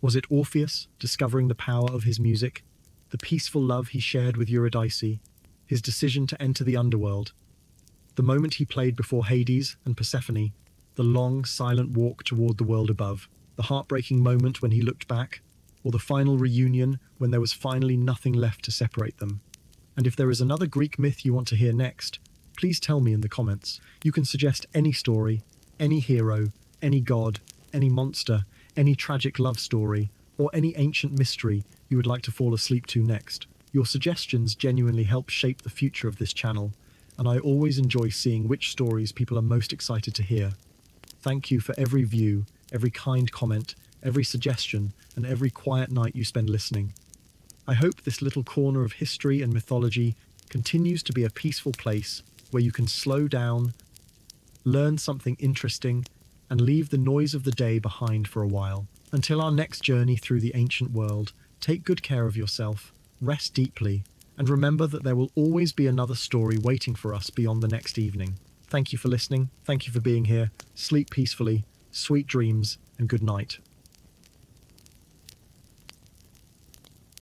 Was it Orpheus discovering the power of his music? The peaceful love he shared with Eurydice? His decision to enter the Underworld? The moment he played before Hades and Persephone? The long, silent walk toward the world above? The heartbreaking moment when he looked back? Or the final reunion when there was finally nothing left to separate them? And if there is another Greek myth you want to hear next, please tell me in the comments. You can suggest any story, any hero, any god, any monster, any tragic love story, or any ancient mystery you would like to fall asleep to next. Your suggestions genuinely help shape the future of this channel, and I always enjoy seeing which stories people are most excited to hear. Thank you for every view, every kind comment, every suggestion, and every quiet night you spend listening. I hope this little corner of history and mythology continues to be a peaceful place where you can slow down, learn something interesting, and leave the noise of the day behind for a while. Until our next journey through the ancient world, take good care of yourself, rest deeply, and remember that there will always be another story waiting for us beyond the next evening. Thank you for listening, thank you for being here, sleep peacefully, sweet dreams, and good night.